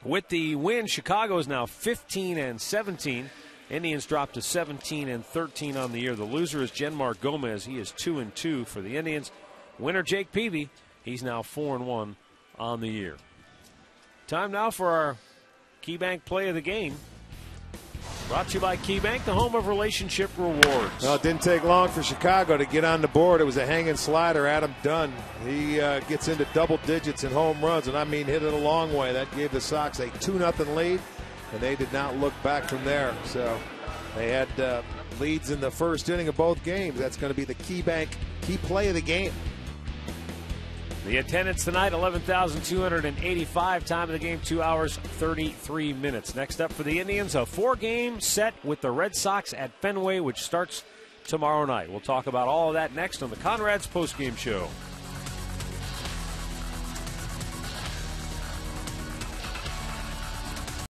With the win, Chicago is now 15-17. Indians dropped to 17-13 on the year. The loser is Genmar Gomez. He is 2-2 for the Indians. Winner Jake Peavy. He's now 4-1 on the year. Time now for our KeyBank play of the game. Brought to you by KeyBank, the home of relationship rewards. Well, it didn't take long for Chicago to get on the board. It was a hanging slider. Adam Dunn, he gets into double digits in home runs, and I mean hit it a long way. That gave the Sox a 2-0 lead, and they did not look back from there. So they had leads in the first inning of both games. That's going to be the KeyBank key play of the game. The attendance tonight, 11,285. Time of the game, 2 hours, 33 minutes. Next up for the Indians, a 4-game set with the Red Sox at Fenway, which starts tomorrow night. We'll talk about all of that next on the Conrad's postgame show.